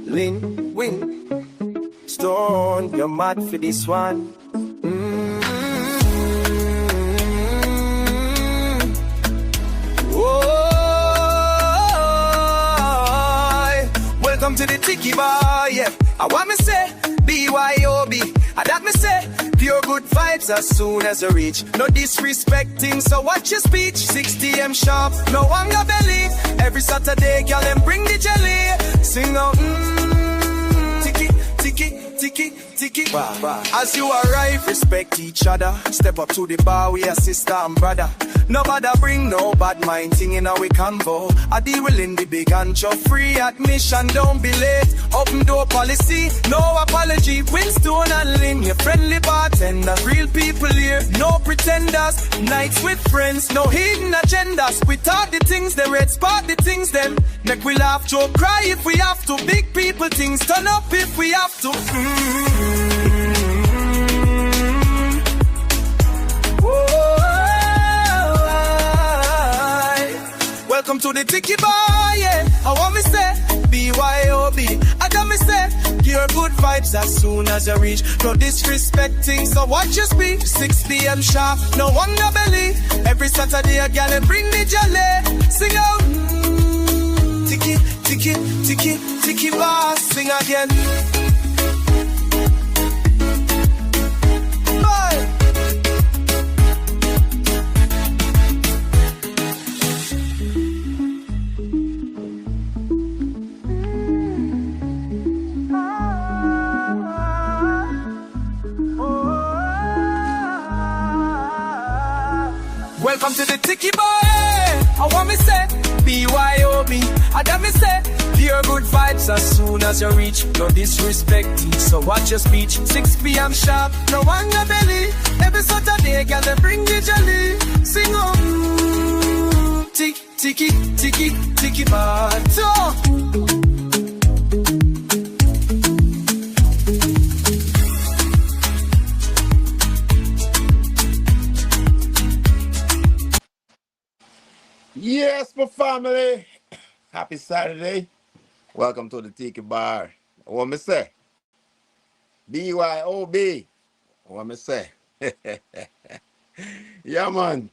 Lin, Win, Stone, you're mad for this one. Welcome to the Tiki bar, yeah. I want me say, BYOB. I that me say, pure good vibes as soon as I reach. No disrespecting, so watch your speech. 6 p.m. sharp, no hunger belly. Every Saturday, girl, them bring the jelly. Sing out, Tiki, Tiki, Tiki, Tiki. As you arrive, respect each other. Step up to the bar, we are sister and brother. Nobody bring no bad mind thing in our convo. I deal with in the big and show free admission, don't be late. Open door policy, no apology. Winstone and Lynn, your friendly bartender. Real people here, no pretenders. Nights with friends, no hidden agendas. We talk the things, the red spot the things, them. Make we laugh, joke, cry if we have to. Big people things, turn up if we have to. Welcome to the Tiki bar, yeah. I want me say, BYOB. I got me say, pure good vibes as soon as I reach. No disrespecting, so watch your speech. 6 p.m. sharp, no hunger belly. Every Saturday a gal bring the jelly. Sing out, Tiki, Tiki, Tiki, Tiki bar. Sing again. Bye. Welcome to the Tiki bar. I want me say, BYOB. I got me say, pure good vibes as soon as you reach. No disrespecting, so watch your speech. 6 p.m. sharp, no hunger belly. Every Saturday, girl, they bring the jelly. Sing on, Tiki, Tiki, Tiki, Tiki bar. Yes, my family. Happy Saturday. Welcome to the Tiki Bar. What me say? BYOB. What me say? Yeah, man.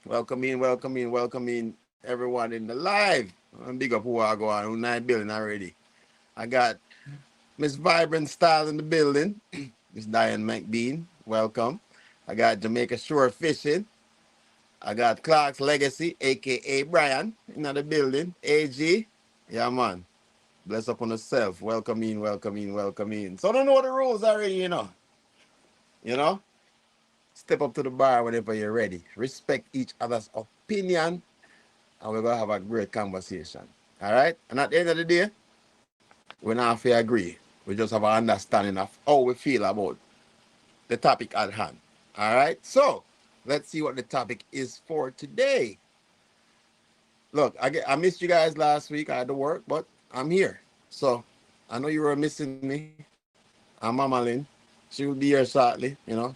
welcome in everyone in the live. I'm big up who I go on, who night building already. I got Miss Vibrant Style in the building. Miss Diane McBean. Welcome. I got Jamaica Shore Fishing. I got Clark's Legacy, a.k.a. Brian, in the building. AG, yeah, man. Bless up on yourself. Welcome in. So I don't know the rules already, you know. Step up to the bar whenever you're ready. Respect each other's opinion, and we're going to have a great conversation. All right? And at the end of the day, we're not have to agree. We just have an understanding of how we feel about the topic at hand. All right? So, let's see what the topic is for today. Look, I missed you guys last week. I had to work, but I'm here. So I know you were missing me. I'm Mama Lynn. She will be here shortly, you know.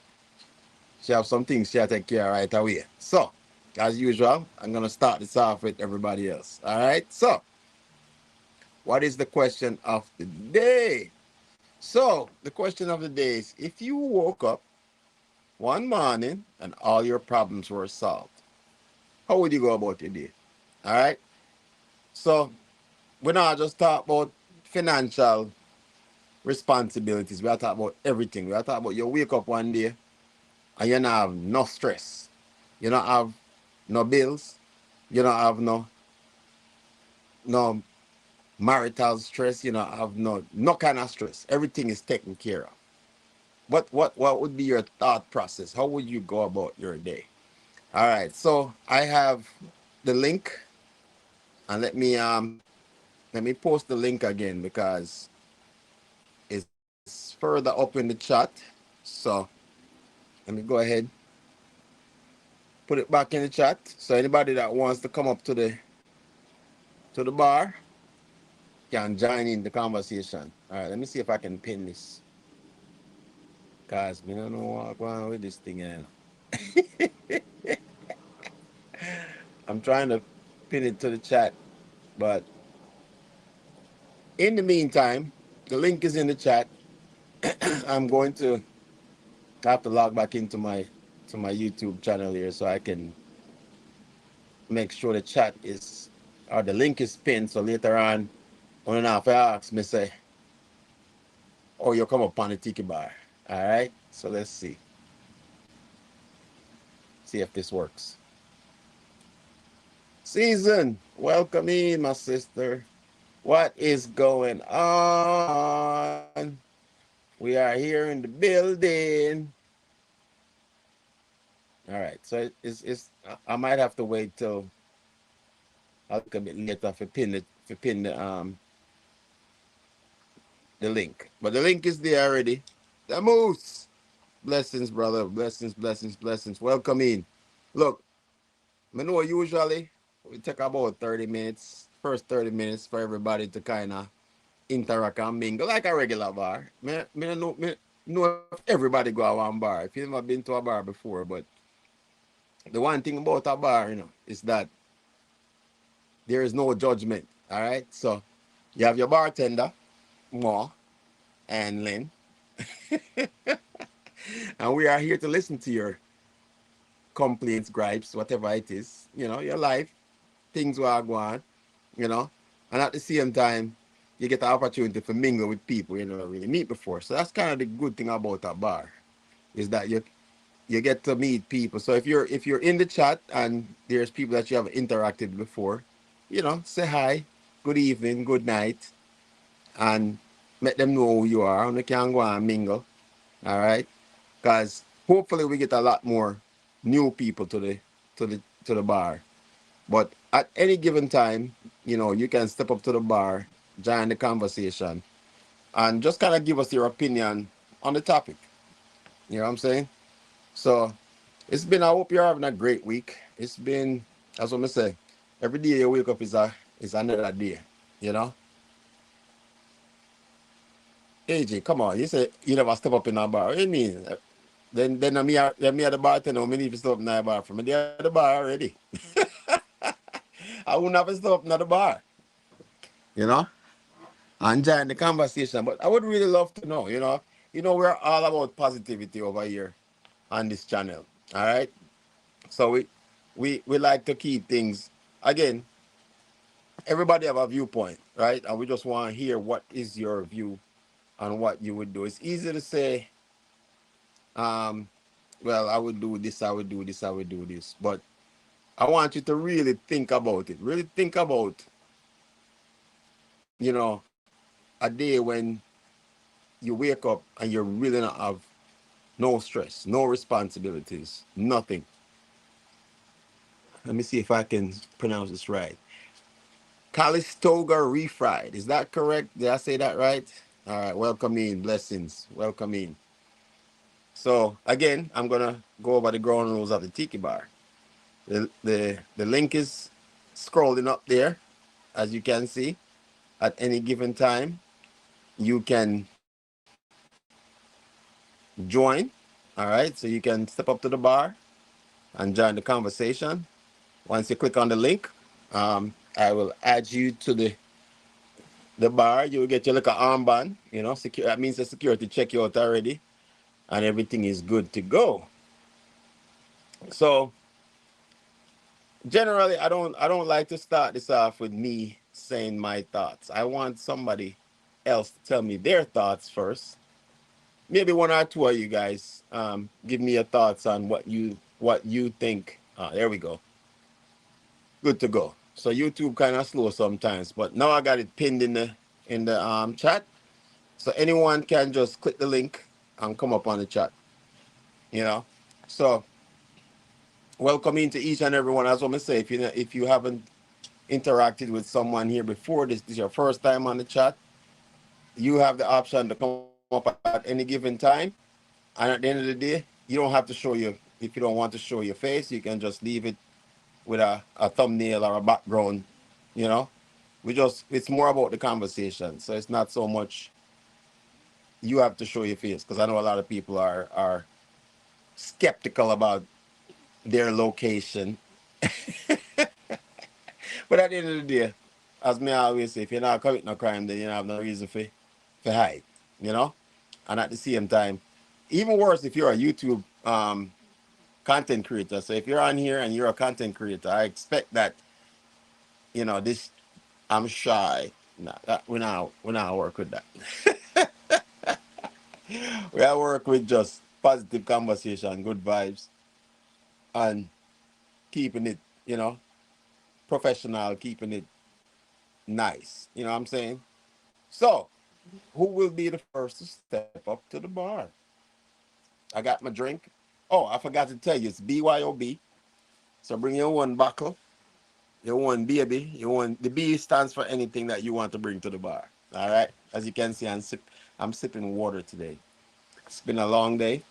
She have some things she has to take care of right away. So, as usual, I'm going to start this off with everybody else. All right? So, what is the question of the day? So, the question of the day is, if you woke up one morning and all your problems were solved, how would you go about your day? All right? So, we're not just talk about financial responsibilities. We are talking about everything. We are talking about you wake up one day and you don't have no stress. You don't have no bills. You don't have no marital stress. You don't have no kind of stress. Everything is taken care of. What would be your thought process? How would you go about your day? All right, so I have the link, and let me post the link again because it's further up in the chat. So let me go ahead, put it back in the chat. So anybody that wants to come up to the bar can join in the conversation. All right, let me see if I can pin this. Guys, I don't know what's going on with this thing. I'm trying to pin it to the chat. But in the meantime, the link is in the chat. I'm going to have to log back into my YouTube channel here so I can make sure the chat is or the link is pinned. So later on, when I ask me say, "Oh, you come up on the Tiki bar." All right. So let's see if this works. Season, welcome in, my sister. What is going on? We are here in the building. All right. So it's I might have to wait till a little bit later for pin the link. But the link is there already. The moose. Blessings, brother. Blessings, blessings, blessings. Welcome in. Look, I know usually we take about 30 minutes, first 30 minutes for everybody to kind of interact and mingle like a regular bar. Me know if everybody go to one bar. If you've never been to a bar before, but the one thing about a bar, is that there is no judgment. All right. So you have your bartender, Mo and Lynn, and we are here to listen to your complaints, gripes, whatever it is, your life, things will go on, you know, and at the same time, you get the opportunity to mingle with people you never really meet before. So that's kind of the good thing about a bar, is that you get to meet people. So if you're in the chat and there's people that you have interacted before, say hi, good evening, good night, and let them know who you are, and they can go and mingle. All right, because hopefully we get a lot more new people to the bar. But at any given time, you can step up to the bar, join the conversation, and just kind of give us your opinion on the topic. You know what I'm saying? So I hope you're having a great week. It's been, as I'm say, every day you wake up is another day. You know? AJ, come on. You say you never step up in a bar. What do you mean? Then me at the bartender, me need to step up in the bar from me. They at the bar already. I wouldn't have to step up in the bar. You know? And join the conversation. But I would really love to know, we're all about positivity over here on this channel. All right. So we like to keep things again, everybody have a viewpoint, right? And we just want to hear what is your view on what you would do. It's easy to say, um, well, I would do this, I would do this, I would do this. But I want you to really think about it. Really think about, a day when you wake up and you really not have no stress, no responsibilities, nothing. Let me see if I can pronounce this right. Calistoga refried. Is that correct? Did I say that right? All right. Welcome in. Blessings. Welcome in. So again, I'm gonna go over the ground rules of the Tiki Bar. The link is scrolling up there, as you can see. At any given time, you can join. All right. So you can step up to the bar and join the conversation. Once you click on the link, I will add you to the bar. You will get your little armband. Secure. That means the security check you out already, and everything is good to go. So generally, I don't like to start this off with me saying my thoughts. I want somebody else to tell me their thoughts first. Maybe one or two of you guys give me your thoughts on what you think. There we go. Good to go. So YouTube kind of slow sometimes, but now I got it pinned in the chat. So anyone can just click the link and come up on the chat. You know. So welcome into each and everyone. As I'm say, if you haven't interacted with someone here before, this is your first time on the chat, you have the option to come up at any given time. And at the end of the day, you don't have to show if you don't want to show your face, you can just leave it with a thumbnail or a background. You know, it's more about the conversation. So it's not so much you have to show your face, because I know a lot of people are skeptical about their location. But at the end of the day, as me always say, if you're not commit no crime, then you don't have no reason for hide, you know. And at the same time, even worse if you're a YouTube content creator. So if you're on here and you're a content creator, I expect that, you know, this I'm shy. Nah, we not work with that. We are work with just positive conversation, good vibes, and keeping it, you know, professional, keeping it nice. You know what I'm saying? So, who will be the first to step up to the bar? I got my drink. Oh, I forgot to tell you, it's BYOB. So bring your one buckle, your one baby, your one. The B stands for anything that you want to bring to the bar. All right. As you can see, I'm sipping water today. It's been a long day.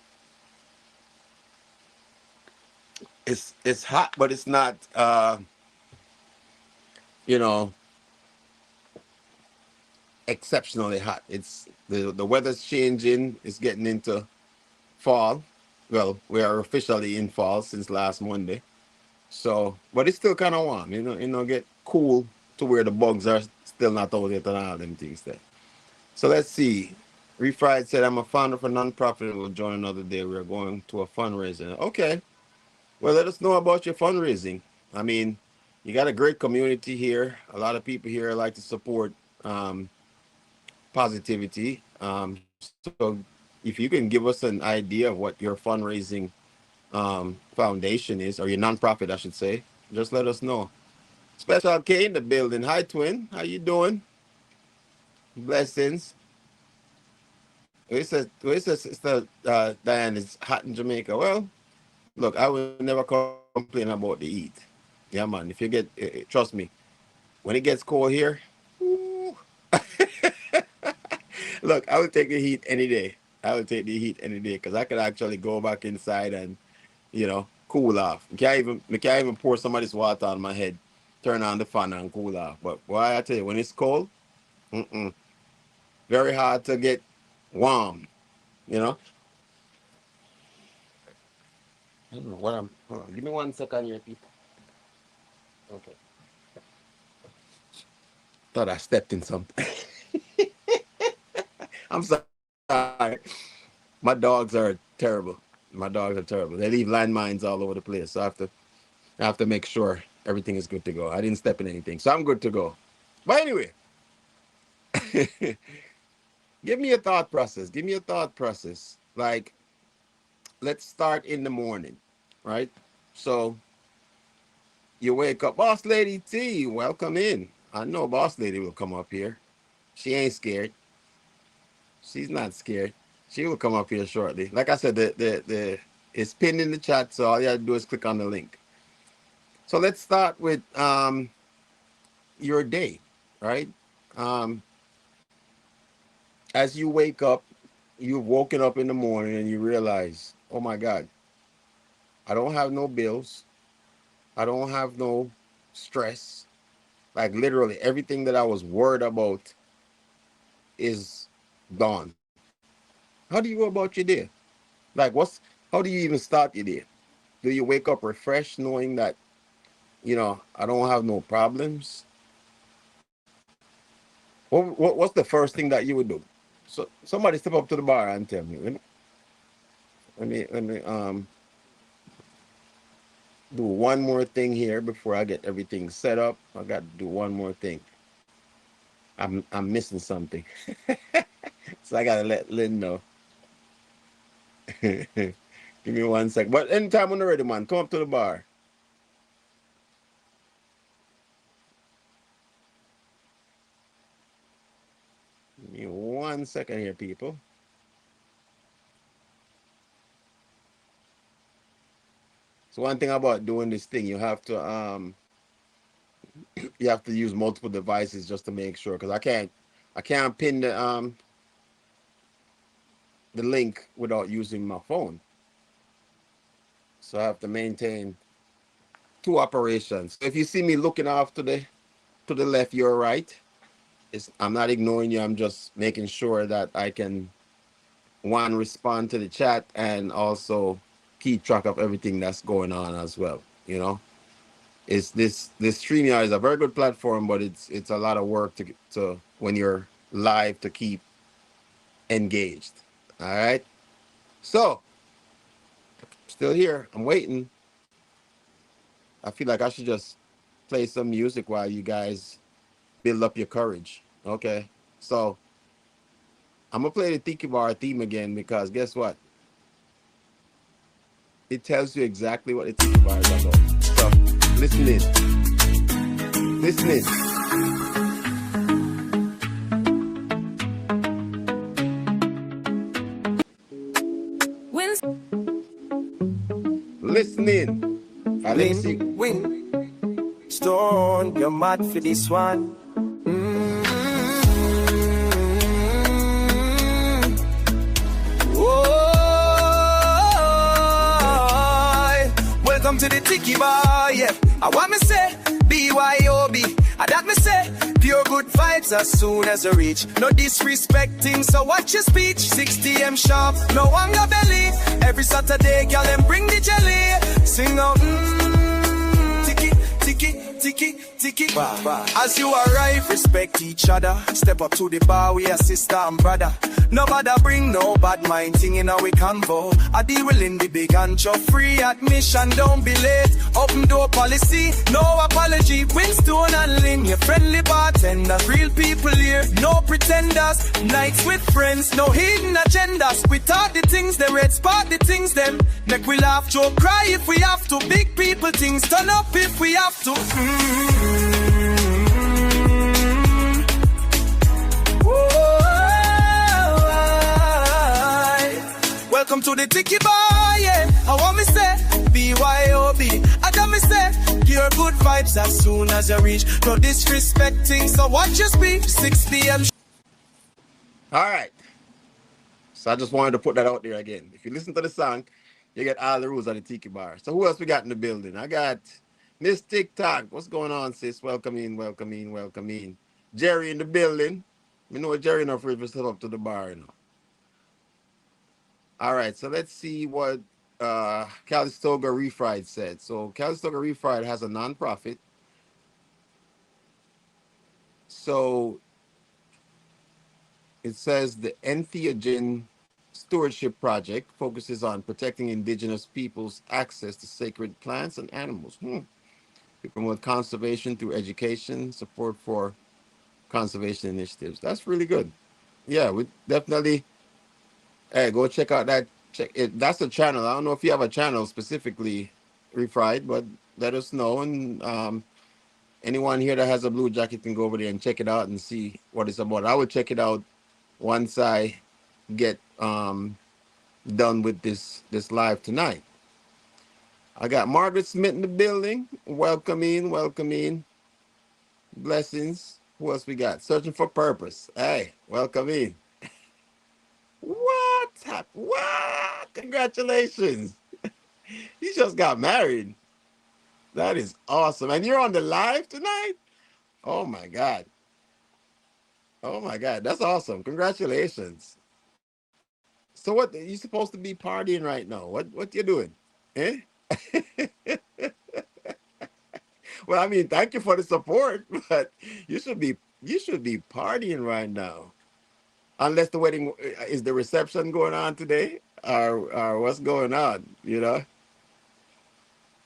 It's hot, but it's not. You know, exceptionally hot. It's the weather's changing. It's getting into fall. Well, we are officially in fall since last Monday. So, but it's still kind of warm. Get cool to where the bugs are still not out yet and all them things there. So let's see. Refried said, I'm a founder of a nonprofit. We'll join another day. We're going to a fundraiser. Okay. Well, let us know about your fundraising. I mean, you got a great community here. A lot of people here like to support positivity. So if you can give us an idea of what your fundraising foundation is, or your nonprofit, I should say, just let us know. Special K in the building. Hi, twin. How you doing? Blessings. Sister Diane, is hot in Jamaica. Well, look, I will never complain about the heat. Yeah, man. If you get, trust me, when it gets cold here, ooh, look, I will take the heat any day. I will take the heat any day because I could actually go back inside and, cool off. We can't even pour somebody's water on my head, turn on the fan and cool off. But why I tell you, when it's cold, mm-mm, very hard to get warm. You know. I don't know what I'm. Hold on, give me 1 second here, people. Okay. Thought I stepped in something. I'm sorry. My dogs are terrible. My dogs are terrible. They leave landmines all over the place. So I have to make sure everything is good to go. I didn't step in anything, so I'm good to go. But anyway, give me a thought process. Give me a thought process. Like, let's start in the morning, right? So you wake up, Boss Lady T, welcome in. I know Boss Lady will come up here. She ain't scared. She's not scared. She will come up here shortly. Like I said, the it's pinned in the chat, so all you have to do is click on the link. So let's start with your day, right? Um, as you wake up, you've woken up in the morning and you realize, oh my God, I don't have no bills. I don't have no stress. Like literally everything that I was worried about is gone. How do you go about your day? Like how do you even start your day? Do you wake up refreshed knowing that, I don't have no problems? What's the first thing that you would do? So somebody step up to the bar and tell me. Let me do one more thing here before I get everything set up. I got to do one more thing. I'm missing something. So I gotta let Lynn know. Give me 1 second. But anytime when you're ready, man, come up to the bar. Give me 1 second here, people. So one thing about doing this thing, you have to use multiple devices just to make sure, because I can't pin the link without using my phone. So I have to maintain two operations. So if you see me looking off to the left, you're right. I'm not ignoring you. I'm just making sure that I can one respond to the chat and also keep track of everything that's going on as well. It's this StreamYard is a very good platform, but it's a lot of work to when you're live to keep engaged. All right. So still here. I'm waiting. I feel like I should just play some music while you guys build up your courage. Okay. So I'm gonna play the Tiki Bar theme again because guess what? It tells you exactly what the Tiki Bar is about. So listen in. Listen in. Listen in. Let me see. Win, Stone, you're mad for this one. Welcome to the Tiki Bar, yeah. I want me say, BYOB. I that me say, pure good vibes as soon as I reach. No disrespecting, so watch your speech. 6 m sharp, no hunger belly. Every Saturday, girl, them bring the jelly. Sing out, Tiki, Tiki, Tiki, Tiki. As you arrive, respect each other. Step up to the bar, we are sister and brother. Nobody bring no bad mind thing in our convo. I deal with in the big and chop free admission, don't be late. Open door policy, no apology. Winstone and Lynn, your friendly bartenders. Real people here, no pretenders. Nights with friends, no hidden agendas. We talk the things, the red spot the things, them. Make we laugh, joke, cry if we have to. Big people things, turn up if we have to. Welcome to the Tiki Bar, yeah. I want me say, BYOB. I got me say, pure good vibes as soon as you reach. No disrespecting, so watch your speech. 6 p.m. All right. So I just wanted to put that out there again. If you listen to the song, you get all the rules of the Tiki Bar. So who else we got in the building? I got Miss TikTok. What's going on, sis? Welcome in, welcome in, welcome in. Jerry in the building. You know what Jerry enough for to step up to the bar, you know. All right, so let's see what Calistoga Refried said. So Calistoga Refried has a nonprofit. So it says the Entheogen Stewardship Project focuses on protecting indigenous people's access to sacred plants and animals. We promote conservation through education, support for conservation initiatives. That's really good. Yeah, we definitely. Hey, go check out that. Check it. That's a channel. I don't know if you have a channel specifically, Refried, but let us know. And anyone here that has a blue jacket can go over there and check it out and see what it's about. I will check it out once I get done with this live tonight. I got Margaret Smith in the building. Welcome in, welcome in. Blessings. Who else we got? Searching for Purpose. Hey, welcome in. What? What? Congratulations. You just got married. That is awesome. And you're on the live tonight? Oh my God. Oh my God. That's awesome. Congratulations. So what you supposed to be partying right now? What you doing? Eh? Well, I mean, thank you for the support, but you should be partying right now. Unless the wedding is the reception going on today, or what's going on, you know?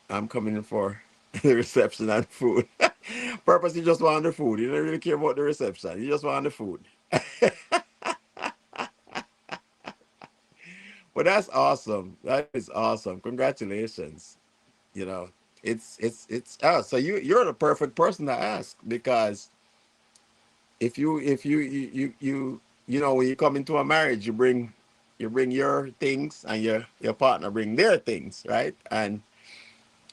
I'm coming in for the reception and food. Purpose, you just want the food. You don't really care about the reception. You just want the food. Well, that's awesome. That is awesome. Congratulations. You know, it's so you're the perfect person to ask, because if you know, when you come into a marriage, you bring your things, and your partner bring their things, right? And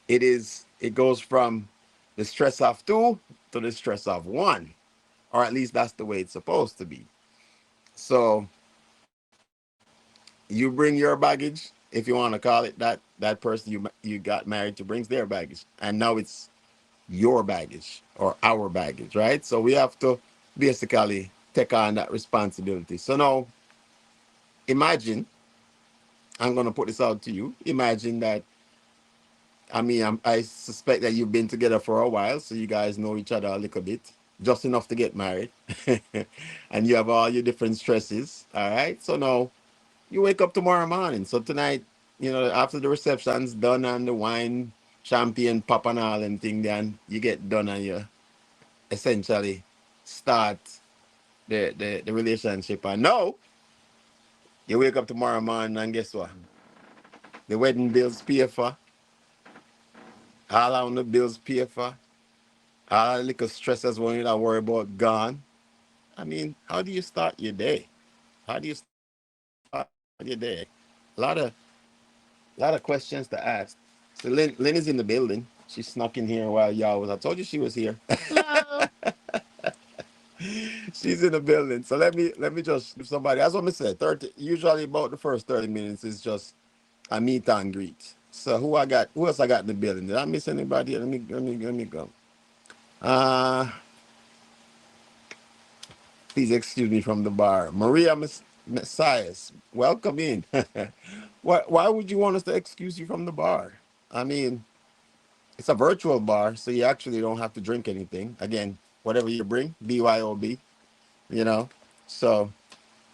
it goes from the stress of two to the stress of one, or at least that's the way it's supposed to be. So you bring your baggage, if you want to call it that. That person you got married to brings their baggage, and now it's your baggage or our baggage, right? So we have to basically take on that responsibility. So now, imagine, I'm going to put this out to you. Imagine that I mean, I suspect that you've been together for a while, so you guys know each other a little bit, just enough to get married, and you have all your different stresses. All right. So now you wake up tomorrow morning. So tonight, after the reception's done and the wine, champagne, pop and all and thing, then you get done and you essentially start the relationship. And now you wake up tomorrow morning and guess what? The wedding bills pay for, all on the bills pay for, all the little stresses when you don't worry about gone. I mean, how do you start your day? How do you start your day? A lot of questions to ask. So Lynn is in the building. She snuck in here while y'all was. I told you she was here. Hello. She's in the building. So let me just give somebody. That's what I said. 30. Usually about the first 30 minutes is just a meet and greet. So who I got? Who else I got in the building? Did I miss anybody? Let me go. Uh Please excuse me from the bar. Maria Messias, welcome in. Why would you want us to excuse you from the bar? I mean, it's a virtual bar, so you actually don't have to drink anything. Again, whatever you bring, BYOB, you know. So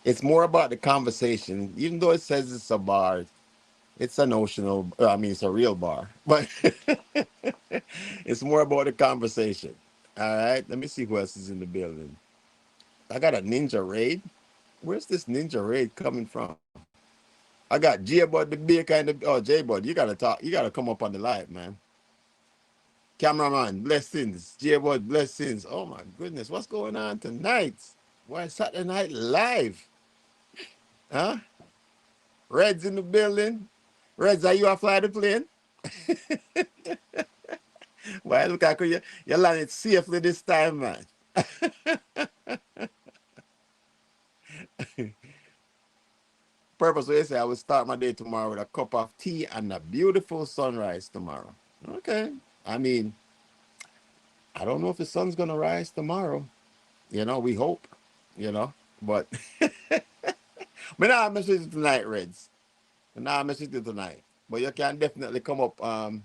it's more about the conversation. Even though it says it's a bar, it's a notional, I mean, it's a real bar, but it's more about the conversation. All right, let me see who else is in the building. I got a ninja raid. Where's this ninja raid coming from? I got J Bud the beer kind of. Oh, J Bud, you gotta talk. You gotta come up on the live, man. Cameraman, blessings. J Bud, blessings. Oh my goodness, what's going on tonight? Why Saturday Night Live? Huh? Red's in the building. Reds, are you a fly the plane? Well, look, you landed safely this time, man. Purpose, they say I will start my day tomorrow with a cup of tea and a beautiful sunrise tomorrow. Okay. I mean, I don't know if the sun's gonna rise tomorrow. We hope. But but now I message you tonight, Reds. And now I message you tonight. But you can definitely come up on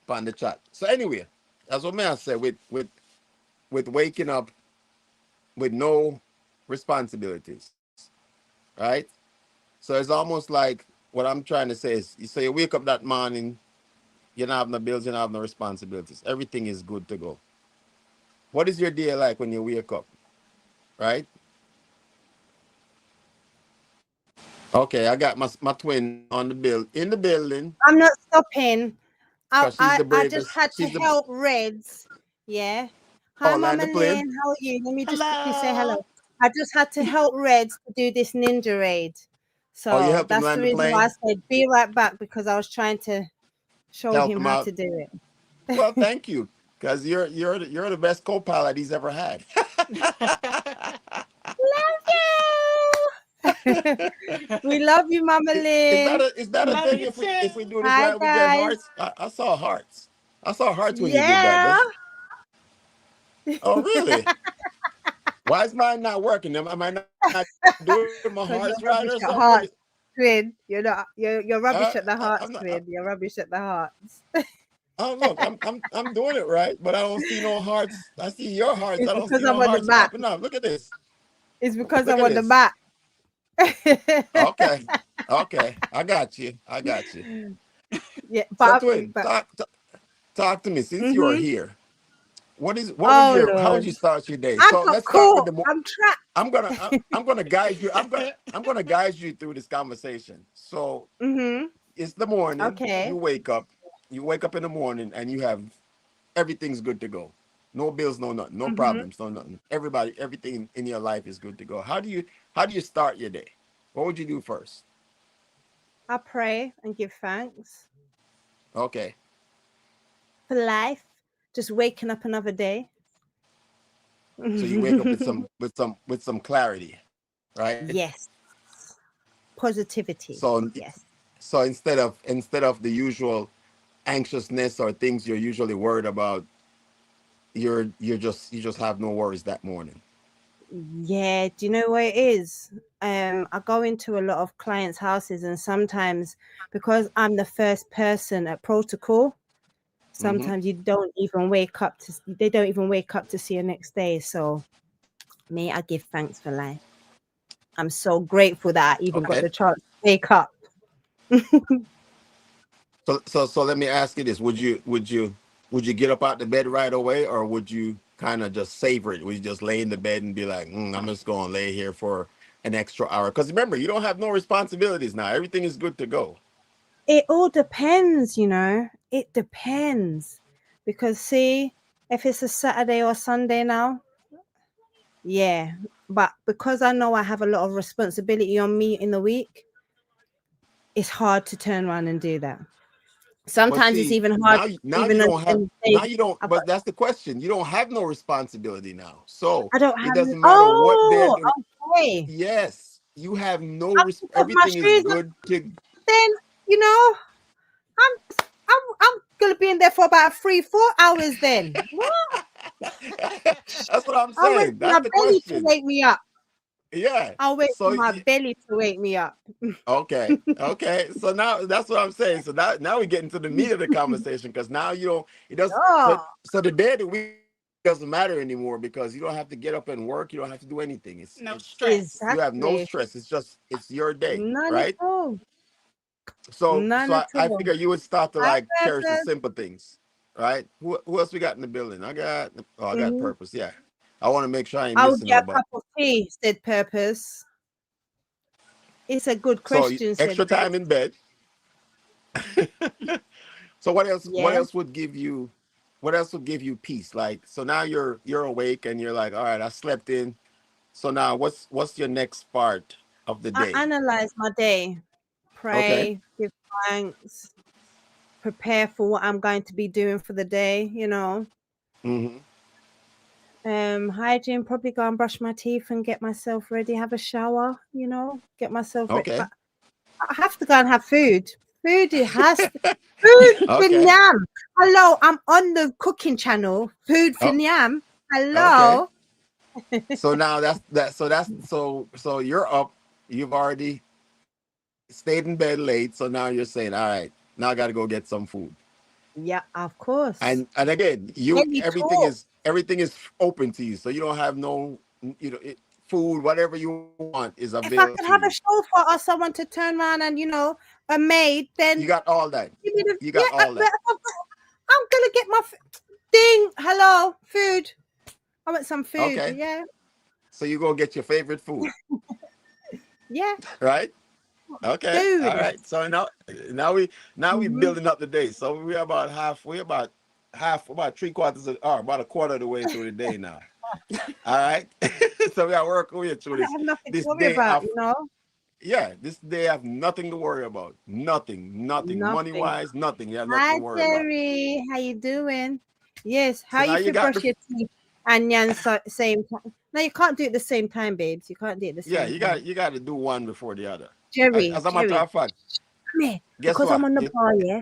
the chat. So anyway, that's what may I say with waking up with no responsibilities, right? So it's almost like what I'm trying to say is, so you wake up that morning, you don't have no bills, you don't have no responsibilities. Everything is good to go. What is your day like when you wake up, right? Okay, I got my twin on the in the building I'm not stopping. I, because she's I the I just bravest. had to She's the help Reds. Yeah. Hi, oh, land Mama the plane. Lynn. How are you? Let me just quickly say hello. Hello. I just had to help Reds to do this ninja raid. Oh, you So helped him that's land the the reason why I plane. said be right back because I was trying to show Help him him how out. to do Well, it. thank you, because you're the best co-pilot he's ever had. Love you. We love you, Mama Lynn. Is that a Love thing you if we too. do this Hi, right? We get guys. hearts. I saw hearts. I saw hearts when you did that. Yeah. Oh, really? Why is mine not working? Am I not doing my hearts right or Because something? you're rubbish at hearts, twin. You're not. You're rubbish at the I'm hearts, not. twin. You're rubbish at the hearts. Oh, look, I'm doing it right, but I don't see no hearts. I see your hearts. It's I don't because see I'm no on the hearts map. popping up. Look at this. It's because Look I'm at on the this. map. Okay. Okay. I got you. I got you. Yeah, So twin, but talk to me since you are mm-hmm. here. Oh How would Lord, you start your day? I So got let's start with caught. the I'm trapped. I'm gonna guide you. I'm gonna guide you through this conversation. So Mm-hmm. it's the morning, Okay. you wake up in the morning and you have everything's good to go. No bills, no nothing, no Mm-hmm. problems, no nothing. Everything in your life is good to go. How do you start your day? What would you do first? I pray and give thanks Okay. for life. Just waking up another day. So you wake up with some clarity, right? Yes. Positivity. So Yes. so instead of the usual anxiousness or things you're usually worried about, you just have no worries that morning. Yeah, do you know what it is? I go into a lot of clients' houses, and sometimes because I'm the first person at protocol, Mm-hmm. sometimes you don't even wake up to they don't even wake up to see you next day. So me, I give thanks for life. I'm so grateful that I even got Okay. the chance to wake up. So let me ask you this: would you get up out the bed right away, or would you kind of just savor it? Would you just lay in the bed and be like, I'm just going to lay here for an extra hour? Because remember, you don't have no responsibilities now. Everything is good to go. It all depends, you know. It depends. Because see, if it's a Saturday or Sunday now, yeah. But because I know I have a lot of responsibility on me in the week, it's hard to turn around and do that. But Sometimes it's see, even hard, now even you on don't have the now days you don't. I've got, But that's the question. You don't have no responsibility now, so I don't it have. doesn't matter what day. Oh, okay. Yes, you have no. I'll pick up my Everything is shoes, good to. then you know I'm gonna be in there for about 3-4 hours. Then what? That's what I'm I'll wait saying. for That's my the belly to question. wake me up. Yeah. I'll wait for So my belly to wake me up. okay, okay. So now that's what I'm saying. So now we get into the meat of the conversation because now you don't. It does. Oh, So the day of the week doesn't matter anymore because you don't have to get up and work. You don't have to do anything. You have no exactly. stress. It's your day, None at right? all. So None at I all. figure you would start to Hi, like cherish the purpose. simple things, right? Who else we got in the building? I got Mhm. purpose. Yeah, I want to make sure I ain't I would missing get a nobody. cup of tea, said purpose. It's a good So question, said extra time in Reds. bed. So what else? What Yeah. else would give you? What else would give you peace? Like so now you're awake and you're like, all right, I slept in. So now what's your next part of the I day? analyze my day, Okay. pray, give thanks, prepare for what I'm going to be doing for the day, you know. Mm-hmm. Hygiene, probably go and brush my teeth and get myself ready, have a shower, you know, get myself ready. But Okay. I have to go and have food. Food, it has to. Food for Okay. Nyam. Hello, I'm on the cooking channel. Food for Oh, Nyam. okay. Hello. So now so you're up. You've already stayed in bed late. So now you're saying, all right, now I got to go get some food. Yeah, of course. And again, you Let me talk. everything is open to you. So you don't have no food, whatever you want is If I available could to have you. a chauffeur or someone to turn around and, you know, a maid, You then got all that. give me the, You yeah, got all but that. I'm going to get my ding. Hello, food. I want some food. Okay. Yeah. So you go get your favorite food, Yeah. right? Okay. Food. All right. So now we Mhm. building up the day. So about three quarters or about a quarter of the way through the day now. All right. So we are working with I through don't have nothing to this worry day about, of you know. yeah, this day I have nothing to worry about. Nothing. Money Nothing. wise, nothing. You have nothing to Hi, worry about. Jerry. How you doing? Yes. How So now you you feel got brush the your teeth and yan same time? No, you can't do it at the same time, babes. You can't do it at the yeah, same time. you got to do one before the other. Jerry, As a matter Jerry, of fact, come here. guess Because I'm what? on the bar, yeah?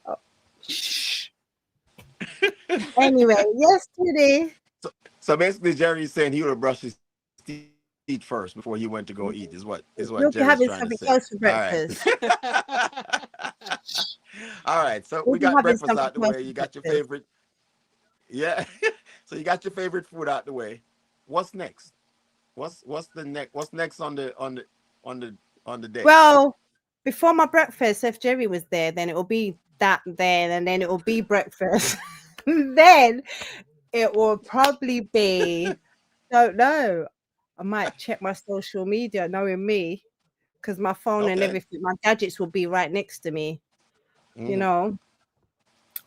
Oh, shh. Anyway, yesterday. So basically, Jerry's saying he would have brushed his teeth first before he went to go eat. Is what Jerry's trying to We'll be say. having All something right. else for breakfast. All right. So we We'll be got having breakfast something out the else way. for You got your breakfast. favorite. Yeah. So you got your favorite food out the way. What's next? What's the next? What's next on the on the day? Well, before my breakfast, if Jerry was there, then it will be that then, and then it will be breakfast. Then it will probably be, don't know. I might check my social media, knowing me, because my phone and Okay. everything, my gadgets will be right next to me. You Hmm. know,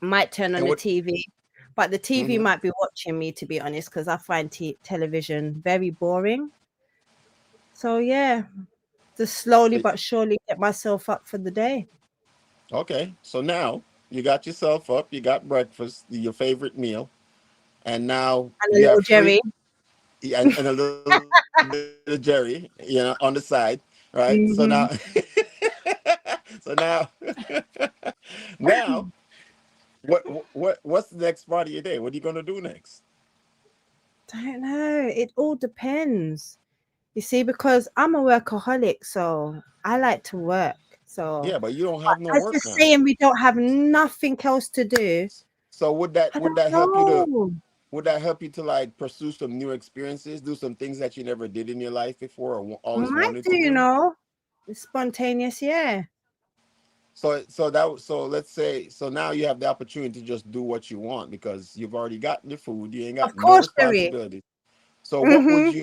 might turn on And the what? TV, but the TV Hmm. might be watching me, to be honest, because I find television very boring. So yeah, just slowly but surely get myself up for the day. Okay. So now you got yourself up. You got breakfast, your favorite meal, and now And a you little have free Jerry. and a little bit of Jerry, on the side, right? So now, Hmm. so now, now, what's the next part of your day? What are you gonna do next? Don't know. It all depends. You see, because I'm a workaholic, so I like to work. So Yeah, but you don't have no as work you're now. saying, we don't have nothing else to do. So I would don't that help you to know. like pursue some new experiences, do some things that you never did in your life before or always Might wanted do, to you do? know. It's spontaneous, yeah. So let's say so now you have the opportunity to just do what you want because you've already gotten the food, you ain't got Of no course, Sherry. responsibility. So Mm-hmm.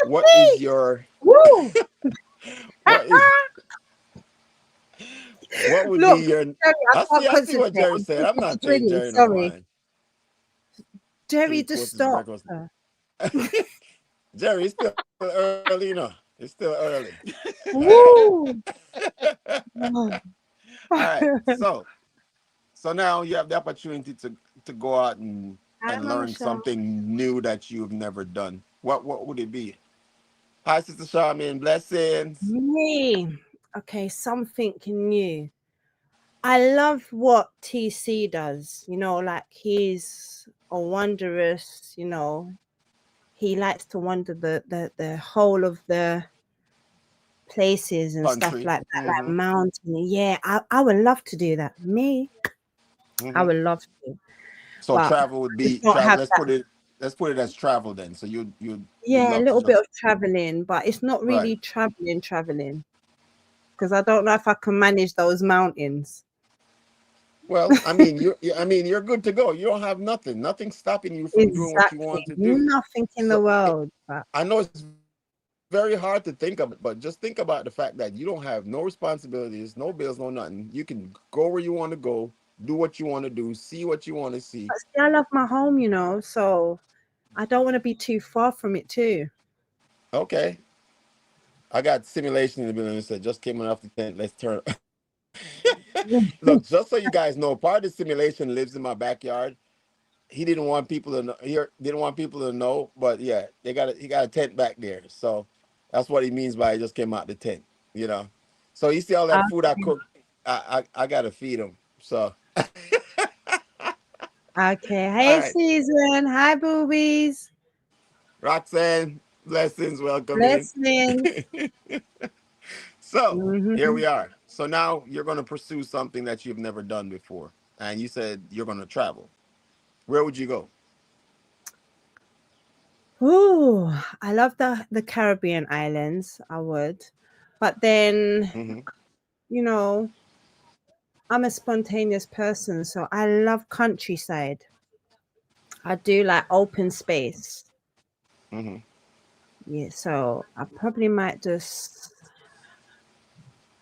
what is your Woo! what is what would be Look, your Jerry, I can't I see what concentrate. Jerry I'm said. I'm talking to not paying Drilly. Jerry no Sorry. mind. Jerry, Three just quarters stop. breakfast. Jerry, it's still early, you know. It's still early. All right. Woo! Oh. All right. So now you have the opportunity to go out Hi, and Mama learn Shaw. something new that you've never done. What would it be? Hi, Sister Charmaine. Blessings. Me. Okay, something new. I love what TC does. You know, like he's a wondrous, you know, he likes to wander the whole of the places and stuff Country. like that, like Mm-hmm. mountain. Yeah, I would love to do that. Me, I Mm-hmm. would love to, So but travel would I just be don't travel. have that. Let's put it as travel then. So you'd Yeah, a love to little bit just of traveling, but it's not right. really traveling because I don't know if I can manage those mountains. Well, I mean you're good to go. You don't have nothing. Nothing stopping you from doing what you Exactly, want to do. nothing in the So world. But I know it's very hard to think of it, but just think about the fact that you don't have no responsibilities, no bills, no nothing. You can go where you want to go, do what you want to do, see what you want to see. see, I love my home, you know, so I don't want to be too far from it too. Okay. I got simulation in the building. Said just came off the tent. Let's turn. Look, just so you guys know, part of the simulation lives in my backyard. He didn't want people to know. He didn't want people to know, but yeah, he got a tent back there. So that's what he means by he just came out the tent. You know. So you see all that food I Okay. cook. I gotta feed him. So Okay. all Hey, right, Susan. Hi, boobies. Roxanne, blessings, welcome in. Blessings. So here Hmm. we are. So now you're going to pursue something that you've never done before, and you said you're going to travel. Where would you go? Ooh, I love the Caribbean islands. I would, but then Hmm. you know I'm a spontaneous person, so I love countryside. I do like open space. Hmm. Yeah, so I probably might just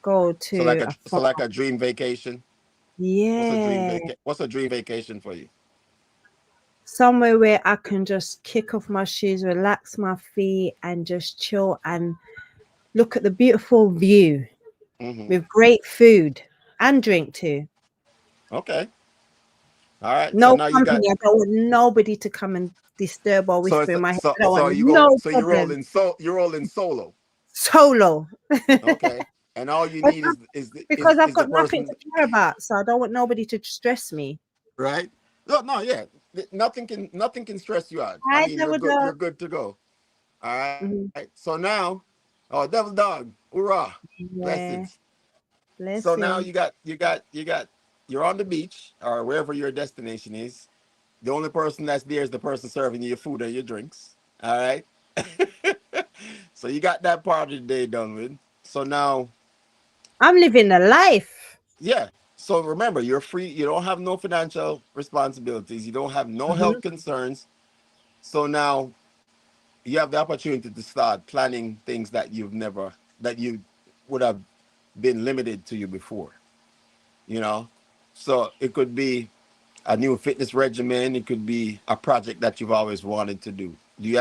go to a So farm. like a dream vacation. Yeah, What's a dream vacation for you? somewhere where I can just kick off my shoes, relax my feet, and just chill and look at the beautiful view Hmm. with great food and drink too. Okay. All right. So No now you got company. I don't want nobody to come and disturb or whisper in my head. I don't want no problem. you're rolling solo. Solo. Okay. And all you need Because I've is the got nothing person, to care about, so I don't want nobody to stress me. right? No, yeah. Nothing can stress you out. I Hi, mean, double dog. you're good to go. All right. Mhm. So now, oh, devil dog, hurrah, blessings. Yeah, So now blessing. you're on the beach or wherever your destination is. The only person that's there is the person serving you your food or your drinks. All right. So you got that part of the day done with. So now, I'm living a life. yeah. So remember, you're free. You don't have no financial responsibilities. You don't have no Mhm. health concerns. So now you have the opportunity to start planning things that you would have been limited to you before, you know. So it could be a new fitness regimen, it could be a project that you've always wanted to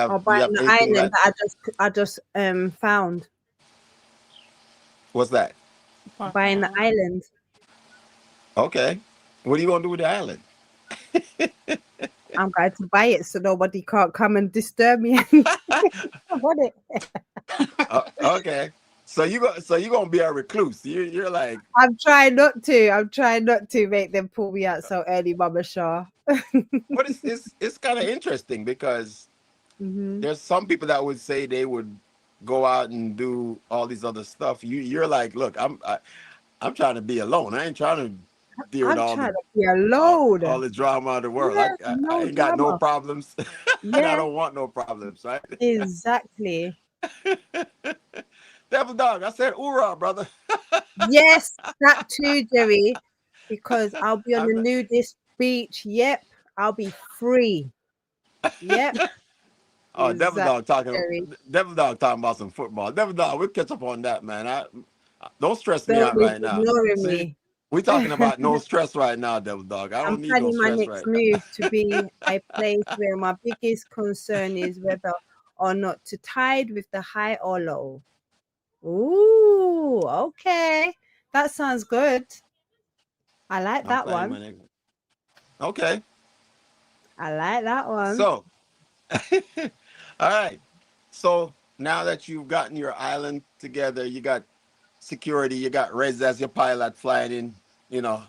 Or do you buying have the anything island that that I just found. what's that? Buying the island. Okay, what are you going to do with the island? I'm going to buy it so nobody can't come and disturb me. I want it. Okay, so you're gonna be a recluse. You're like, I'm trying not to. I'm trying not to make them pull me out so early, Mama Shaw. but it's kind of interesting because Mm-hmm. There's some people that would say they would go out and do all these other stuff. You're like, look, I'm trying to be alone. I ain't trying to deal with I'm all the trying to be alone. all the drama of the world. Yeah, I no ain't got no drama. problems, and I Yeah, don't want no problems, right? exactly. Devil dog, I said, hoorah, brother. Yes, that too, Jerry, because I'll be on I'm the not- nudist beach. Yep, I'll be free. Yep, oh, exactly, Jerry. Devil dog talking about some football. Devil dog, we'll catch up on that, man. Don't stress me Don't out be right now. ignoring See, me. we talking about no stress right now, Devil dog. I I'm don't need no planning my stress next right now. move to be a place where my biggest concern is whether or not to tide with the high or low. Ooh, okay. That sounds good. I like I'm that planning one. my next. Okay, I like that one. so all right. So now that you've gotten your island together, you got security, you got Rez as your pilot flying in, you know.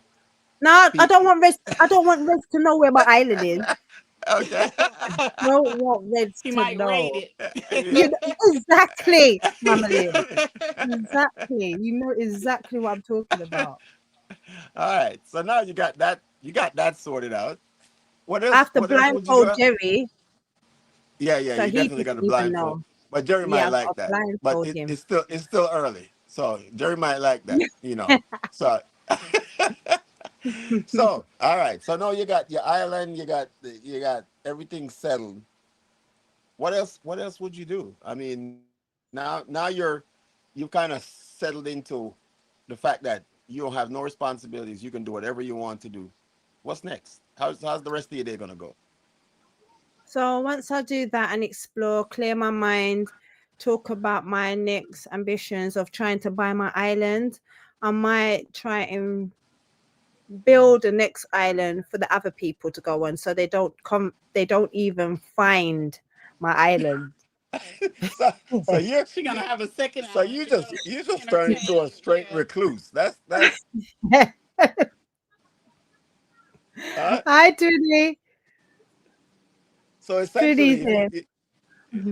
No, I Pete. don't want Reds. I don't want Reds to know where my island is. Okay. Don't want Reds He to might know. rate it. You exactly, Mama Lynn. Exactly. You know exactly what I'm talking about. All right. So now you got that sorted out. I have to What else would you do? blindfold Jerry Yeah, yeah, so you he definitely doesn't got a even blindfold. know. But Jerry Yeah, might I've like got to that. But blindfold him. it's still early. So Jerry might like that, you know. So so all right. So now you got your island, you got everything settled. What else would you do? I mean, now you've kind of settled into the fact that you don't have no responsibilities. You can do whatever you want to do. What's next? How's the rest of your day gonna go? So once I do that and explore, clear my mind, talk about my next ambitions of trying to buy my island, I might try and build the next island for the other people to go on so they don't even find my island. So you She gonna have a second so island you to go just you just turn into a entertain. straight Yeah. recluse. That's Hi, Judy. so Judy's essentially here.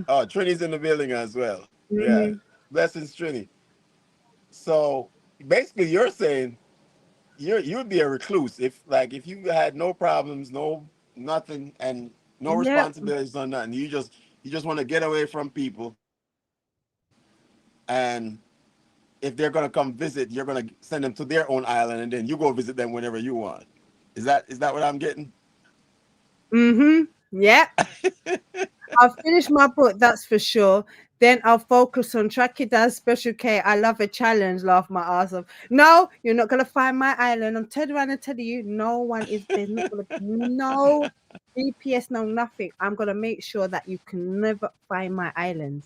oh, Trini's in the building as well. Yeah. Hmm. Blessings, Trini. So basically you're saying you would be a recluse if you had no problems, no nothing, and no Yep. responsibilities or nothing. You just want to get away from people, and if they're gonna come visit, you're gonna send them to their own island, and then you go visit them whenever you want. Is that what I'm getting? Mm-hmm. Yep. I'll finish my book, that's for sure. Then I'll focus on tracking down Special K. I love a challenge, laugh my ass off. No, you're not gonna find my island. I'm turning around and telling you, no one is there's not gonna be no GPS, no nothing. I'm gonna make sure that you can never find my island.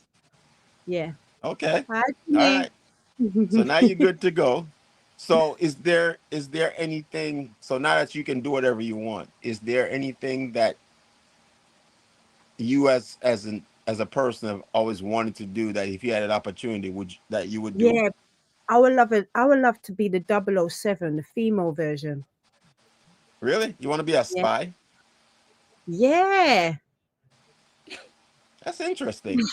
Yeah. Okay, Hi, all Jenny. right. So now you're good to go. So is there anything? So now that you can do whatever you want, is there anything that you as a person have always wanted to do that if you had an opportunity that you would do? Yeah, I would love it. I would love to be the 007, the female version. Really? You want to be a Yeah. spy? Yeah. That's interesting.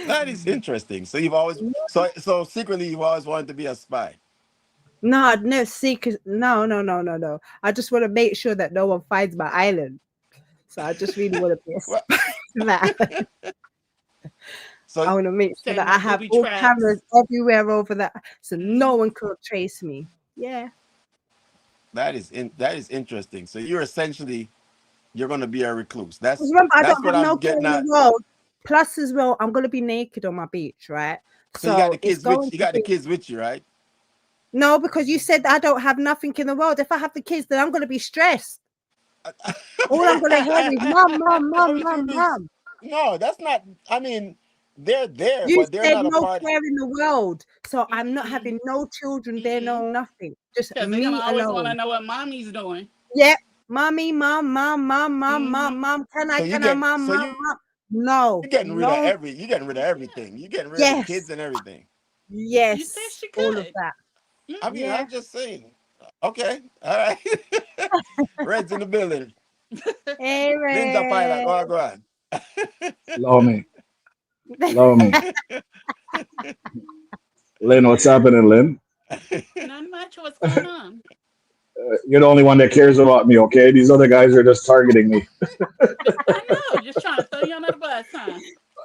That is interesting. So you've always so secretly you've always wanted to be a spy. No, I'd never seek. No, no, no, no, no. I just want to make sure that no one finds my island. So I just really want to be a Well, spy for that. so I want to make sure that Setting I up have booby all cameras traps. everywhere over that, so no Hmm. one could trace me. Yeah. that is interesting. So you're gonna be a recluse. 'Cause remember, I That's don't what have I'm no care getting in the at. world. Plus, as well, I'm gonna be naked on my beach, right? So you got So the it's kids going with you to got the be kids with you, right? no, because you said I don't have nothing in the world. If I have the kids, then I'm gonna be stressed. All I'm gonna hear is mom, mom, Why mom, would you mom, be? mom. No, that's not. I mean, they're there, You but they're said not a no part. care in the world, so I'm not Mm-mm. having no children there, Mm-mm. no nothing, just Because they're gonna me always want to alone. know what mommy's doing. Yep, mommy, mom, mom, mom, mom, mom, Mm-hmm. mom. So Can I, mom, mom, mom? No, no, you're getting rid of everything. You're getting rid of the kids yes, and everything. You said yes, she all of could. that. I mean, Yeah, I'm just saying. Okay, all right. Red's in the building. Hey, Ninja pilot, Red. go on. Love me. Love me. Lynn, what's happening, Lynn? Not much. What's going on? You're the only one that cares about me, okay? These other guys are just targeting me. I know. Just trying to throw you under the bus, huh?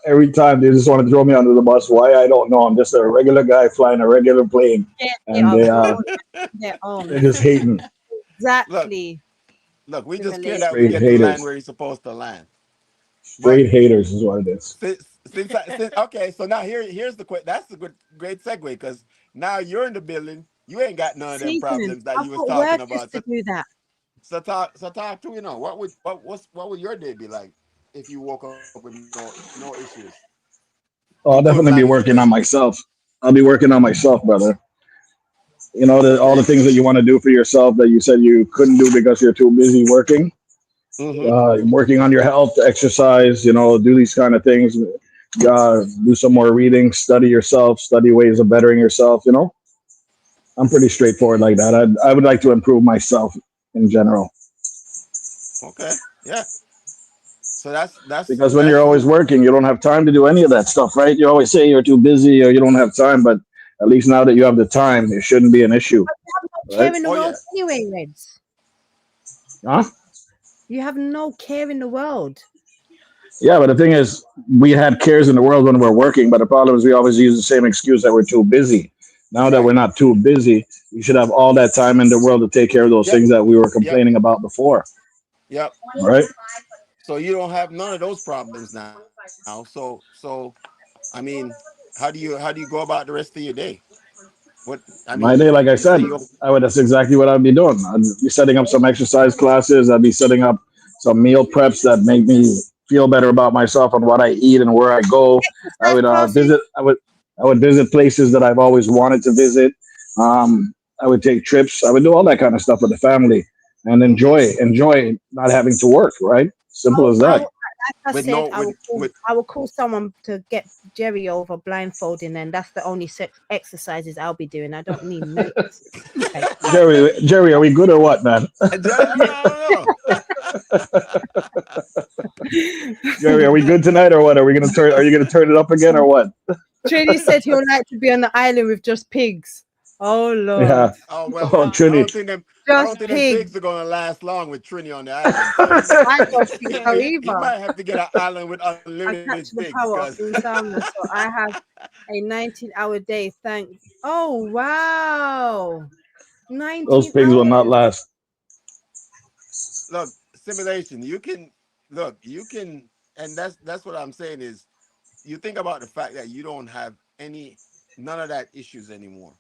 Every time they just want to throw me under the bus. Why? I don't know. I'm just a regular guy flying a regular plane, Get it and of all their they're own. just hating. look, Exactly. look, we just care that we Straight get to land haters. where you're supposed to land. But Straight haters is what it is. since okay, so now here's the that's a great segue because now you're in the building. You ain't got none of them Seasoning. problems that I've you was got talking workers about. to do that. So talk to what would your day be like if you woke up with no issues? Oh, You I'll total definitely lack be of working stress. on myself. I'll be working on myself, brother. All the Okay. things that you want to do for yourself that you said you couldn't do because you're too busy working. Mm-hmm. Working on your health, exercise, do these kind of things. Do some more reading, study yourself, study ways of bettering yourself. I'm pretty straightforward like that. I would like to improve myself in general Okay. Yeah. So that's because when you're that's always you. working, you don't have time to do any of that stuff, right? You always say you're too busy or you don't have time, but at least now that you have the time, it shouldn't be an issue, right? Care in the Oh world yeah. anyway, Reds. Huh? You have no care in the world. Yeah, but the thing is, we had cares in the world when we're working, but the problem is we always use the same excuse that we're too busy. Now that we're Right. not too busy, we should have all that time in the world to take care of those Yep. things that we were Yep. complaining about before, Yep. right? So you don't have none of those problems now. So I mean, how do you go about the rest of your day? What I mean, My day, like you I say said, you that's exactly what I'd be doing. I'd be setting up some exercise classes. I'd be setting up some meal preps that make me feel better about myself and what I eat and where I go. I Exercise would classes. visit. I would visit places that I've always wanted to visit. I would take trips. I would do all that kind of stuff with the family and hmm enjoy not having to work. Right? Simple as I, that. like I with said, no with I will call someone to get Jerry over blindfolding, and that's the only exercises I'll be doing. I don't need no exercise. Jerry, are we good or what, man? I don't know. Jerry, are we good tonight or what? Are you gonna turn it up again or what? Trini said he'll like to be on the island with just pigs. Oh Lord, Yeah. Oh well, Oh, Trini. I just don't think them pigs. pigs are gonna last long with Trini on the island. So I don't think so he either. might have to get an island with I unlimited catch the pigs, power cause of full sauna, so I have a 19-hour day. Thank. Oh wow, Those 19 pigs will not hours. last. look, simulation. You can, and that's what I'm saying is you think about the fact that you don't have none of that issues anymore.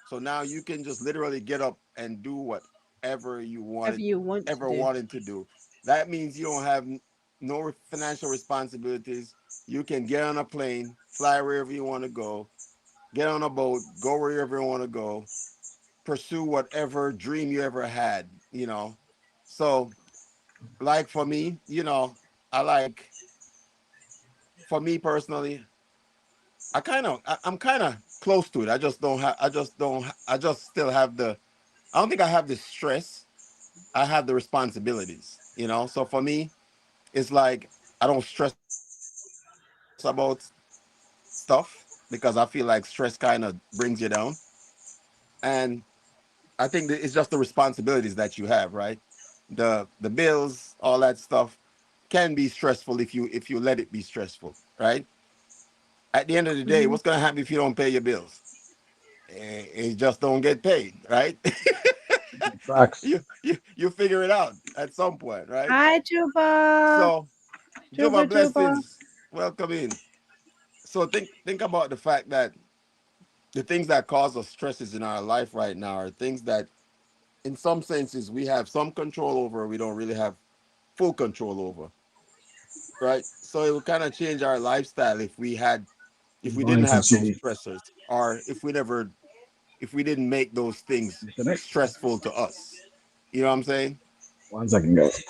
So now you can just literally get up and do whatever you Whatever you want to ever do. wanted to do. That means you don't have no financial responsibilities. You can get on a plane, fly wherever you want to go, get on a boat, go wherever you want to go, pursue whatever dream you ever had. So, like for me, I like, for me personally, I'm kind of close to it. I just still have I don't think I have the stress. I have the responsibilities. So for me, it's like I don't stress about stuff because I feel like stress kind of brings you down. And I think that it's just the responsibilities that you have, right? The bills, all that stuff can be stressful if you let it be stressful, right? At the end of the day, Mhm. what's gonna happen if you don't pay your bills? It just don't get paid, right? Facts. You figure it out at some point, right? Hi, Juba. So, Juba, Juba, Juba. blessings, welcome in. So think about the fact that the things that cause us stresses in our life right now are things that, in some senses, we have some control over. We don't really have full control over, right? So it would kind of change our lifestyle if we didn't Going to have those see. stressors, or if we didn't make those things Disconnect. stressful to us. You know what I'm saying? 1 second, guys.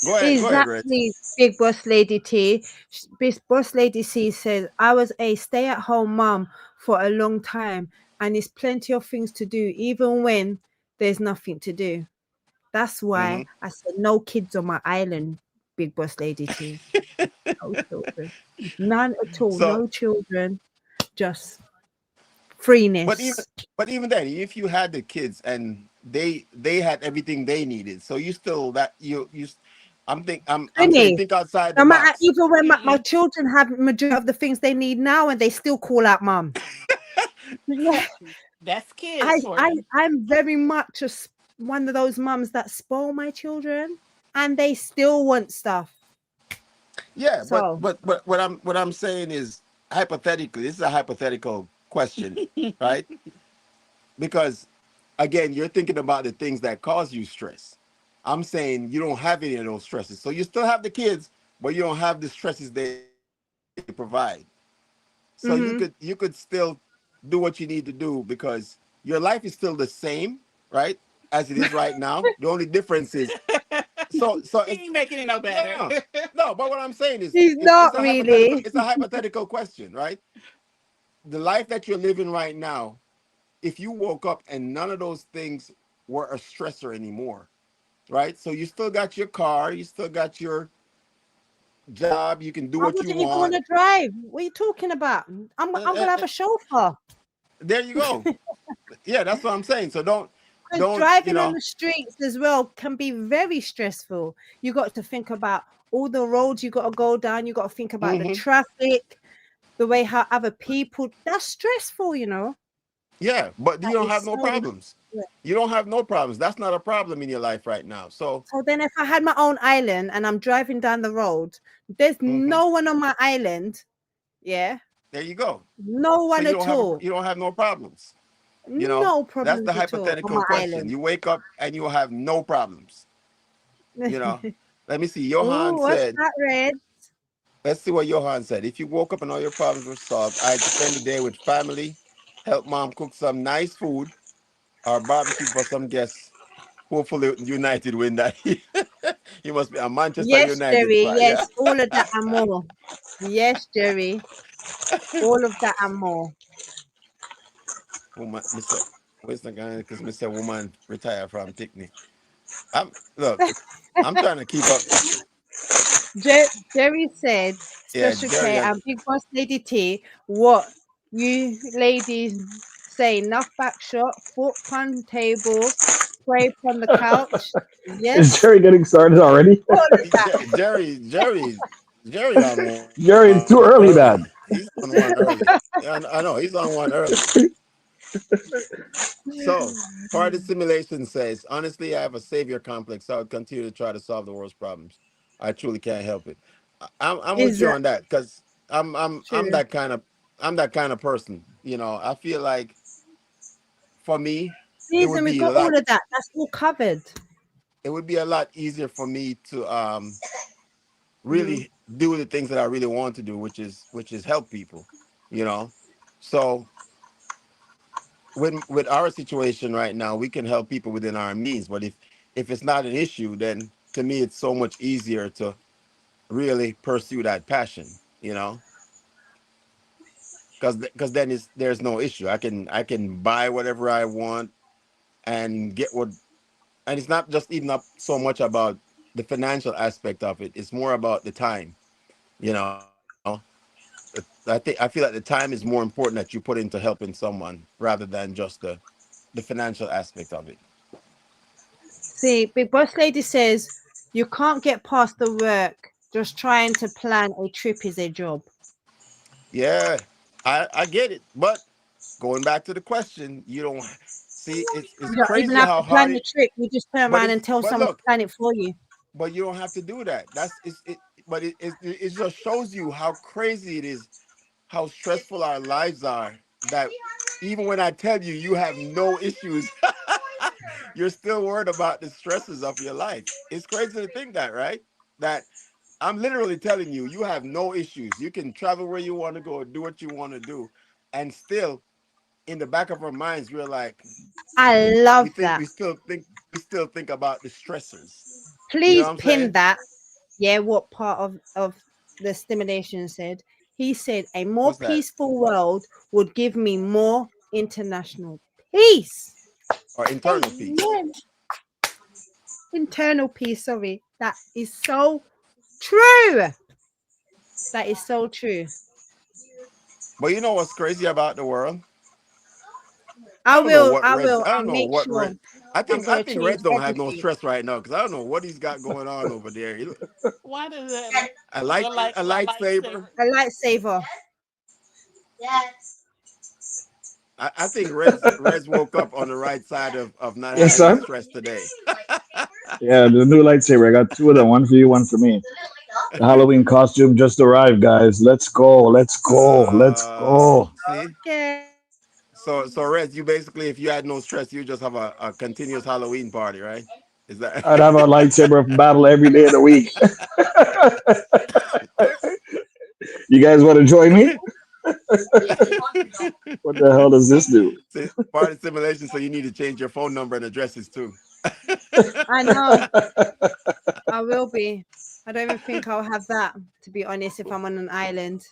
Go ahead, Rich. Exactly, Big Boss Lady T. Big Boss Lady C says, I was a stay at home mom for a long time, and it's plenty of things to do, even when there's nothing to do. That's Hmm. why I said, no kids on my island. Big Boss Lady T. No children. None at all. So, No children. Just but even freeness. but even then, if you had the kids and they had everything they needed, so you still that you I'm saying Any. think outside the No matter, box. even when my Mm-mm. children have majority of the things they need now, and they still call out mum. Yeah, That's kids for you. I'm very much one of those mums that spoil my children, and they still want stuff. Yeah, So, but what I'm saying is hypothetically, this is a hypothetical question, right? Because again, you're thinking about the things that cause you stress. I'm saying you don't have any of those stresses. So you still have the kids, but you don't have the stresses they provide. So hmm you could still do what you need to do because your life is still the same, right? As it is right now. The only difference is so He it's ain't making it no better. no, no, but what I'm saying is he's it's not a hypothetical, really. it's a hypothetical question, right? The life that you're living right now, if you woke up and none of those things were a stressor anymore, right? So you still got your car, you still got your job, you can do I what you wouldn't even want want. to drive. What are you talking about? Uh, I'm uh, gonna have uh, a chauffeur. there you go. Yeah, that's what I'm saying. So Because don't driving on the streets as well can be very stressful. You got to think about all the roads you got to go down. You got to think about the hmm traffic, the way how other people. That's stressful, you know. yeah, but you That don't is have no so. problems. Yeah. You don't have no problems. That's not a problem in your life right now. So So then, if I had my own island and I'm driving down the road, there's mhm, no one on my island. Yeah, there you go. no So one at all. you don't have no problems. No That's the problems at all on hypothetical my question. island. You wake up and you will have no problems. you know Let me see. Oh, Johan what's said, that, Red? let's see what Johan said. If you woke up and all your problems were solved, I'd spend the day with family, help mom cook some nice food, or barbecue for some guests. Hopefully United win that. You must be a Manchester Yes, United Jerry. fan. Yeah. Yes, all of that and more. Yes, Jerry. All of that and more. Woman, Mr. Where's the guy? Because Mr. Woman retired from Tiki. Look, I'm trying to keep up. Jerry said, Yeah, Special Jerry K and and Big Boss Lady T, what you ladies say, enough back shot, foot on table, scrape on the couch. Is Yes, Jerry getting started already? all of that. Jerry on one Jerry, it's early. too early, He's man. on one early. Yeah, I know he's on one early. So, part of the simulation says, honestly, I have a savior complex, so I would continue to try to solve the world's problems. I truly can't help it. I'm with Is you that on that because I'm true? that kind of person. I feel like for me, it Season, would we be a got lot all of that. That's all covered. easier for me to hmm really do the things that I really want to do, which is help people. You know, so with our situation right now, we can help people within our means. But if it's not an issue, then to me it's so much easier to really pursue that passion. Because then there's no issue. I can buy whatever I want and get what. And it's not just even up so much about the financial aspect of it. It's more about the time. You know, I feel like the time is more important that you put into helping someone rather than just the financial aspect of it. See, Big Boss Lady says you can't get past the work. Just trying to plan a trip is a job. Yeah, I get it, but going back to the question, you don't see it's You don't even crazy have how to plan hard the it. trip. You just turn But around and tell someone to look, plan it for you. but you don't have to do that. That's it. But it just shows you how crazy it is, how stressful our lives are. That even when I tell you you have no issues, you're still worried about the stresses of your life. It's crazy to think that, right? That I'm literally telling you, you have no issues. You can travel where you want to go, do what you want to do, and still, in the back of our minds, we're like, I we love think that. we still think about the stressors. You know Please what I'm pin saying? that. Yeah, what part of the stimulation said? He said a more What's that? peaceful world would give me more international peace. Or internal peace? Amen. Internal peace. Sorry, that is so. true. That is so true. But you know what's crazy about the world? I I don't know will. what I Reds. will. I I'll don't know make what sure. Red. I'm I gonna think change Reds don't have no everything. stress right now because I don't know what he's got going on over there. Why does it A look light, like a a lightsaber. lightsaber? A lightsaber. I think Reds woke up on the right side of not Yes, having any son. stress today. Yeah, the new lightsaber. I got two of them. One for you, one for me. The Halloween costume just arrived, guys. Let's go. Let's go. Let's go. See. Okay. So Reds, you basically, if you had no stress, you just have a continuous Halloween party, right? Is that? I'd have a lightsaber battle every day of the week. You guys want to join me? What the hell does this do? See, party simulation. So you need to change your phone number and addresses too. I know. I will be. I don't even think I'll have that, to be honest, if I'm on an island.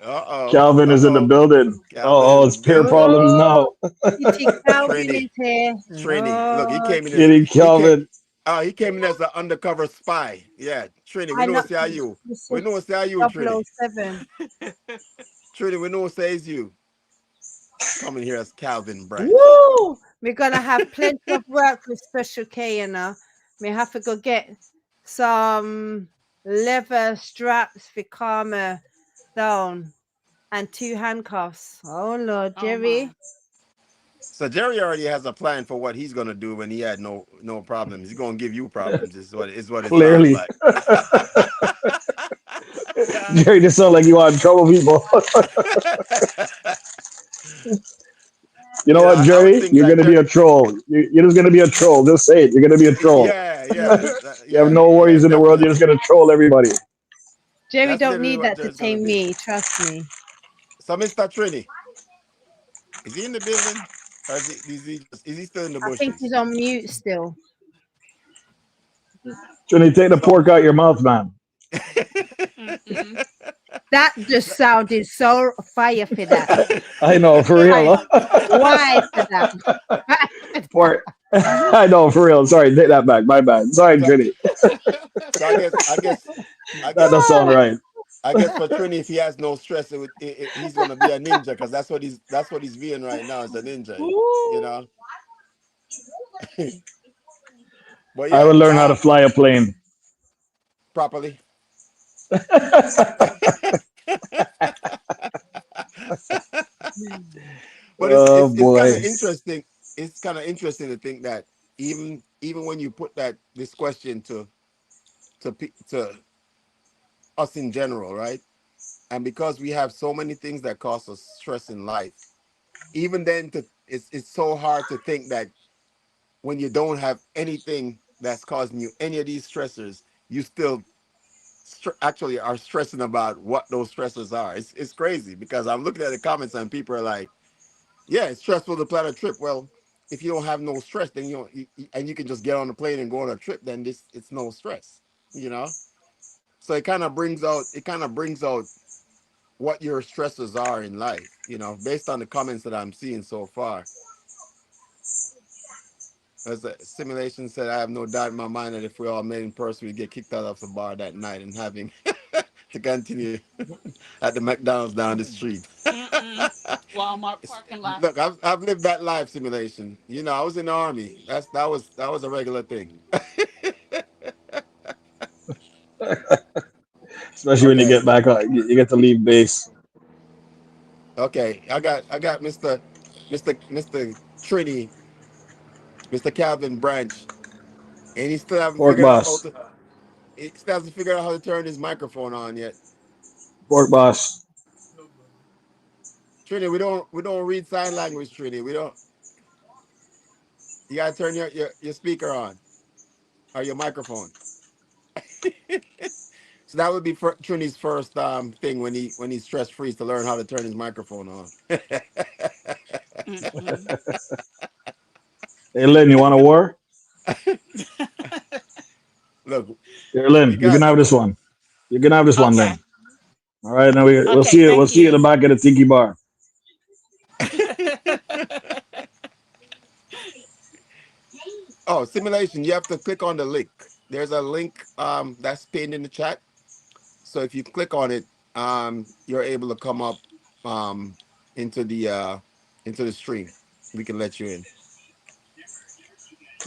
Calvin is in the building. Calvin in Oh, the it's peer building. problems now. Oh, Kitty Calvin Trini, is here. Trini. Look, he Lord. came in as Kidding, he came. Calvin. Oh, he came in as an undercover spy. Yeah, Trini. We I know know. it's how you. This We is know it's how you, double Trini. oh 007. Trini, we know it says you. Coming here as Calvin Branch. Woo! We're gonna have plenty of work with Special K, you know. We have to go get some leather straps for Karma down and 2 handcuffs. Oh Lord, Oh my. Jerry. So Jerry already has a plan for what he's gonna do when he had no problems. He's gonna give you problems. Is what it sounds Clearly. like. Jerry just sound like you want to trouble people. You know You know, what, I would Jerry? think You're that going to be Jerry. a troll. You're just going to be a troll. Just say it. You're going to be a troll. Yeah, You have no worries in the world. You're just definitely. going to troll everybody. Jerry That's don't definitely need what that to Jerry's gonna tame be. me, trust me. So Mr. Trini, is he in the building? Or is he still in the I think bushes? he's on mute still. Trini, take the So pork out your mouth, man. Mm-mm. That just sounded so fire for that. I know, for real. Why? Huh? Why for that? Why for that? Pork. I know, for real. Sorry, take that back. My bad. Sorry, so, Trini. so I That guess does sound right. I guess for Trini, if he has no stress, he's gonna be a ninja because that's what he's being right now is a ninja, you Ooh. know. But I yeah, would learn how to fly a plane. properly. But Oh, it's kind boy. of interesting. It's kind of interesting to think that even when you put that this question to us in general, right? And because we have so many things that cause us stress in life, even then, it's so hard to think that when you don't have anything that's causing you any of these stressors, you still actually are stressing about what those stressors are. It's crazy because I'm looking at the comments and people are like, yeah, it's stressful to plan a trip. Well, if you don't have no stress, then and you can just get on the plane and go on a trip, then it's no stress, you know. So it kind of brings out what your stresses are in life, you know, based on the comments that I'm seeing so far. As a simulation said, I have no doubt in my mind that if we all met in person, we'd get kicked out of the bar that night and having to continue at the McDonald's down the street. Mm-mm. Walmart parking lot. Look, I've lived that life simulation. You know, I was in the army. That was a regular thing. Especially when you Okay, get back, you get to leave base. okay. I got Mr. Trini, Mr. Calvin Branch, and he still haven't Pork figured out how boss. to he still hasn't figured out how to turn his microphone on yet. Pork boss. Trini, we don't read sign language, Trini. We don't. You gotta turn your speaker on or your microphone. So that would be Trini's first thing when he's stress free to learn how to turn his microphone on. Mm-mm. Hey, Lynn, you want a war? Look, Here, we Lynn, you can got have this one. You can have this one, Okay. Lynn. All right, now we'll Okay. see you. We'll Thank see you in the you. back of the tiki bar. oh simulation. You have to click on the link. There's a link that's pinned in the chat. So if you click on it, you're able to come up um, into the stream. We can let you in.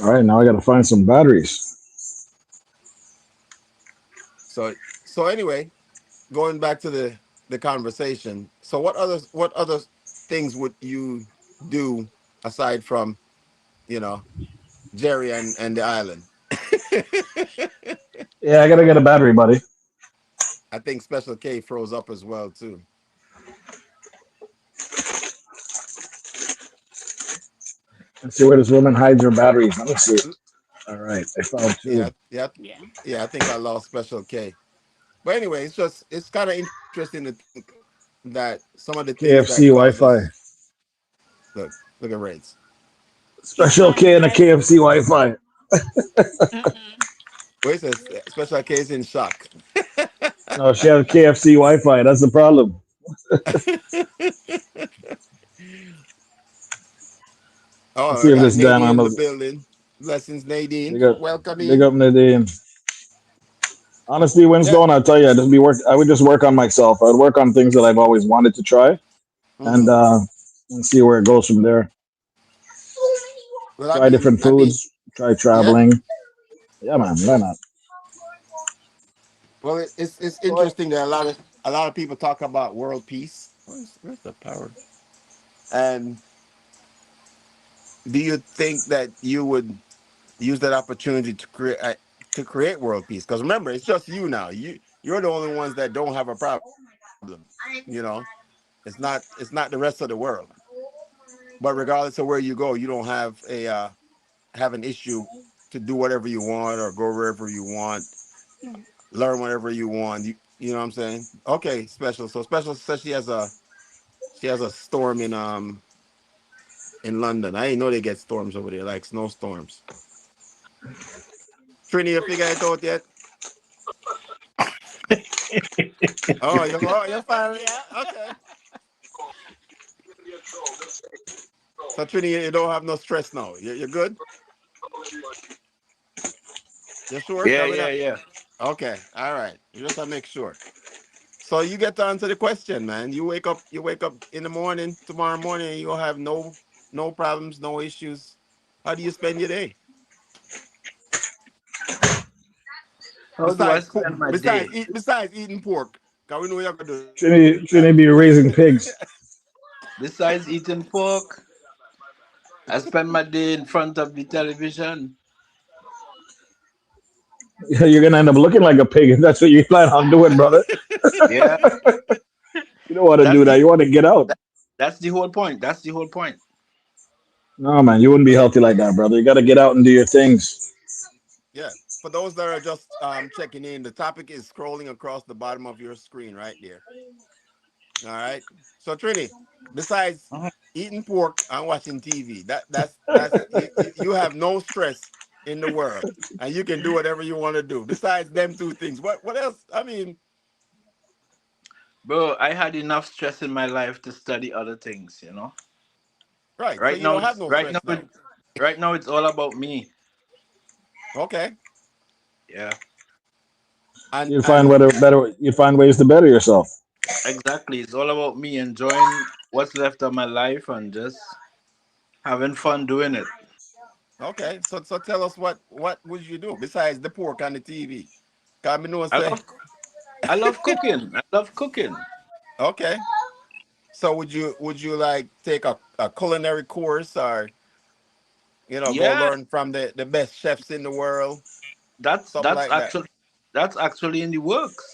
All right, now I got to find some batteries. So anyway, going back to the conversation. So what other things would you do aside from Jerry and the island? Yeah, I got to get a battery, buddy. I think Special K froze up as well too. Let's see where this woman hides her batteries. Let me see. All right, I found two. Yeah, yeah, Yeah. yeah. I think I lost Special K. But anyway, it's kind of interesting to think that some of the things that KFC cause us Wi-Fi. look at Reds. She's Special trying to K and a get. KFC Wi-Fi. Mm-mm. Wait, it says Special K is in shock. No, she has KFC Wi-Fi. That's the problem. Let's Oh, see I if got this damn Nadine in the Amazon. building. Blessings, Nadine. Big up, Welcome big in. up, Nadine. Honestly, Yeah. Winston, I'll tell you, I would just work on myself. I would work on things that I've always wanted to try, Hmm. and see where it goes from there. Well, Try different I mean, foods. Try yeah. traveling. Yeah, man. Why not? Well, it's What? interesting that a lot of people talk about world peace. Where's the power? And do you think that you would use that opportunity to create world peace? Because remember, it's just you now. You're the only ones that don't have a problem. It's not the rest of the world. But regardless of where you go, you don't have an issue to do whatever you want or go wherever you want, learn whatever you want. You know what I'm saying? Okay, special. So special says she has a storm in London. I didn't know they get storms over there, like snowstorms. Trini, you figure it out yet? Oh, you're finally out? Okay. So Trini, you don't have no stress now. You're good? You're sure? Yeah, Coming yeah, up. yeah. Okay. All right. Just to make sure. So you get to answer the question, man. You wake up in the morning, tomorrow morning, and you'll have no problems, no issues. How do you spend your day? How do I Besides spend my besides day? eat, besides eating pork. Cause we know you're gonna do that. Shouldn't be raising pigs. Besides eating pork, I spend my day in front of the television. You're gonna end up looking like a pig if that's what you plan on doing, brother. Yeah, You don't want to that's do that. the You want to get out. that, that's the whole point. That's the whole point. No, man, you wouldn't be healthy like that, brother. You got to get out and do your things. Yeah. For those that are just checking in, the topic is scrolling across the bottom of your screen right there. All right. So Trini, besides Mhm. eating pork and watching TV, that's you have no stress in the world, and you can do whatever you want to do. Besides them two things, what else? I mean, Bro, I had enough stress in my life to study other things, you know? right. So Right you now don't have it's no right now stress it now. right now it's all about me. Okay. Yeah. And You find and whether better. You find ways to better yourself. Exactly. It's all about me enjoying what's left of my life and just having fun doing it. okay. So tell us what would you do besides the pork and the TV? Can me know I say love I love cooking. I love cooking. okay. So would you like take a culinary course or go Yeah, learn from the best chefs in the world, that's something that's like that? actually that's actually in the works.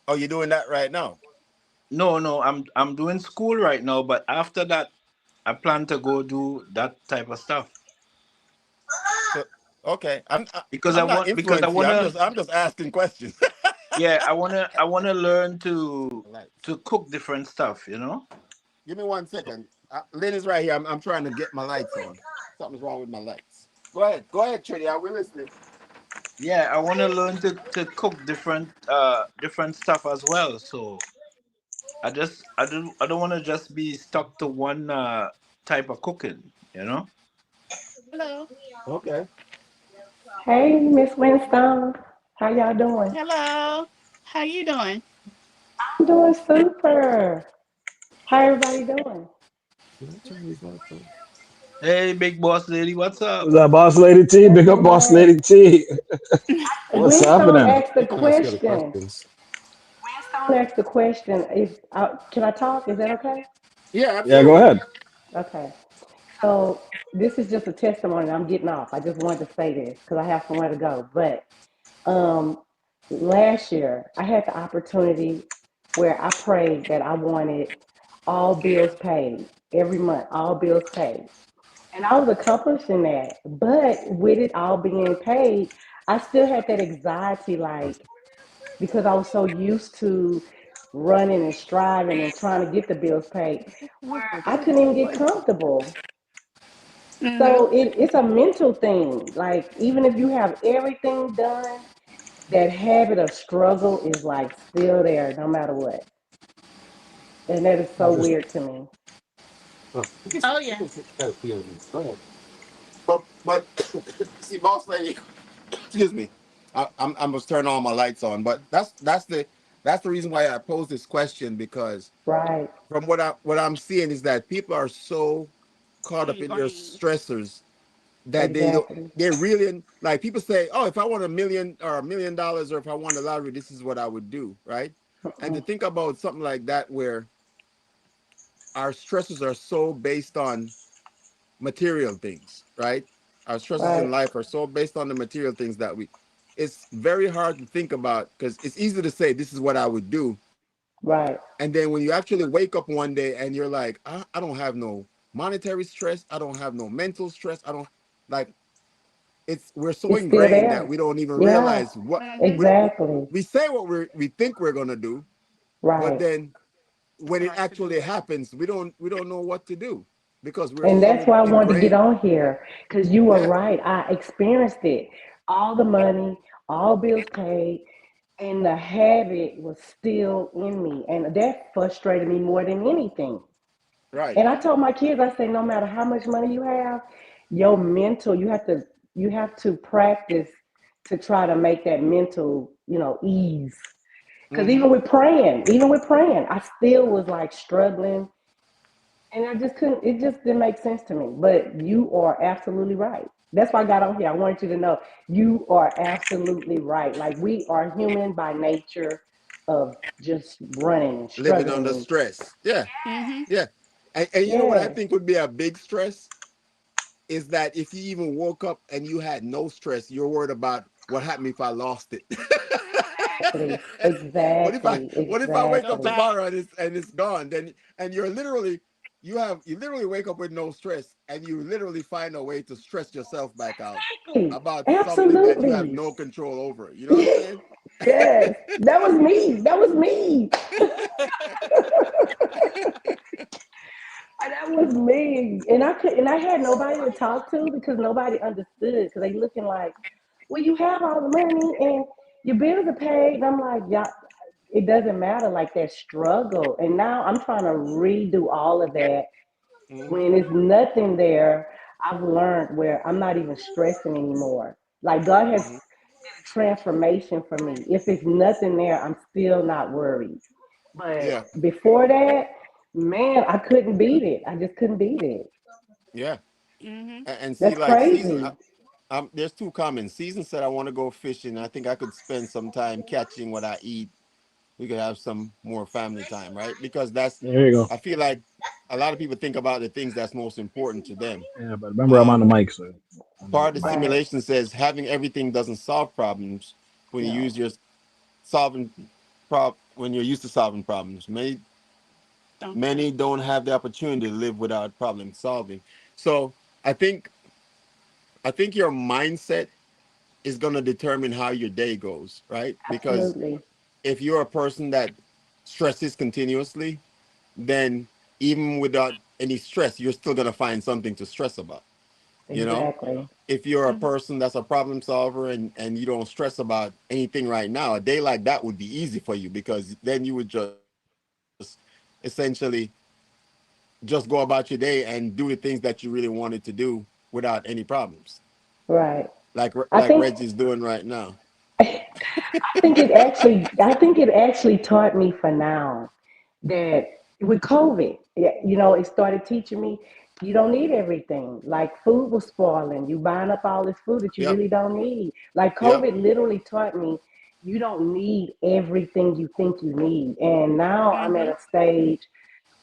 Oh, you're doing that right now. No, no, I'm doing school right now, but after that I plan to go do that type of stuff. So okay, Because I I'm not want because I influencing you. I'm wanna just I'm just asking questions. yeah, I wanna learn to Lights. cook different stuff, you know? Give me 1 second. Lynn is right here. I'm trying to get my lights on. Something's wrong with my lights. Go ahead, Trinity. I will listen. Yeah, I wanna learn to cook different stuff as well. So I don't want to just be stuck to one type of cooking, you know? Hello. Okay. Hey, Miss Winston. How y'all doing? Hello. How you doing? I'm doing super. How everybody doing? Hey, big boss lady, what's up? Who's that boss lady T? Big up Nothing boss much. lady T. What's Winston happening? asked the You can ask you the question. questions. Winston asked the question. Can I talk? Is that okay? Yeah, Yeah, go absolutely. ahead. Okay. So this is just a testimony. I'm getting off. I just wanted to say this because I have somewhere to go. But um, last year I had the opportunity where I prayed that I wanted all bills paid every month, all bills paid. And I was accomplishing that. But with it all being paid, I still had that anxiety, like, because I was so used to running and striving and trying to get the bills paid, where I couldn't even get comfortable. Mm-hmm. So it's a mental thing. Like, even if you have everything done, that habit of struggle is like still there no matter what. And that is so weird to me. Oh, Oh yeah. go ahead. But see, boss lady, excuse me. I'm just turning all my lights on, but that's the reason why I pose this question because Right. from what I'm seeing is that people are so caught up in their Ingrained. stressors that they don't Exactly. they're really like people say, oh, if I want $1 million or if I won the lottery, this is what I would do, right? And to Mm-mm. think about something like that where our stresses are so based on material things, right? Our stresses in Right. life are so based on the material things that it's very hard to think about because it's easy to say this is what I would do. Right. And then when you actually wake up one day and you're like, I don't have no monetary stress, I don't have no mental stress, I don't like we're so It's still ingrained that there. we don't even Yeah. realize what Mm-hmm. Exactly. we say what we think we're gonna do, but Right. then when To it like to do actually it. happens, we don't know what to do because we're And that's so why I wanted to get ingrained. on here because you were Yeah, right. I experienced it. All the money, all bills paid, and the habit was still in me. And that frustrated me more than anything. right. And I told my kids, I say, no matter how much money you have, your mental, you have to practice to try to make that mental, ease. Because Hmm. even with praying, I still was like struggling. And I just couldn't, it just didn't make sense to me. But you are absolutely right. That's why I got on here. I wanted you to know you are absolutely right. Like, we are human by nature of just running and Living struggling. under And stress. Yeah, Mm-hmm. yeah. And you know what I yeah, think would be a big stress is that if you even woke up and you had no stress, you're worried about what happened if I lost it. exactly, what if I exactly, what if I wake Go up exactly, back. tomorrow and it's gone? Then and you literally wake up with no stress and you literally find a way to stress yourself back out exactly, about something that you have absolutely. no control over. You know what I'm saying? Yes, that was me. That was me. That was me. And I had nobody to talk to because nobody understood because they looking like, well, you have all the money and your bills are paid. And I'm like, yeah, it doesn't matter, like that struggle. And now I'm trying to redo all of that. Mhm, When it's nothing there, I've learned where I'm not even stressing anymore. Like, God has mhm. transformation for me. If it's nothing there, I'm still not worried. But Yeah, before that, man, I couldn't beat it. I just couldn't beat it. yeah. Mm-hmm. And see, That's like season, crazy. there's two comments. Season said I want to go fishing. I think I could spend some time catching what I eat. We could have some more family time, right? Because There you go. I feel like a lot of people think about the things that's most important to them. Yeah, but remember I'm on the Um, mic, so I'm Part of the muted. Right. simulation says having everything doesn't solve problems when you use No. your when you're used to solving problems. Don't they? Many don't have the opportunity to live without problem solving. So I think I think your mindset is going to determine how your day goes, right? Because Absolutely. if you're a person that stresses continuously, then even without any stress, you're still going to find something to stress about. You know, Exactly. if you're a Mm-hmm. person that's a problem solver and you don't stress about anything right now, a day like that would be easy for you because then you would just essentially just go about your day and do the things that you really wanted to do without any problems, Right. like I like think Reggie's doing right now. I think it actually taught me for now that with COVID, you know, it started teaching me you don't need everything. Like food was spoiling. You buying up all this food that you Yep. really don't need. Like Yep. COVID literally taught me you don't need everything you think you need. And now I'm at Mm-hmm. a stage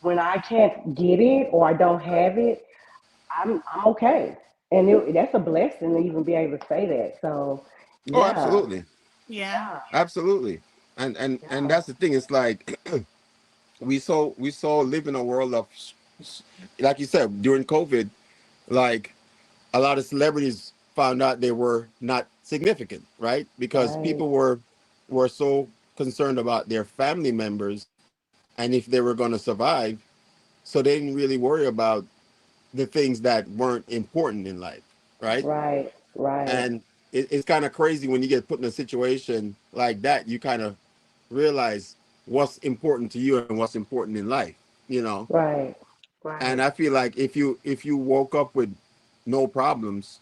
when I can't get it or I don't have it, I'm okay. And that's a blessing to even be able to say that. So Oh, yeah, absolutely. Yeah. Absolutely. And yeah, that's the thing. It's like we saw live in a world of like you said during COVID, like a lot of celebrities found out they were not significant, right? Because right, people were so concerned about their family members and if they were going to survive, so they didn't really worry about the things that weren't important in life, right? right, right, And it's kind of crazy when you get put in a situation like that. You kind of realize what's important to you and what's important in life, you know. right, And right. I feel like if you woke up with no problems,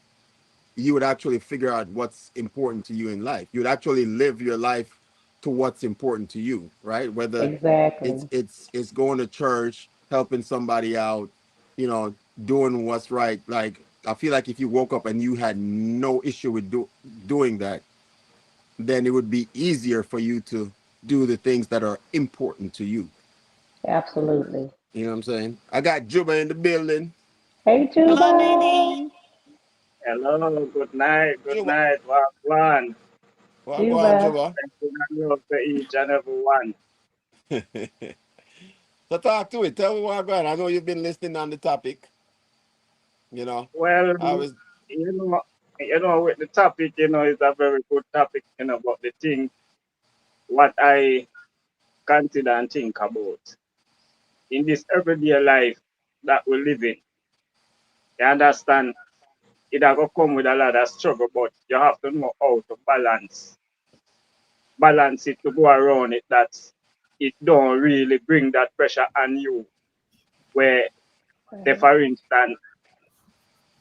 you would actually figure out what's important to you in life. You would actually live your life to what's important to you, right? Whether Exactly. it's going to church, helping somebody out, doing what's right. Like I feel like if you woke up and you had no issue with doing that, then it would be easier for you to do the things that are important to you. Absolutely. You know what I'm saying? I got Juba in the building. Hey, Hello, Juba. Nadine. Hello, good Juba, night, one. well, go on, Juba. Juba. Thank you to each and every one. So talk to it. Tell me what going on. I know you've been listening on the topic. You know, Well, I was. you know, with the topic, it's a very good topic, about the thing, what I consider and think about in this everyday life that we live in. You understand? It has come with a lot of struggle, but you have to know how to balance it to go around it that it don't really bring that pressure on you where say Right, for instance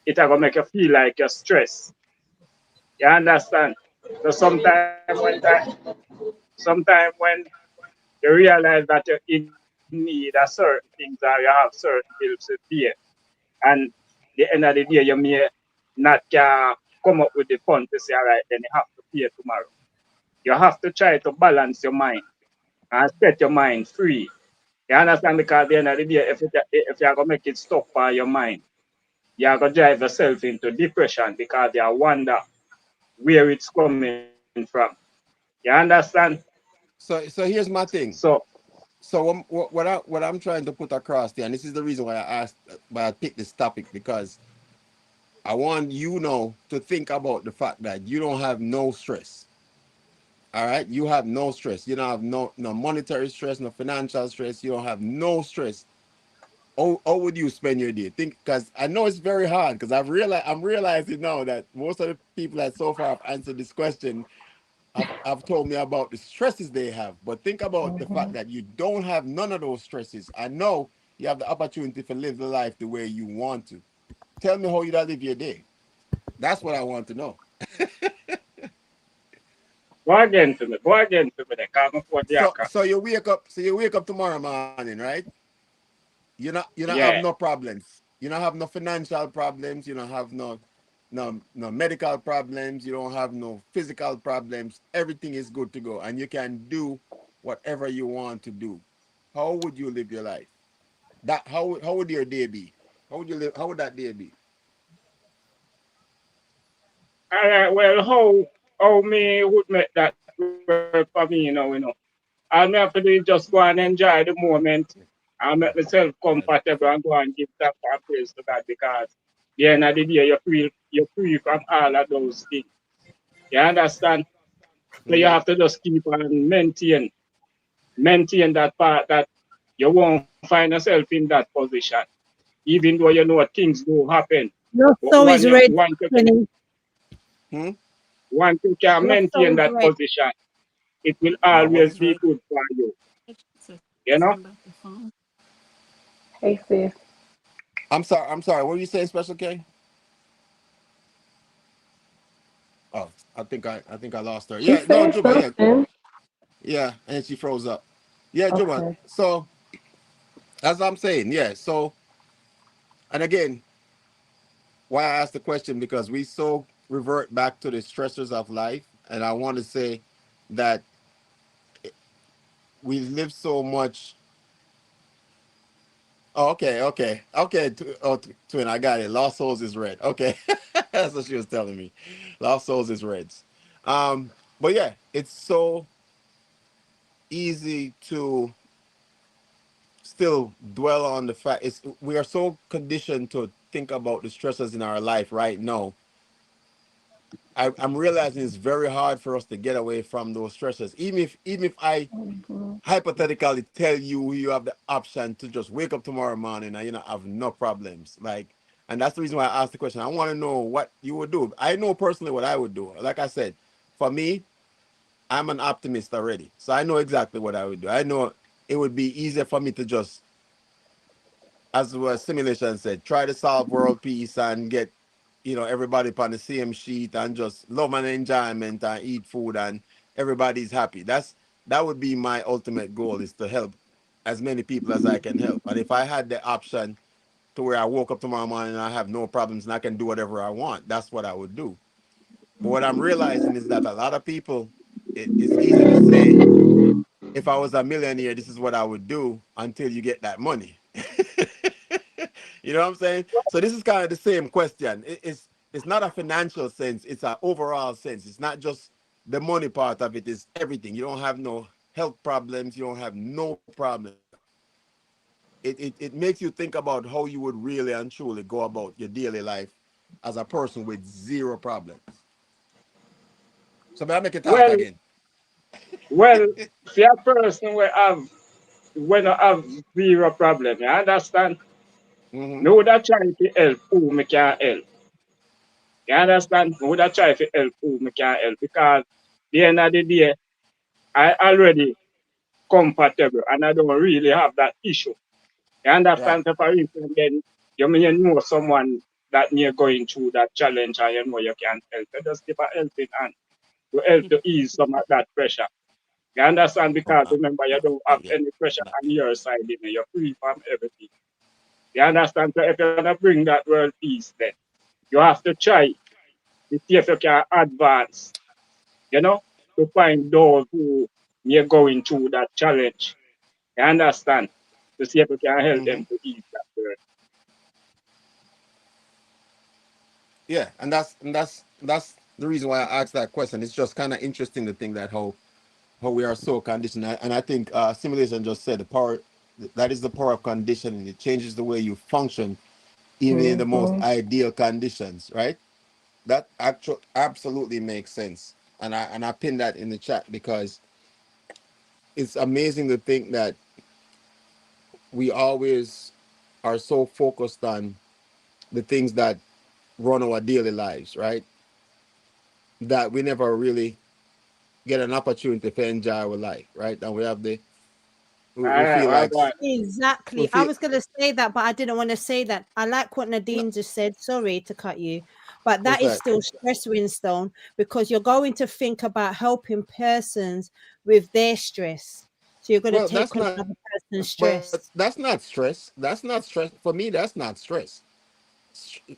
it gonna make you feel like you're stressed. You understand? So sometimes when you realize that you're in need of certain things or you have certain bills to pay and the end of the day you may not come up with the funds to say all right then you have to pay tomorrow. You have to try to balance your mind and set your mind free. You understand? Because at the end of the day, if you're gonna make it stuck for your mind, you're gonna drive yourself into depression because you wonder where it's coming from. You understand? So here's my thing. So So what I'm trying to put across there, and this is the reason why I picked this topic because I want you know to think about the fact that you don't have no stress. All right, you have no stress. You don't have no monetary stress, no financial stress. You don't have no stress. How would you spend your day? Think, because I know it's very hard. Because I'm realizing now that most of the people that so far have answered this question have told me about the stresses they have. But think about the fact hmm that you don't have none of those stresses. I know you have the opportunity to live the life the way you want to. Tell me how you live your day. That's what I want to know. go again to me, the come for the So account. so you wake up tomorrow morning, right? You don't have no Yeah. problems. You don't have no financial problems. You don't have no medical problems. You don't have no physical problems. Everything is good to go, and you can do whatever you want to do. How would you live your life? How would your day be? How would you live? How would that day be? All right, well, how me would make that work for me, All me have to do is just go and enjoy the moment and make myself comfortable and go and give thanks and praise to God because the end of the day you're free from all of those things. You understand? So you Mm-hmm. have to just keep on maintain that part that you won't find yourself in that position, even though you know things do happen. Your But soul is ready, once Kenny. Hmm? you can Your maintain soul is that ready. position, it will My what always is be right? good for you. It's You know? about the phone. Hey, sis. I'm sorry. I'm sorry. What were you saying, Special K? Oh, I think I lost her. She Yeah, no, said Juba, yeah. something. Yeah, and she froze up. Yeah, Juba. Okay. So as I'm saying, yeah. So and again, why I asked the question because we so revert back to the stressors of life, and I want to say that we live so much. Oh, okay. Twin, I got it. Lost Souls is red. Okay, that's what she was telling me. Lost Souls is reds. But yeah, it's so easy to still dwell on the fact it's we are so conditioned to think about the stresses in our life right now. I'm realizing it's very hard for us to get away from those stresses. Even if I Mhm. hypothetically tell you you have the option to just wake up tomorrow morning and have no problems. Like, and that's the reason why I asked the question. I want to know what you would do. I know personally what I would do. Like I said, for me, I'm an optimist already. So I know exactly what I would do. I know it would be easier for me to just, as the simulation said, try to solve world peace and get, everybody upon the same sheet and just love and enjoyment and eat food and everybody's happy. That would be my ultimate goal, is to help as many people as I can help. And if I had the option to where I woke up tomorrow morning and I have no problems and I can do whatever I want, that's what I would do. But what I'm realizing is that a lot of people, it's easy to say, if I was a millionaire, this is what I would do until you get that money. You know what I'm saying? So this is kind of the same question. It's not a financial sense, it's an overall sense. It's not just the money part of it, it's everything. You don't have no health problems, you don't have no problems. It makes you think about how you would really and truly go about your daily life as a person with zero problems. So may I make it talk Well, again? well, see a person when I have zero problem, you understand? Hmm. Me would have try to help who me can help. You understand? Me would have try to help who me can help because the end of the day, I already comfortable and I don't really have that issue. You Right. understand? So for instance, then you may know someone that you're going through that challenge and you know you can help. You just give a helping hand to help to ease some of that pressure. You understand? Oh, Because remember, you don't have yeah. any pressure on your side, you're free from everything. You understand? So if you're gonna bring that world peace, then you have to try to see if you can advance, you know, to find those who you're going through that challenge. You understand? To see if you can help Hmm. them to ease that burden. Yeah, and that's the reason why I asked that question. It's just kind of interesting to think that how we are so conditioned, and I think simulation just said the power, that is the power of conditioning. It changes the way you function, even in the most Mhm. ideal conditions. Right? That actual absolutely makes sense, and I pinned that in the chat because it's amazing to think that we always are so focused on the things that run our daily lives, right? That we never really get an opportunity to enjoy our life, right? And we have we All right, feel well like done. we Exactly. I feel was going to say that, but I didn't want to say that. I like what no, Nadine just said. Sorry to cut you, but what's that is that? still stress, Winstone, because you're going to think about helping persons with their stress. So you're going to Well, take that's on not, another person's but stress. that's not stress. That's not stress for me. That's not stress.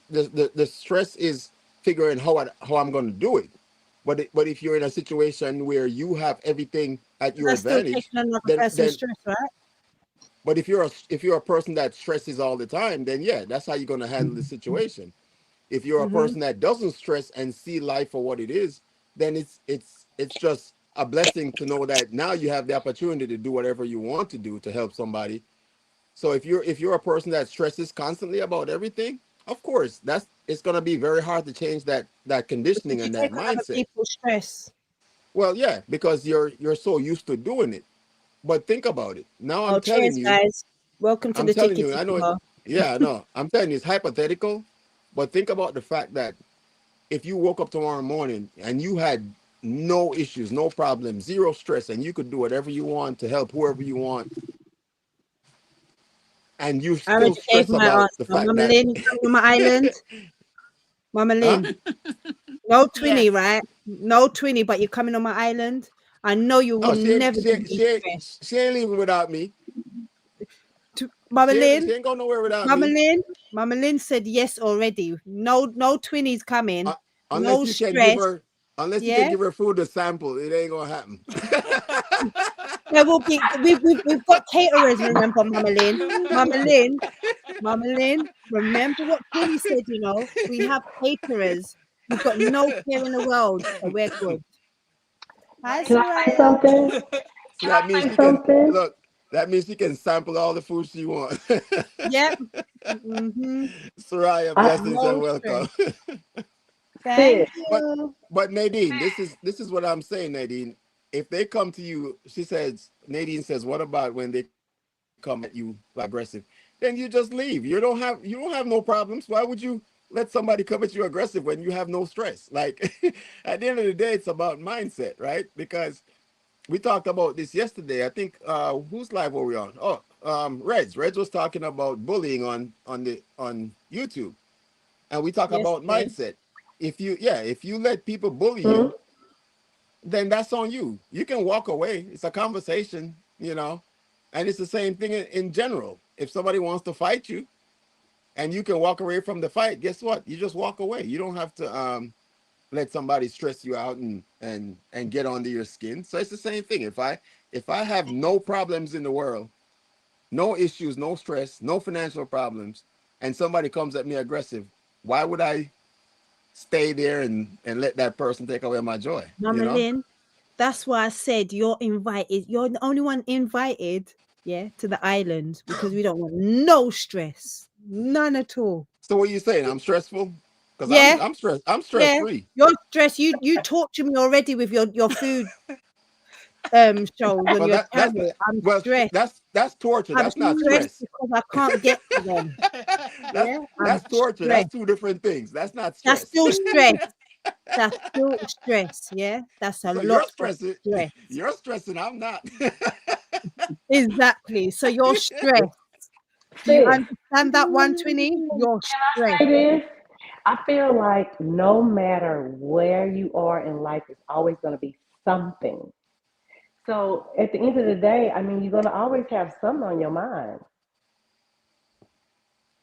The stress is figuring how I'm going to do it. But if you're in a situation where you have everything at But your that's still advantage, taking another then person's stress, right? but if you're a person that stresses all the time, then yeah, that's how you're going to handle the situation. If you're a Mm-hmm. person that doesn't stress and see life for what it is, then it's just a blessing to know that now you have the opportunity to do whatever you want to do to help somebody. So if you're a person that stresses constantly about everything, of course that's it's going to be very hard to change that conditioning Because you and that take on other mindset. people's stress. Well, yeah, because you're so used to doing it. But think about it. Now Oh, cheers, guys. Welcome to I'm the telling Tiki you, I Tiki know, Bar. yeah, no, I'm telling you, it's hypothetical, but think about the fact that if you woke up tomorrow morning and you had no issues, no problems, zero stress, and you could do whatever you want to help whoever you want, and you I still already gave stress my about the answer. fact Mama that, Lynn, Mama Island. Mama huh? Lynn. No twinny, Yes. right? No twinny, but you're coming on my island. I know you will Oh, never give me stress. she ain't leaving without me. Mama Lynn, She ain't going nowhere without Mama me. Lynn, Mama Lynn said yes already. No twinnies coming. Uh, No unless you can give stress. her, unless you can Yeah. give her food to sample, it ain't gonna happen. There will be we've got caterers, remember, Mama Lynn. Mama Lynn, Mama Lynn, remember what Quinny said, you know. We have caterers. We've got no care in the world, so we're good. Hi, Can I say Soraya. something? So Can that I means say she can something? look. That means she can sample all the food she wants. Yep. Mm-hmm. Soraya, I, blessings and No stress. welcome. Thank sis, but you. but Nadine, this is what I'm saying, Nadine. If they come to you, she says, Nadine says, what about when they come at you like aggressive? Then you just leave. You don't have no problems. Why would you let somebody come at you aggressive when you have no stress? Like at the end of the day, it's about mindset, right? Because we talked about this yesterday. I think whose live were we on? Oh, Reds. Reds was talking about bullying on YouTube, and we talk Yes, about dear. mindset. If you let people bully hmm? you, then that's on you. You can walk away. It's a conversation, and it's the same thing in general. If somebody wants to fight you and you can walk away from the fight, guess what? You just walk away. You don't have to let somebody stress you out and get under your skin. So it's the same thing. If I have no problems in the world, no issues, no stress, no financial problems, and somebody comes at me aggressive, why would I stay there and let that person take away my joy? Mama Lynn, that's why I said you're invited. You're the only one invited, yeah, to the island because we don't want no stress. None at all. So what are you saying? I'm stressful? Because Yeah, I'm stressed. I'm stress yeah. free. You're stressed. You torture me already with your food shows on Well, your that's channel. I'm well, stressed. that's torture. I'm That's not stressed stress. because I can't get to them. that's Yeah, I'm that's torture. That's stressed. two different things. That's not That's stress. still stress. That's still stress. Yeah, that's a So you're lot of stressing. stress. You're stressing. I'm not. Exactly. So you're stressed. Do you sis, understand that one, Twinny? You're can I stressed. say this? I feel like no matter where you are in life, it's always going to be something. So at the end of the day, I mean, you're going to always have something on your mind.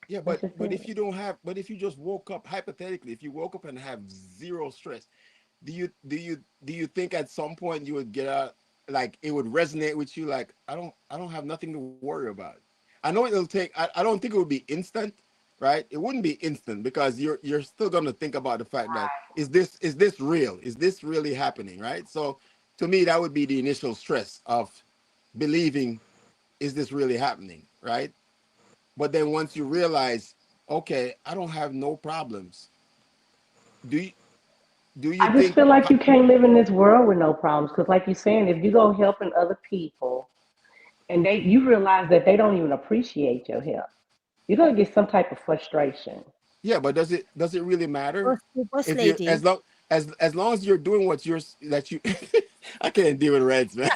Yeah, That's but just but it. if you don't have, but if you just woke up hypothetically, if you woke up and have zero stress, do you think at some point you would get out, like it would resonate with you, like I don't have nothing to worry about. I know it'll take. I don't think it would be instant, right? It wouldn't be instant because you're still gonna think about the fact that is this real? Is this really happening, right? So to me, that would be the initial stress of believing, is this really happening, right? But then once you realize, okay, I don't have no problems. Do you do you I just think feel like you can't live in this world with no problems because, like you're saying, if you go helping other people and you realize that they don't even appreciate your help, you're gonna get some type of frustration. yeah, but does it really matter Boss if you lady. as long as you're doing what you're that you I can't deal with Reds, man.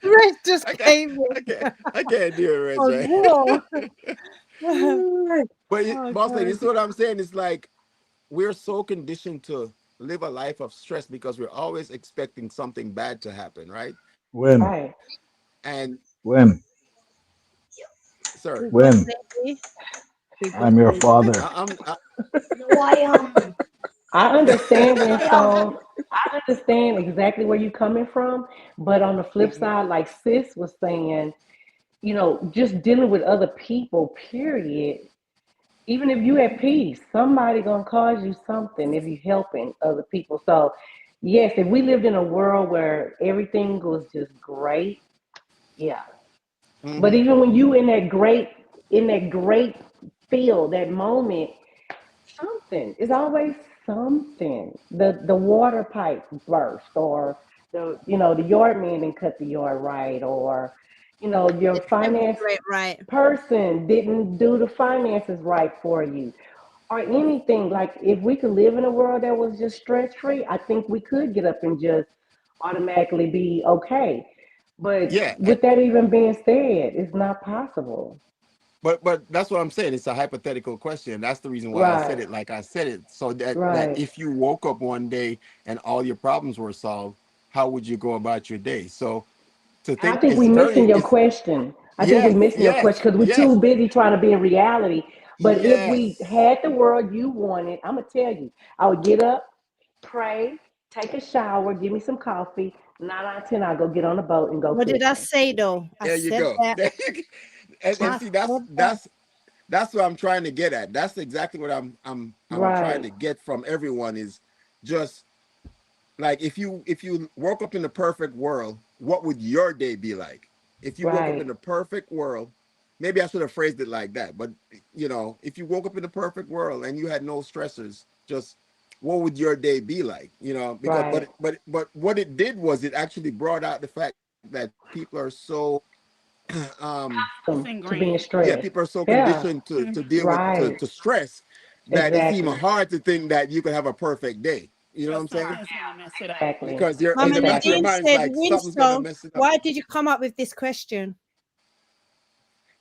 Rich just I can't came I in. can't I can't deal with Reds, Oh, right? whoa. But Oh, boss lady, God. this is what I'm saying. It's like we're so conditioned to live a life of stress because we're always expecting something bad to happen, right? When, Right. And when, sir, Big boss when lady. Big boss I'm your lady. father. I I understand where it's from. I understand exactly where you're coming from, but on the flip Mhm. side, like sis was saying, just dealing with other people, period. Even if you at peace, somebody gonna cause you something if you helping other people. So yes, if we lived in a world where everything was just great, yeah. But Mhm. even when you in that great field, that moment, something. It's always something. The water pipe burst, or the yard man didn't cut the yard right, or your Never finance do it right. person didn't do the finances right for you, or anything. Like if we could live in a world that was just stress free, I think we could get up and just automatically be okay. But Yeah, with that even being said, it's not possible. but that's what I'm saying. It's a hypothetical question. That's the reason why I said Right, it like I said it. So that right. if you woke up one day and all your problems were solved, how would you go about your day? So to And I think think we missing your it's question. I think we yes, missing your question yes, because we're yes, too busy trying to be in reality. But if we yes. had the world you wanted, I'm gonna tell you, I would get up, pray, take a shower, give me some coffee. 9 out of 10, I'll go get on a boat and go What did I fishing. say though? I There you said go. that. And I see, said that. that's what I'm trying to get at. That's exactly what I'm trying Right, to get from everyone is just like if you woke up in the perfect world, what would your day be like? If you woke up right, in the perfect world, maybe I should have phrased it like that. But if you woke up in the perfect world and you had no stressors, just what would your day be like? Because right. but what it did was it actually brought out the fact that people are so um It's To being ingrained. yeah, stressed. people are so Yeah, conditioned to Mhm. deal with right. to stress that it's even Exactly. hard to think that you could have a perfect day. You know what Because I'm saying? something's gonna mess it up. Exactly. Because you're in Mama the back of your Exactly. Nadine mind, it's said, like something's gonna Winslow, mess it up. why did you come up with this question?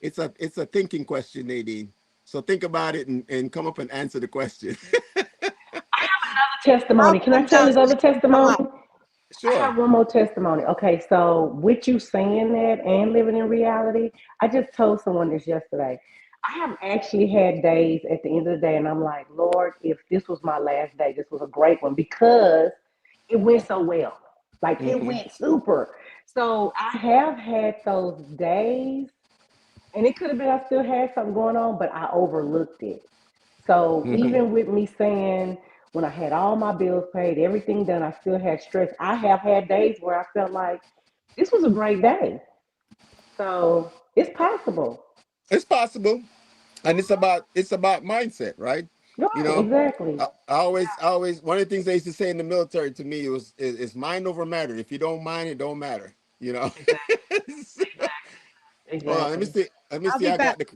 It's a thinking question, Nadine. So think about it and come up and answer the question. I'll Testimony. Can I come tell down this so other she can come testimony? up. I Sure. have one more testimony. Okay, so with you saying that and living in reality, I just told someone this yesterday. I have actually had days at the end of the day, and I'm like, Lord, if this was my last day, this was a great one because it went so well. Like it Hmm. went super. So I have had those days, and it could have been I still had something going on, but I overlooked it. So Hmm. even with me saying when I had all my bills paid, everything done, I still had stress. I have had days where I felt like this was a great day. So it's possible. It's possible, and it's about mindset, right? You Right, know, exactly. I always one of the things they used to say in the military to me was is mind over matter. If you don't mind, it don't matter. You know. Exactly. Hold on, let me Exactly. see. Let me I'll see. be I back. got the.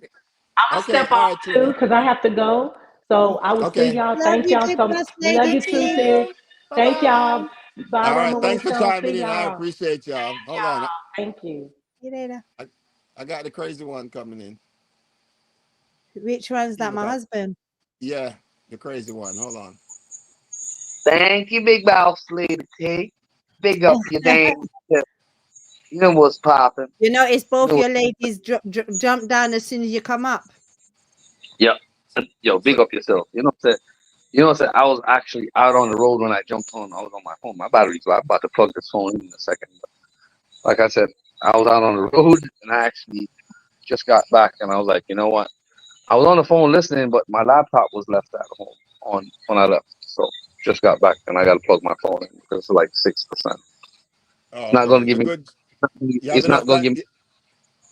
I'm gonna Okay, step all off right, too Trina. because I have to go. So I will see Okay. y'all. Love Thank you, y'all big so much. boss Love lady you too, See T. sis. you. Bye Thank y'all. bye. Bye, All right. Mama Thanks for Winston. chiming See in. I y'all. appreciate y'all. Hold on. Y'all. Thank you. See you later. I got the crazy one coming in. Which one's He that? was My up. husband. Yeah, the crazy one. Hold on. Thank you, big boss lady T. Big up your dang self. You know what's popping. You notice You both know what, your ladies jump down as soon as you come up. yeah. Yo, So big up yourself. You know what I'm saying? You know what I'm saying? I was actually out on the road when I jumped on. I was on my phone. My battery's low. I'm about to plug this phone in a second. But like I said, I was out on the road and I actually just got back and I was like, you know what? I was on the phone listening, but my laptop was left at home on when I left. So just got back and I got to plug my phone in because it's like 6%. oh, It's not going okay. to You're give me. good. You have It's not enough going to time. give me.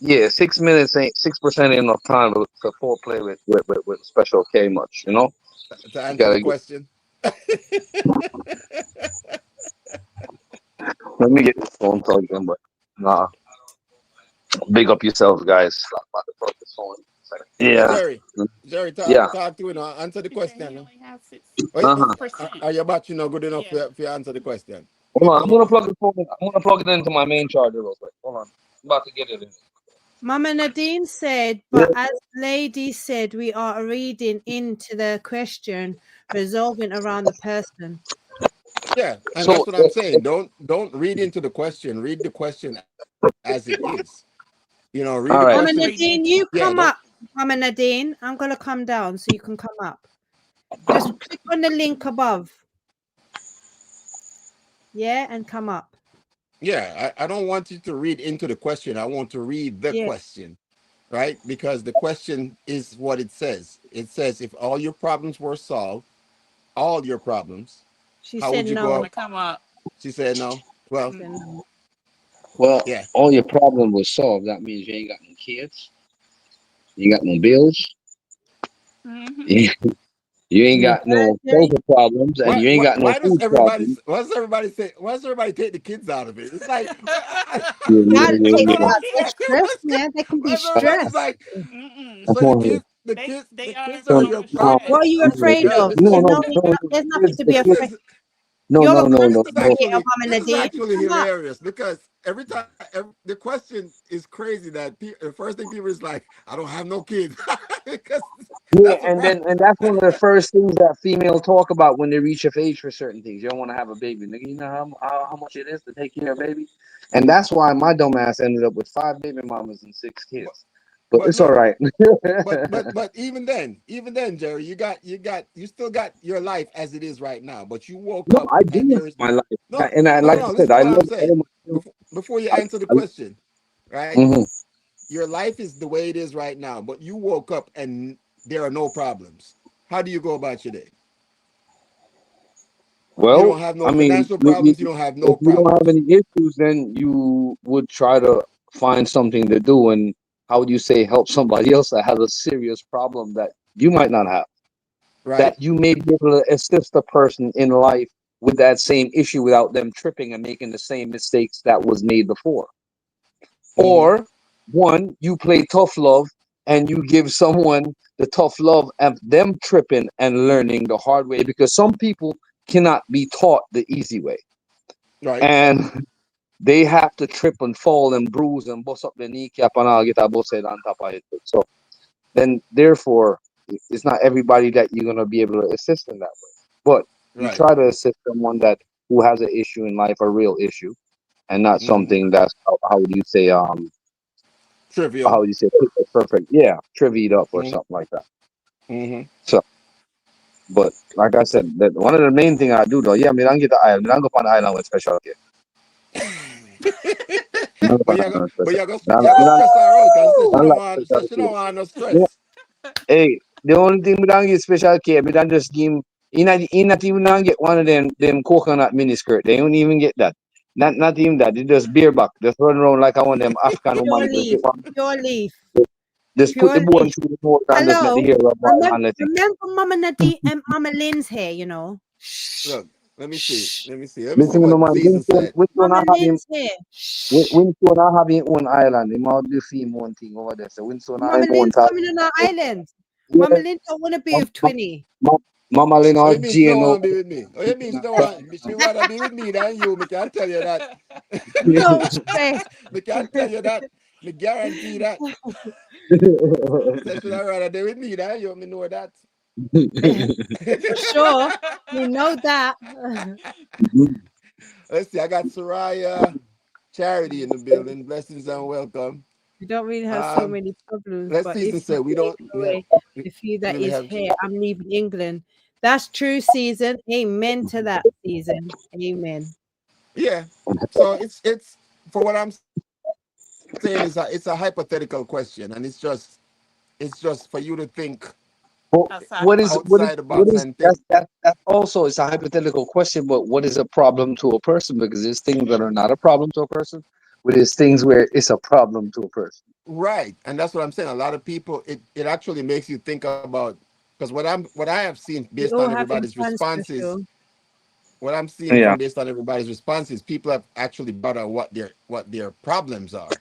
Yeah, 6 minutes ain't 6% ain't enough time to foreplay with Special K much. You know, To you answer the gotta get. question. Let me get this phone plugged in, but nah. Big up yourselves, guys. I'm about to plug this phone in a second. Hey, Yeah, Jerry, yeah. talk to you. Answer the He said question. he No? only has six Wait, Uh six huh. percent. are your battery not good enough Yeah. for you answer the question? Hold on, I'm gonna plug the phone. I'm gonna plug it into my main charger real quick. Hold on, I'm about to get it in. Mama Nadine said, Yeah. but as lady said, we are reading into the question, resolving around the person. Yeah, and So, that's what I'm saying. Don't read into the question. Read the question as it is. Read all the right. Mama question. Read Nadine, into you it. Yeah, come don't. up. Mama Nadine, I'm going to come down so you can come up. Just click on the link above. Yeah, and come up. Yeah, I don't want you to read into the question. I want to read the Yeah. question, right? Because the question is what it says. It says, if all your problems were solved, all your problems, She how said would you She's go no. up? gonna come up. She said no. She Well, said Mm-mm. no. Well, yeah. all your problem was solved. That means you ain't got no kids, you ain't got no bills, Mm-hmm. you you ain't You got heard, no Jerry? social problems, and Why, you ain't why got no why does food everybody problems. why does everybody take the kids out of it? It's like Yeah, You yeah, gotta yeah, take them yeah. out. They're stressed, man. They can be why everybody's stressed. like Mm-mm. so the Come kids here. the They kids they the are kids are No, dealing your with no, problem. What are stress. you no, afraid The of? the, no, There's the, no, no. there's The nothing to the be afraid. kids No, You're no, a no, This no, is no. graduate of actually Mama this is Nadine. actually Come up. hilarious because every time the question is crazy that the first thing people is like, I don't have no kids because Yeah, that's the first. and that's one of the first things that female talk about when they reach of age for certain things. You don't want to have a baby, nigga. You know how much it is to take care of a baby, and that's why my dumb ass ended up with 5 baby mamas and 6 kids. But But it's all look, right. but even then, Jerry, you still got your life as it is right now. But you woke No, up I and do have there's my life, no and I no no like no. I said, Listen to I what I'm love saying. all my. Before you I, answer the I, question, right? mhm. Your life is the way it is right now, but you woke up and there are no problems. How do you go about your day? You don't Well, have no I mean, financial problems. You don't have no if you don't have problems, any issues, then you would try to find something to do, and how would you say help somebody else that has a serious problem that you might not have, right? that you may be able to assist a person in life with that same issue without them tripping and making the same mistakes that was made before. Mm-hmm. Or one, you play tough love and you give someone the tough love of them tripping and learning the hard way, because some people cannot be taught the easy way. Right. And they have to trip and fall and bruise and bust up their kneecap and all get a bust head on top of it. So then therefore it's not everybody that you're gonna be able to assist in that way. But you Right. try to assist someone that who has an issue in life, a real issue, and not Mm-hmm. something that's how would you say how Trivial. would you say perfect, yeah, trivied up or Mm-hmm. something like that. Mm-hmm. So but like I said, that one of the main thing I do though, yeah, me don't get the island, me don't go on the island with special care. Me don't go But on the island with special care. you go stress her out and say I don't like she special don't care. want no Me- stress. Hey, the only thing we don't get special care, we don't just give him. He not even don't get one of them coconut miniskirt. They don't even get that. Not even that. They just bareback. Just run around like I want them African Pure woman. leaf. Pure leaf. Just put the Pure bone leaf. through the nose and just let the Hello. hair rub wild Remember, and let it. remember Mama Nadine and Mama Lynn's hair, you know. Look, let me see. Shh. Let me see. Let me see Listen, no what man. Season said. Winston Mama I have him. Lynn's hair. Shh. Winston I have his own island. He might do film one thing over there. So Winston I have Mama him own Lynn's talk. coming on our island. Mama Yeah. Lynn don't want to be Mama, with Twinny. Mama Lynn Oh, or you mean she don't Jane. want to be with me? Oh, you mean she don't want? She rather be with me than you. Me can tell you that. No stress. Me can tell you that. Me guarantee that. Say she rather be with me than you. Me know that. For sure. We know that. Let's see. I got Soraya Charity in the building. Blessings and welcome. We don't really have so Um, many problems, let's but Season if you say we take don't away we the few that really is have. here, I'm leaving England. That's true, season. Amen to that, season. Amen. Yeah. So it's for what I'm saying is it's a hypothetical question, and it's just for you to think Well, Outside the box. outside the box and think. that also is a hypothetical question, but what is a problem to a person? Because there's things that are not a problem to a person, but there's things where it's a problem to a person. Right, and that's what I'm saying. A lot of people, it actually makes you think about, because what I have seen based We on all having everybody's fun responses, special. what I'm seeing Yeah. from based on everybody's responses, people have actually brought out what their problems are,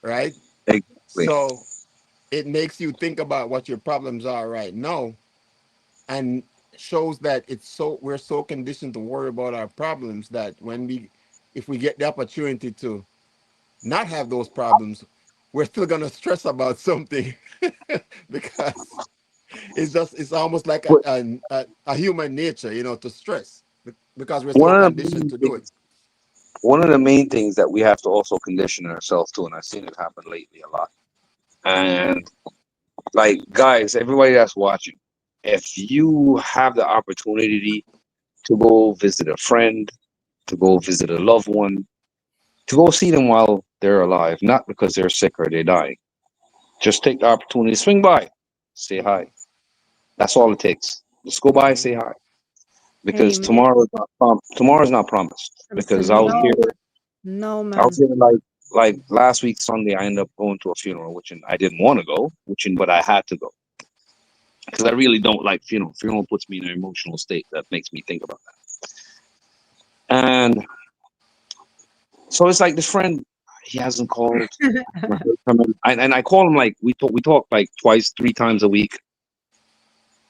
right? Exactly. So it makes you think about what your problems are right now, and shows that we're so conditioned to worry about our problems that if we get the opportunity to not have those problems, we're still gonna stress about something because it's almost like But a human nature, to stress because we're so one of the conditioned main to do it. things, one of the main things that we have to also condition ourselves to, and I've seen it happen lately a lot. And like guys, everybody that's watching, if you have the opportunity to go visit a friend, to go visit a loved one, to go see them while they're alive, not because they're sick or they're dying. Just take the opportunity, swing by, say hi. Hmm. That's all it takes. Just go by, Hmm. say hi, because Amen. tomorrow's not promised. Because Promising no, no I was man. here like last week Sunday. I ended up going to a funeral, I didn't want to go, but I had to go because I really don't like funeral. Funeral puts me in an emotional state that makes me think about that. And so it's like this friend, he hasn't called. And I call him like we talk like twice, 3 times a week.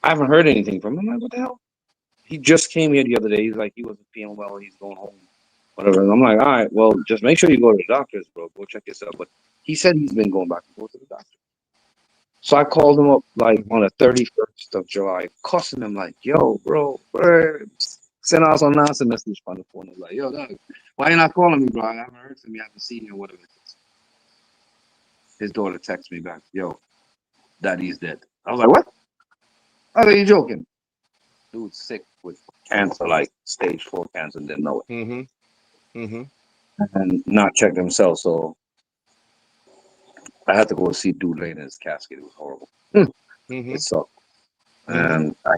I haven't heard anything from him. I'm like, what the hell? he just came here the other day. He's like, he wasn't feeling well. He's going home, whatever. And I'm like, all right, well, just make sure you go to the doctors, bro. Go check yourself. But he said he's been going back and forth to the doctor. So I called him up like on the 31st of July, cussing him like, yo, bro, send out some nonsense message on the phone. I was like, yo, dog, why you not calling me, bro? I haven't heard from you. I haven't seen you or whatever it is. His daughter texts me back, yo, daddy's dead. I was like, what? Are you joking? Dude's sick with cancer, like stage 4 cancer, didn't know it. And not checked himself. So I had to go see dude laying in his casket. It was horrible. It sucked. And I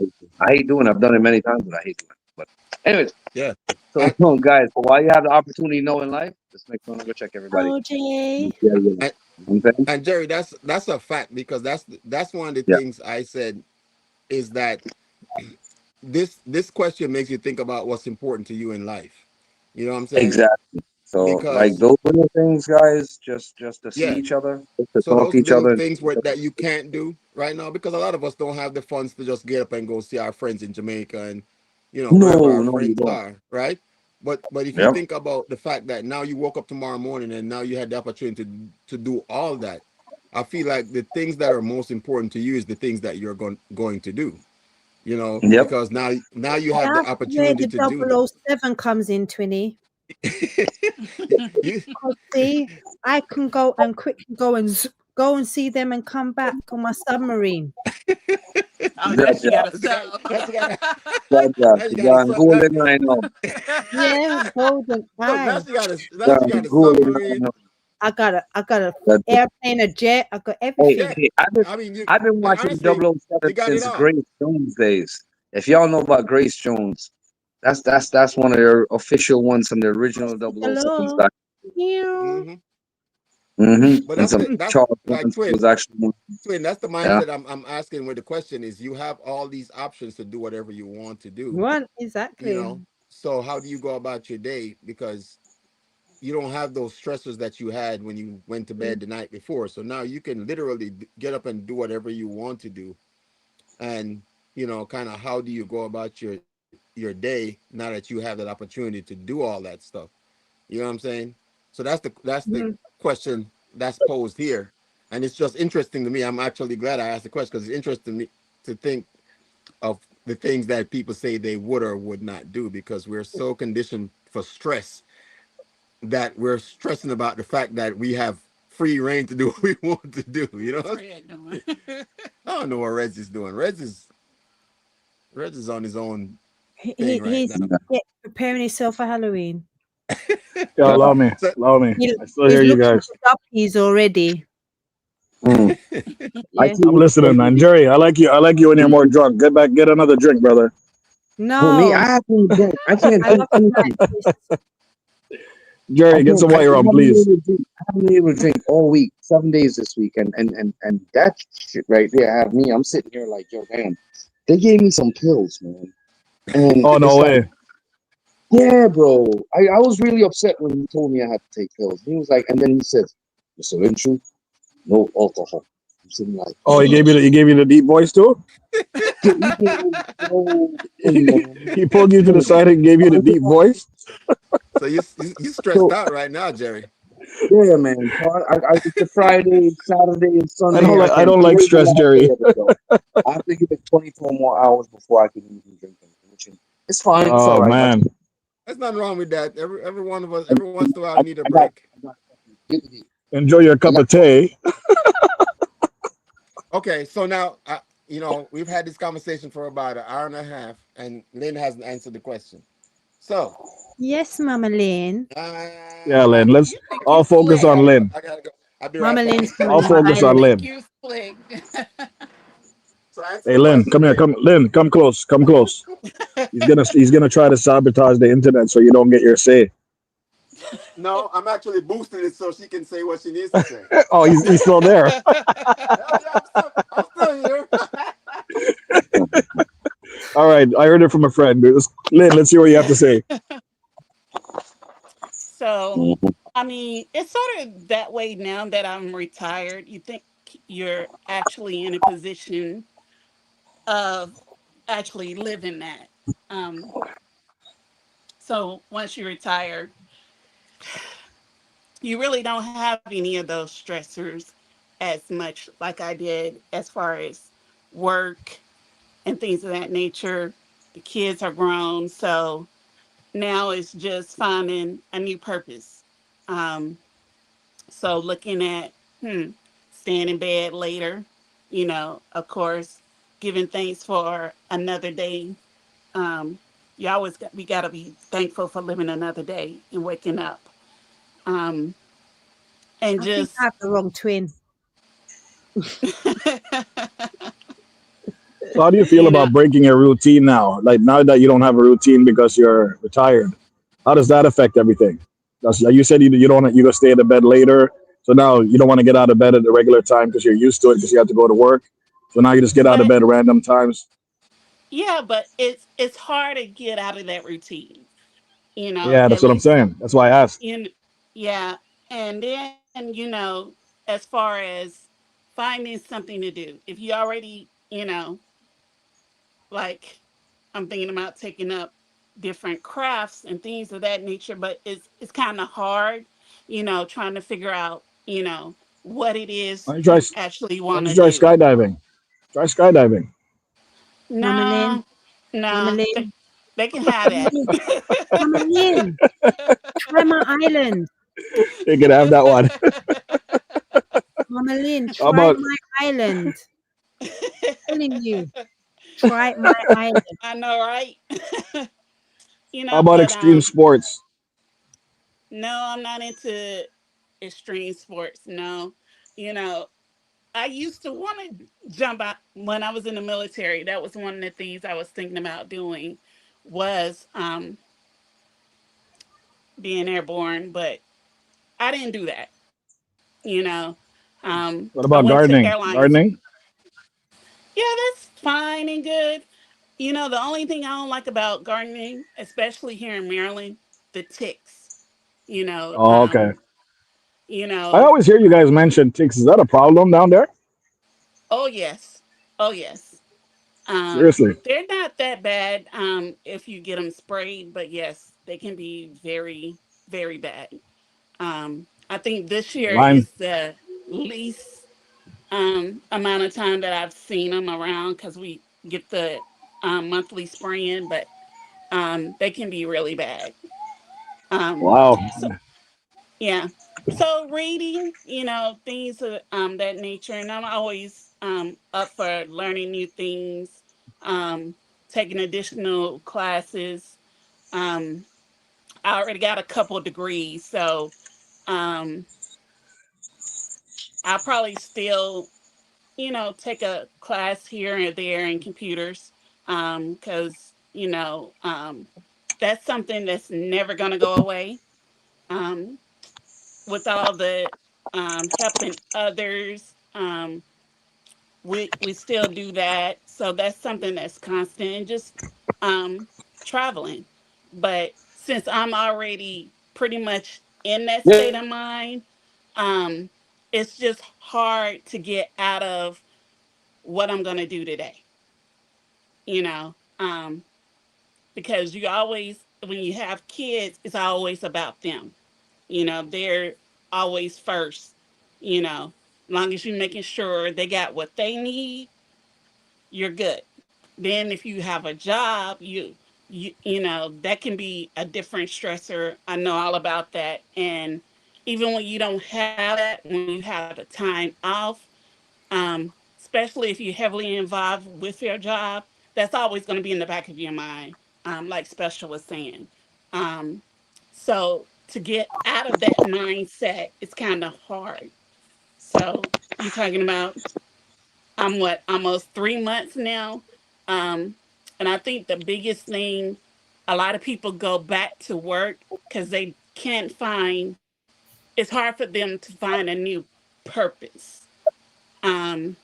hate doing it. I've done it many times, but I hate doing it. But anyways, Yeah. so guys, while you have the opportunity to know in life, just make sure to go check everybody. OJ. And Jerry, that's a fact, because that's one of the things I said is that this question makes you think about what's important to you in life. You know what I'm saying? Exactly. So Because like those little things, guys, just to see each other, just to so talk those to each little other. things that you can't do right now, because a lot of us don't have the funds to just get up and go see our friends in Jamaica and wherever our No, you friends don't. are, right? But if you Yep. think about the fact that now you woke up tomorrow morning and now you had the opportunity to do all that, I feel like the things that are most important to you is the things that you're going to do. Yep. Because now you have the That's where opportunity the to do them. 007 comes in, Twinny. You- Because see, I can go and quickly go and see them and come back on my submarine. Oh, now she got a that's the guy. sub. That's the guy. Gracias. Now you got a Yan, son. golden I know. Yeah, golden Look, now eye. she got a Golden I submarine. know. I got a That- airplane, a jet. I got Hey, Yeah, everything. hey, I mean, I've been and watching honestly, 007 you got it since all. Grace Jones days. If y'all know about Grace Jones, that's one of their official ones from the original 007 Hello. back. Yeah. But And that's some that's Charles like Bronson was twin. actually one. Twin, that's the Yeah, mindset I'm asking with the question is you have all these options to do whatever you want to do, What exactly? So how do you go about your day? Because you don't have those stressors that you had when you went to bed the night before. So now you can literally get up and do whatever you want to do. And kind of how do you go about your day now that you have that opportunity to do all that stuff? You know what I'm saying? So that's the Mhm. question that's posed here. And it's just interesting to me. I'm actually glad I asked the question because it's interesting to me to think of the things that people say they would or would not do, because we're so conditioned for stress that we're stressing about the fact that we have free reign to do what we want to do. Fred doing. I don't know what Reds is doing. Reds is on his own thing right He's now. preparing himself for Halloween. Yeah, allow me. So, Allow me. He, I still hear he's you looking guys. for duppies already. I Yeah. see I'm you listening, man. Jerry, I like you. I like you when you're more drunk. Get back, get another drink, brother. Who me? No, I haven't drink. I can't I drink love it like anything. this. Jerry, get some white rum, please. I haven't been able to drink all week, 7 days this week, and that shit right there have me. I'm sitting here like, yo, damn. They gave me some pills, man, and Oh no it's like, way. yeah, bro. I was really upset when he told me I had to take pills. He was like, and then he said, Mr. Lynchu, no alcohol. I'm sitting like, Oh, he gave you the deep voice too. he gave me no thing, man. He pulled you to the side and gave you the deep voice. so you stressed So out right now, Jerry. yeah, man. So I it's the Friday, Saturday, and I Sunday. don't like I don't like Today's the stress, last day Jerry. of it, though. I have to give it 24 more hours before I can even drink anything. Which it's fine. It's all Oh right. man. There's nothing wrong with that. Every one of us, every once in a while, I, need a I got, break. I got fucking Enjoy your I cup got of tea. Okay, so now we've had this conversation for about an hour and a half, and Lynn hasn't answered the question. So, Yes, Mama Lynn. Yeah, Lynn. Let's You think all you focus I slick. on gotta go. Lynn. I gotta go. I'll be right Mama back. Lynn's All doing focus You on Bible. think Lynn. you slick. So answer Hey the Lynn, question, come here. Lynn. Come Lynn, come close. Come close. He's gonna try to sabotage the internet so you don't get your say. No, I'm actually boosting it so she can say what she needs to say. Oh, he's still there. I'm still here. All right, I heard it from a friend. Lynn, let's hear what you have to say. So, Mhm. I mean, it's sort of that way now that I'm retired. You think you're actually in a position of actually living that. Um, so once you retire, you really don't have any of those stressors as much like I did as far as work and things of that nature. The kids are grown, so now it's just finding a new purpose. Um, so looking at staying in bed later, of course, giving thanks for another day. Um, we got to be thankful for living another day and waking up. Um, and I think I just have the wrong twin. So how do you feel you know, about breaking your routine now? Like now that you don't have a routine because you're retired, how does that affect everything? That's, like you said you don't want you go stay in the bed later. So now you don't want to get out of bed at the regular time because you're used to it because you have to go to work. So now you just get out of but bed at random times. yeah, but it's hard to get out of that routine. Yeah, that's At what I'm least saying. That's why I asked. in yeah, and then as far as finding something to do, if you already like I'm thinking about taking up different crafts and things of that nature, but it's kind of hard, trying to figure out, what it is Why don't you try? you actually Why want don't you to try do. skydiving? Try skydiving. Mama Lynn, No, Mama no, Lynn, they can have Mama Lynn, Mama Lynn, try my island. You can have that one. Mama Lynn, How try about my island. Telling you, try my island. I know, right? how about But extreme sports? no, I'm not into extreme sports. No, you know, I used to want to jump out when I was in the military. That was one of the things I was thinking about doing was being airborne, but I didn't do that. You know, What I about went to gardening? airlines. Gardening? Yeah, that's fine and good. The only thing I don't like about gardening, especially here in Maryland, the ticks. You know, Oh, okay. um, you I know, always hear you guys mention ticks. Is that a problem down there? oh yes, oh yes. Seriously. They're not that bad if you get them sprayed, but yes, they can be very, very bad. I think this year Lime. is the least amount of time that I've seen them around because we get the monthly spraying, but they can be really bad. Um, Wow. so yeah, so reading, things of that nature, and I'm always up for learning new things, um, taking additional classes. Um, I already got a couple of degrees, so um, I probably still, take a class here and there in computers, because that's something that's never going to go away. Um, with all the helping others, we still do that. So that's something that's constant, and just um, traveling. But since I'm already pretty much in that state of mind, um, it's just hard to get out of what I'm going to do today, you know, um, because you always, when you have kids, it's always about them. They're always first, long as you're making sure they got what they need, you're good. Then if you have a job, that can be a different stressor. I know all about that. And even when you don't have that, when you have the time off, especially if you're heavily involved with your job, that's always going to be in the back of your mind, like Special was saying. Um, so to get out of that mindset, it's kind of hard. So you're talking about I'm what almost 3 months now, um, and I think the biggest thing a lot of people go back to work because they can't find. It's hard for them to find a new purpose. Um,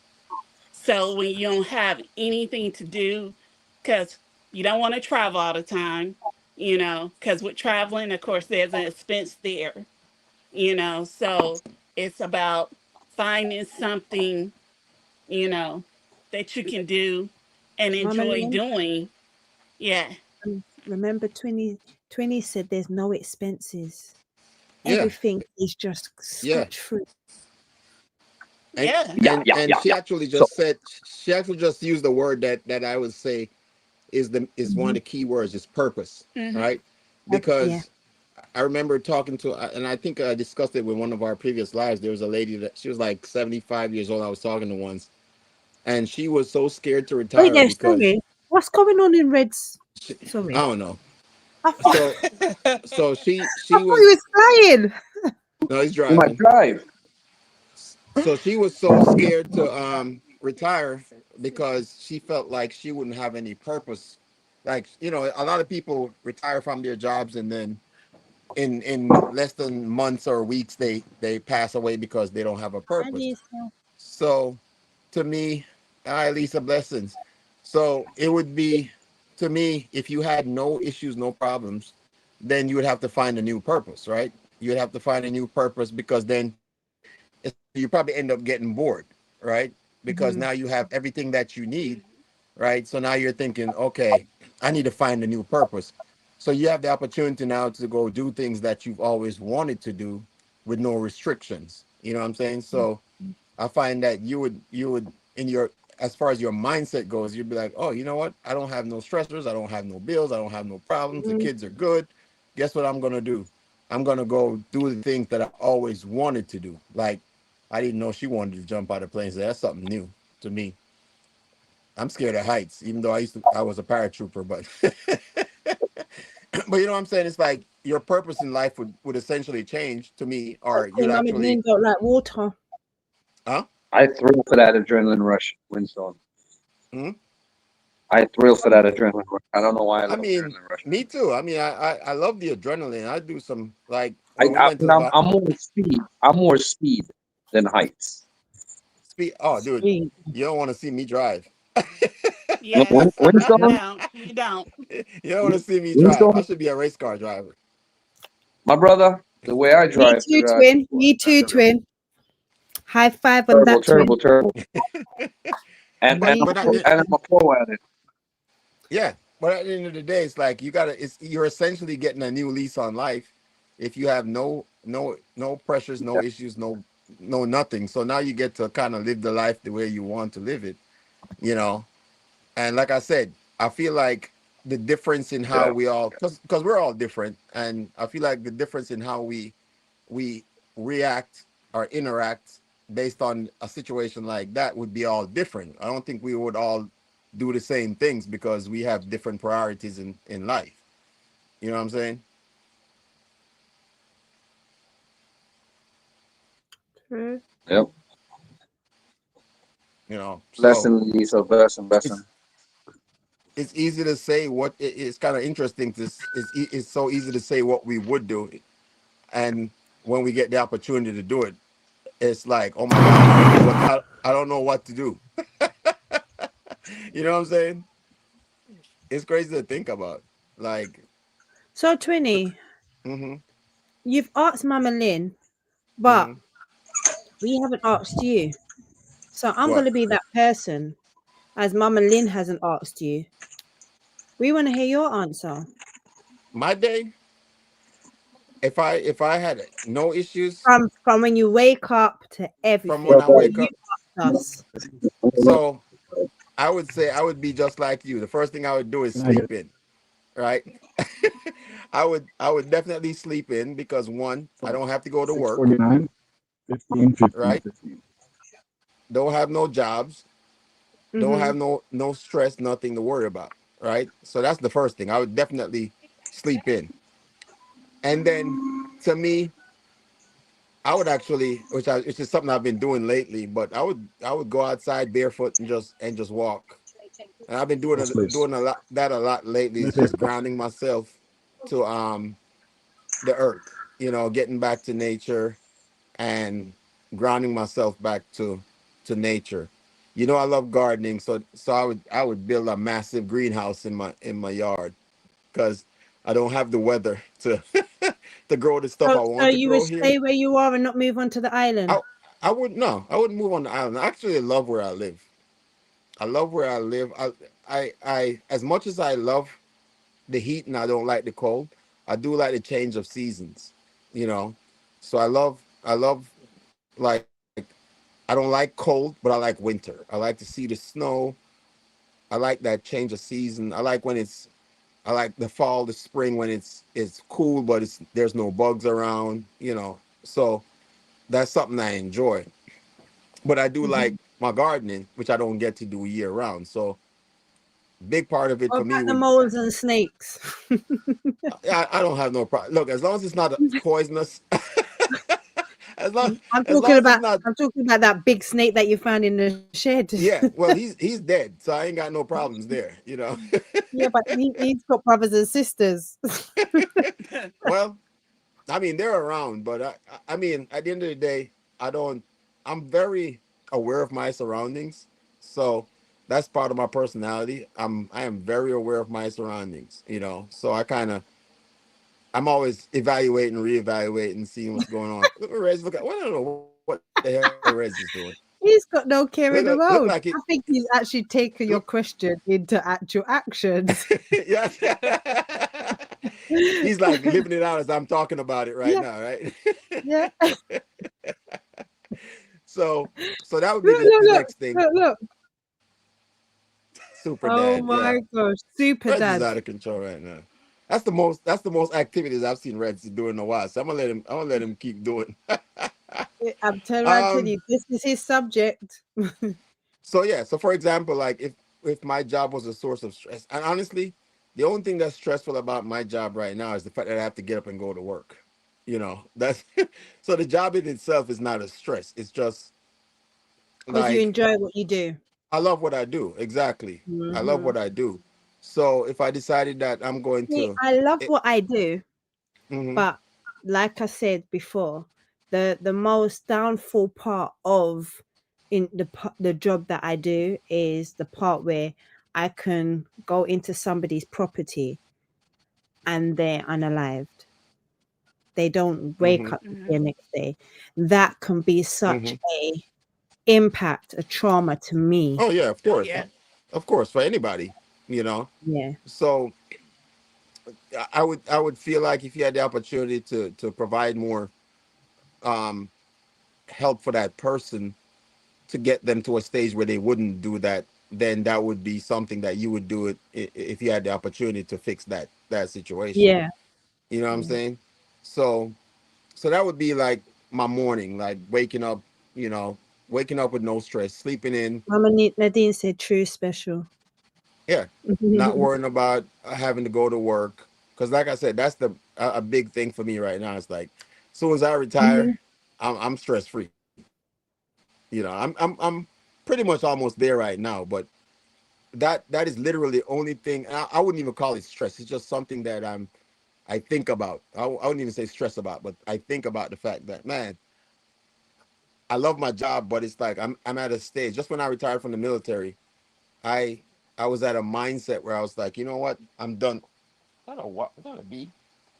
so when you don't have anything to do, because you don't want to travel all the time, because with traveling, of course, there's an expense there, so it's about finding something, that you can do and Mama enjoy Lynn, doing. Yeah. Remember, 20 said there's no expenses. Yeah, Everything is just yeah. scotch free. And Yeah. Yeah, and yeah, and yeah, she yeah. actually So just said, she actually just used the word that I would say is one of Mhm. the key words, is purpose, Mm-hmm. right? Yeah. Because I remember talking to, and I think I discussed it with one of our previous lives. There was a lady that she was like 75 years old. I was talking to once, and she was so scared to Wait retire there, because sorry. What's going on in Reds? she, I Sorry. don't know. I thought, So I she thought he was, was flying. no, he's You might driving. drive. So she was so scared to retire because she felt like she wouldn't have any purpose. Like, a lot of people retire from their jobs, and then in less than months or weeks they pass away because they don't have a Hi, purpose. Lisa. So to me, at least a blessings. So it would be, to me, if you had no issues, no problems, then you would have to find a new purpose, right? You would have to find a new purpose, because then you probably end up getting bored, right? Because Mhm. now you have everything that you need, right? So now you're thinking, okay, I need to find a new purpose. So you have the opportunity now to go do things that you've always wanted to do with no restrictions. You know what I'm saying? So I find that you would in your, as far as your mindset goes, you'd be like, oh, you know what? I don't have no stressors. I don't have no bills. I don't have no problems. The Mhm. kids are good. Guess what I'm gonna do? I'm gonna go do the things that I always wanted to do. Like, I didn't know she wanted to jump out of planes. That's something new to me. I'm scared of heights, even though I was a paratrooper, but but you know what I'm saying? It's like your purpose in life would essentially change to me, or See, you'd Mum and actually, Lynn don't like water. huh? I thrill for that adrenaline rush, Winston. Hmm? I thrill for that adrenaline rush. I don't know why I I love mean, adrenaline rush. me too. I mean, I love the adrenaline. I do some, like, I, when we I went to mean, the I'm more speed. I'm more speed than heights. speed. Oh, dude, Sweet. you don't want to see me drive. Yes. You Winston, don't. You don't. You don't want to see me drive. I Winston, should be a race car driver. my brother, the way I Me drive, too, twin. Me too, twin. High five on terrible, that, twin. terrible, terrible. But Me but too. And I'm a pro at it. yeah, but at the end of the day, it's like you're essentially getting a new lease on life if you have no pressures, no Yeah, issues, no nothing. So now you get to kind of live the life the way you want to live it, you know. And like I said, I feel like the difference in how yeah. we all, because we're all different, and I feel like the difference in how we react or interact based on a situation like that would be all different. I don't think we would all do the same things because we have different priorities in life. You know what I'm saying? True. Yep. So Blessing, Lisa. Blessing, blessing. it's it's easy to say what it's kind of interesting to it's so easy to say what we would do, and when we get the opportunity to do it, it's like, oh my god, I don't know what to do. You know what I'm saying? It's crazy to think about. Like, So, Twinny, mm-hmm, you've asked Mama Lynn, but mm-hmm. we haven't asked you. So I'm going What? to be that person, as Mama Lynn hasn't asked you. We want to hear your answer. My day, if I had no issues From when you wake up to from when I everything. Brother, wake You up, asked us. so I would say I would be just like you. The first thing I would do is Can I get sleep in, right? I would definitely sleep in because, one, I don't have to go to work, 649, 15, 15, right? 15. Don't have no jobs, don't Mm-hmm. have no stress, nothing to worry about, right? So that's the first thing. I would definitely sleep in. And then, to me, I would actually, which is something I've been doing lately, but I would go outside barefoot and just walk. And I've been doing Yes, please. a lot lately, is Maybe just grounding myself to the earth, getting back to nature and grounding myself back to nature. I love gardening, so I would build a massive greenhouse in my yard, because I don't have the weather to to grow the stuff So, I so want to you would grow here. stay where you are and not move on to the I island? I wouldn't, no, I wouldn't move on the island. I actually love where I live. I love where I live. I as much as I love the heat and I don't like the cold. I do like the change of seasons, you know. So I love like I don't like cold, but I like winter. I like to see the snow. I like that change of season. I like the fall, the spring when it's cool, but it's there's no bugs around, you know. So that's something I enjoy. But I do like Mhm. my gardening, which I don't get to do year round. So big part of it What for me about the would moles and snakes? I don't have no problem. Look, as long as it's not poisonous, as long I'm as talking long as it's about not. I'm talking about that big snake that you found in the shed. Yeah, well, he's dead, so I ain't got no problems there. You know. Yeah, but he's got brothers and sisters. Well, I mean they're around, but I mean at the end of the day, I don't. I'm very aware of my surroundings, so that's part of my personality. I am very aware of my surroundings. You know, so I'm always evaluating, reevaluating, seeing what's going on. Look at Rez. Look at. Well, I don't know what the hell Rez is doing. He's got no care in the Look like world. it. I think he's actually taken Look. your question into actual actions. Yeah. He's like living it out as I'm talking about it right Yeah, now, right? yeah. so, so that would be Look, look, the look, next thing. look, look. Super Oh dad, yeah. my gosh, super Reds is dad. out of control right now. That's the most activities I've seen Reds do in a while. So I'm gonna let him keep doing. I'm telling I tell um. you, this is his subject. So yeah. So for example, like if my job was a source of stress, and honestly, the only thing that's stressful about my job right now is the fact that I have to get up and go to work. You know, that's so the job in itself is not a stress. It's just Because you like enjoy what you do. I love what I do. Exactly. I love Hmm. what I do. So if I decided that I'm going See, to, I love it, what I do, hmm but like I said before, the most downfall part of the job that I do is the part where I can go into somebody's property and they're unalived. They don't wake hmm up the Mhm. next day. That can be hmm such a impact, a trauma to me. oh yeah, Oh yeah. of course, for anybody, you know. Yeah. So I would feel like if you had the opportunity to provide more um, help for that person to get them to a stage where they wouldn't do that, then that would be something that you would do it if you had the opportunity to fix that situation. Yeah. You know what I'm Yeah. saying? So so that would be like my morning, like you know, waking up with no stress, sleeping in, Mama Nadine said true special. yeah, not worrying about having to go to work. Because like I said, that's a big thing for me right now. It's like, as soon as I retire, Mhm. I'm stress free. You know, I'm pretty much almost there right now. But that is literally the only thing. I wouldn't even call it stress. It's just something that I think about. I wouldn't even say stress about, but I think about the fact that, man, I love my job, but it's like I'm at a stage. Just when I retired from the military, I I was at a mindset where I was like, you know what, I'm done. Not a what? Not a bee.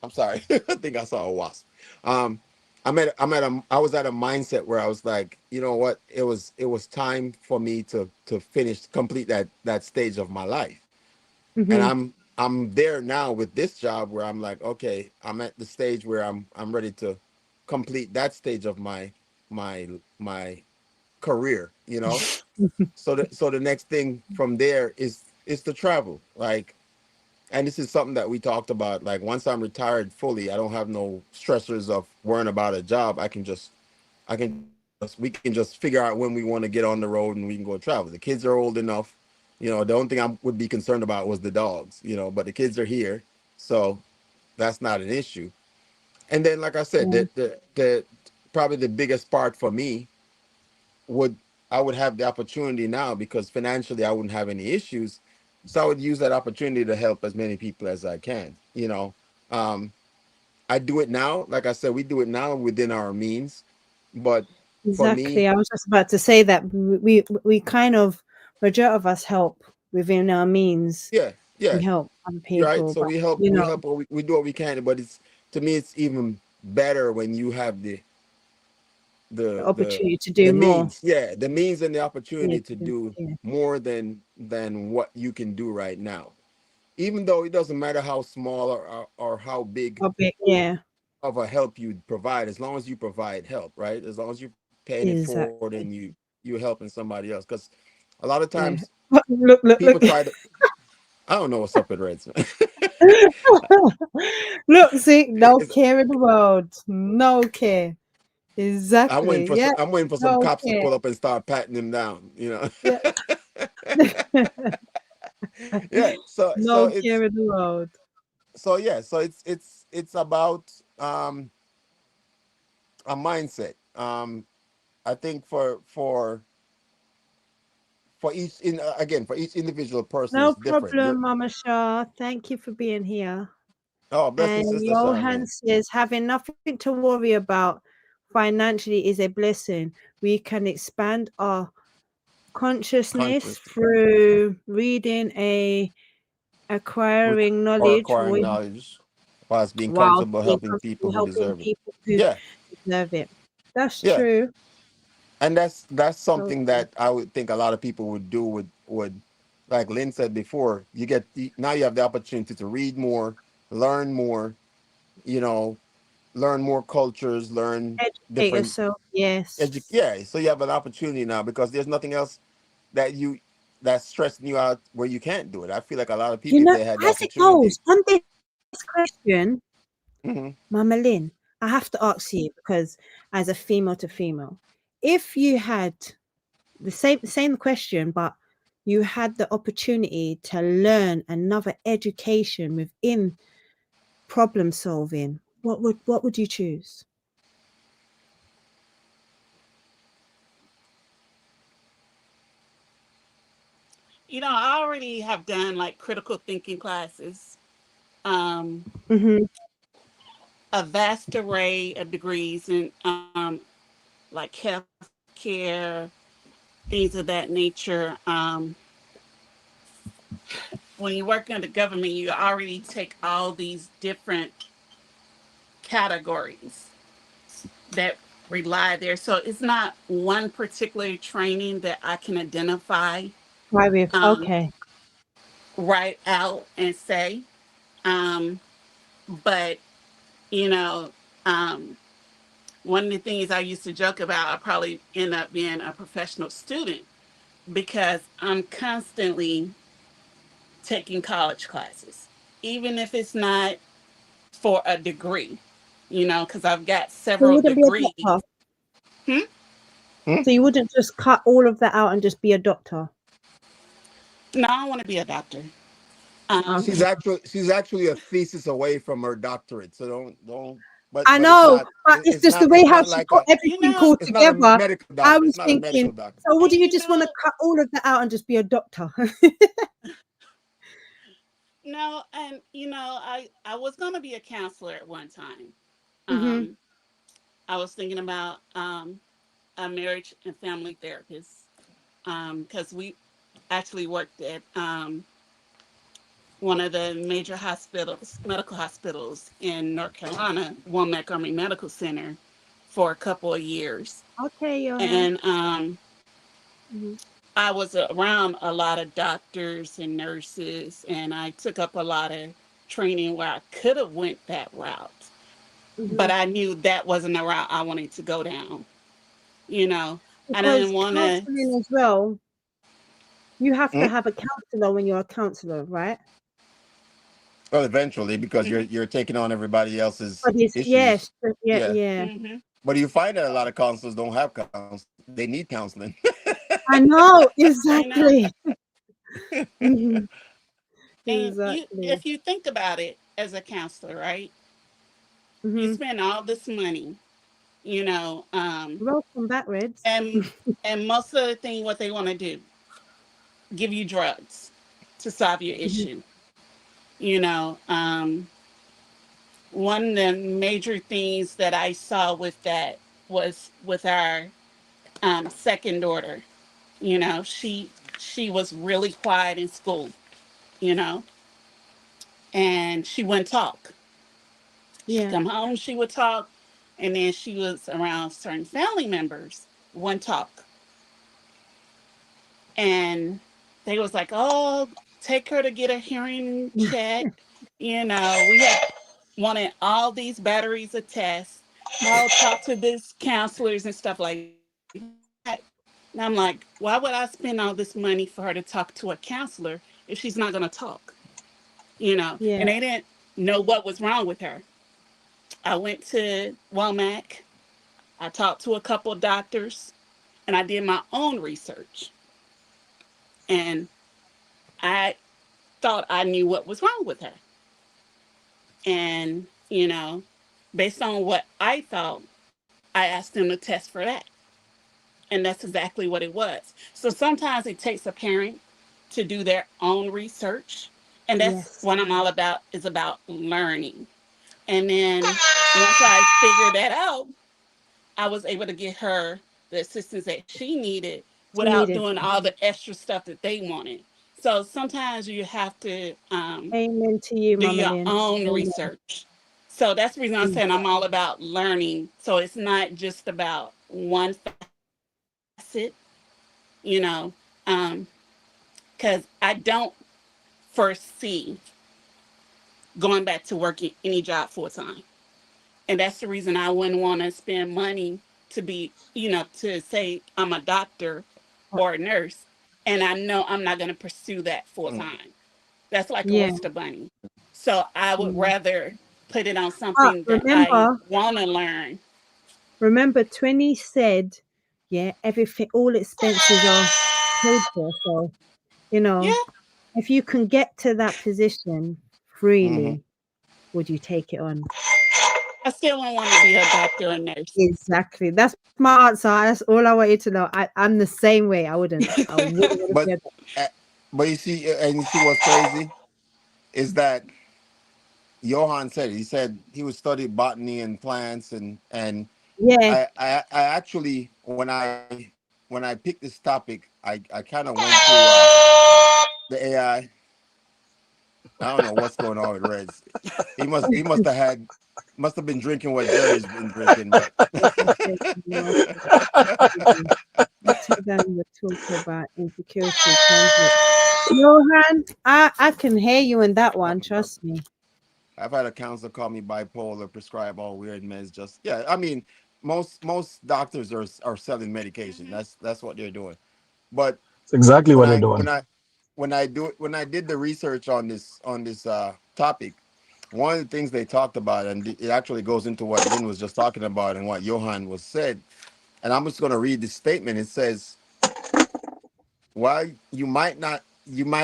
I'm sorry. I think I saw a wasp. Um, I was at a mindset where I was like, you know what, it was time for me to complete that stage of my life, and Mhm. I'm there now with this job where I'm like, okay, I'm at the stage where I'm ready to complete that stage of my my career, you know. So the next thing from there is to travel, like, and this is something that we talked about. Like, once I'm retired fully, I don't have no stressors of worrying about a job. We can just figure out when we want to get on the road and we can go travel. The kids are old enough. You know, the only thing I would be concerned about was the dogs, you know, but the kids are here. So that's not an issue. And then, like I said, Yeah. the probably the biggest part for me would I would have the opportunity now, because financially I wouldn't have any issues. So I would use that opportunity to help as many people as I can. You know, um, I do it now. Like I said, we do it now within our means. But for me, Exactly. I was just about to say that we kind of majority of us help within our means. yeah, We yeah, help other right. people, So but you we know help, or we do what we can. But it's to me, it's even better when you have the the the opportunity to the do more. means, yeah, the means and the Yeah, opportunity to do yeah. more than what you can do right now. even though it doesn't matter how small or how big A bit, yeah, of a help you provide, as long as you provide help, right? As long as you're paying it forward and exactly. you're helping somebody else. Because a lot of Yeah. times Look, look, people look. try to. I don't know what's up with Reds. Look, see, no It's- care in the world. No care. Exactly. Yeah, I'm waiting for some no cops to care. pull up and start patting him down. Yeah. Yeah. No care in the world. It's about a mindset. I think for each in again for each individual person No is different. problem, Mama Shah. Thank you for being here. Oh, blessing, And sister Johan Charmaine. says, having nothing to worry about financially is a blessing. We can expand our consciousness Conscious through reading, re- acquiring or knowledge, acquiring knowledge whilst being while comfortable being helping people comfortable who helping deserve it. people who Yeah, deserve it. That's yeah. true. And that's So something true. that I would think a lot of people would do would like Lynn said before, now you have the opportunity to read more, learn more, you know, learn more cultures, learn Educate different yourself. Yes. yeah. So you have an opportunity now because there's nothing else that you that's stressing you out where you can't do it. I feel like a lot of people, if they had the As it opportunity. goes on this question, Hmm. Mama Lynn, I have to ask you because as a female to female, if you had the same question, but you had the opportunity to learn another education within problem solving, what would you choose? I already have done like critical thinking classes, um, Hmm. a vast array of degrees in like healthcare, things of that nature. When you work in the government, you already take all these different categories that rely there. So it's not one particular training that I can identify Why with um, okay. right out and say. Um, but, you know, um, one of the things I used to joke about, I probably end up being a professional student because I'm constantly taking college classes, even if it's not for a degree, because I've got So you several wouldn't be a degrees. doctor. Hmm? Hmm? So you wouldn't just cut all of that out and just be a doctor. No, I want to be a doctor. Um, She's Okay. actually a thesis away from her doctorate. So don't. I But it's know, not. but it's just the way It's how not she like put a. you everything know, all It's not a together. medical I doctor. It's was not a medical thinking, doctor. so and wouldn't you just want to cut all of that out and just be a doctor? no, and I was gonna be a counselor at one time. Hmm. Um, I was thinking about a marriage and family therapist because we actually worked at one of the major hospitals, medical hospitals in North Carolina, Womack Army Medical Center, for a couple of years. Okay, Johan. And Hmm. I was around a lot of doctors and nurses, and I took up a lot of training where I could have went that route, Hmm. but I knew that wasn't the route I wanted to go down. You know, I Because didn't want to. counseling as well, you have to Hmm? have a counselor when you're a counselor, right? Well, eventually, because Hmm. you're taking on everybody else's But it's issues. yes, yeah, Yeah. yeah. Hmm. But you find that a lot of counselors don't have counseling. They need counseling. I know I know. exactly. Hmm. And Exactly. if you think about it as a counselor, right? You Hmm. spend all this money, you know, Welcome back, Reds. and most of the thing, what they want to do, give you drugs to solve your Hmm. issue. You know, one of the major things that I saw with that was with our second daughter. She was really quiet in school. You know, and she wouldn't talk. She'd Yeah. come home, she would talk, and then she was around certain family members, wouldn't talk. And they was like, "Oh, take her to get a hearing check. We had wanted all these batteries of tests. Oh, talk to these counselors and stuff like that. And I'm like, why would I spend all this money for her to talk to a counselor if she's not going to talk? And they Yeah. didn't know what was wrong with her. I went to Womack. I talked to a couple of doctors and I did my own research. And I thought I knew what was wrong with her. And, based on what I thought, I asked them to test for that. And that's exactly what it was. So sometimes it takes a parent to do their own research. And that's Yes. what I'm all about, is about learning. And then once I figured that out, I was able to get her the assistance that she needed She without needed. doing all the extra stuff that they wanted. So sometimes you have to Amen to you, do Mama your Lynn. own Amen. research. So that's the reason I'm Mm. saying I'm all about learning. So it's not just about one facet, you know, um, because I don't foresee going back to working any job full time. And that's the reason I wouldn't want to spend money to be, to say I'm a doctor or a nurse, and I know I'm not going to pursue that full Mm. time. That's like a Yeah. waste of money. So I would Mm. rather put it on But something that I remember, want to learn. remember, Twinny said, yeah, everything, all expenses are paid for. So, you know, Yeah, if you can get to that position Mm-hmm. freely, would you take it on? I still don't want to be a doctor or nurse. Exactly. That's my answer. That's all I want you to know. I'm the same way. I wouldn't. I wouldn't want to But be a doctor. uh, but you see what's crazy is that Johann said he said he would study botany and plants and Yeah, I actually when I picked this topic I kind of went to the AI. I don't know what's going on with Reds. He must have been drinking what Jerry's been drinking, but what you said, what you done with talk about insecurity conflict. Johan, I can hear you in that one. Trust me. I've had a counselor call me bipolar, prescribe all weird meds. Just yeah, I mean, most doctors are selling medication. That's what they're doing. But It's exactly when what they're I doing. when I when I did the research on this topic, one of the things they talked about, and it actually goes into what Lynn was just talking about and what Johan was said. And I'm just going to read this statement. It says, "While you might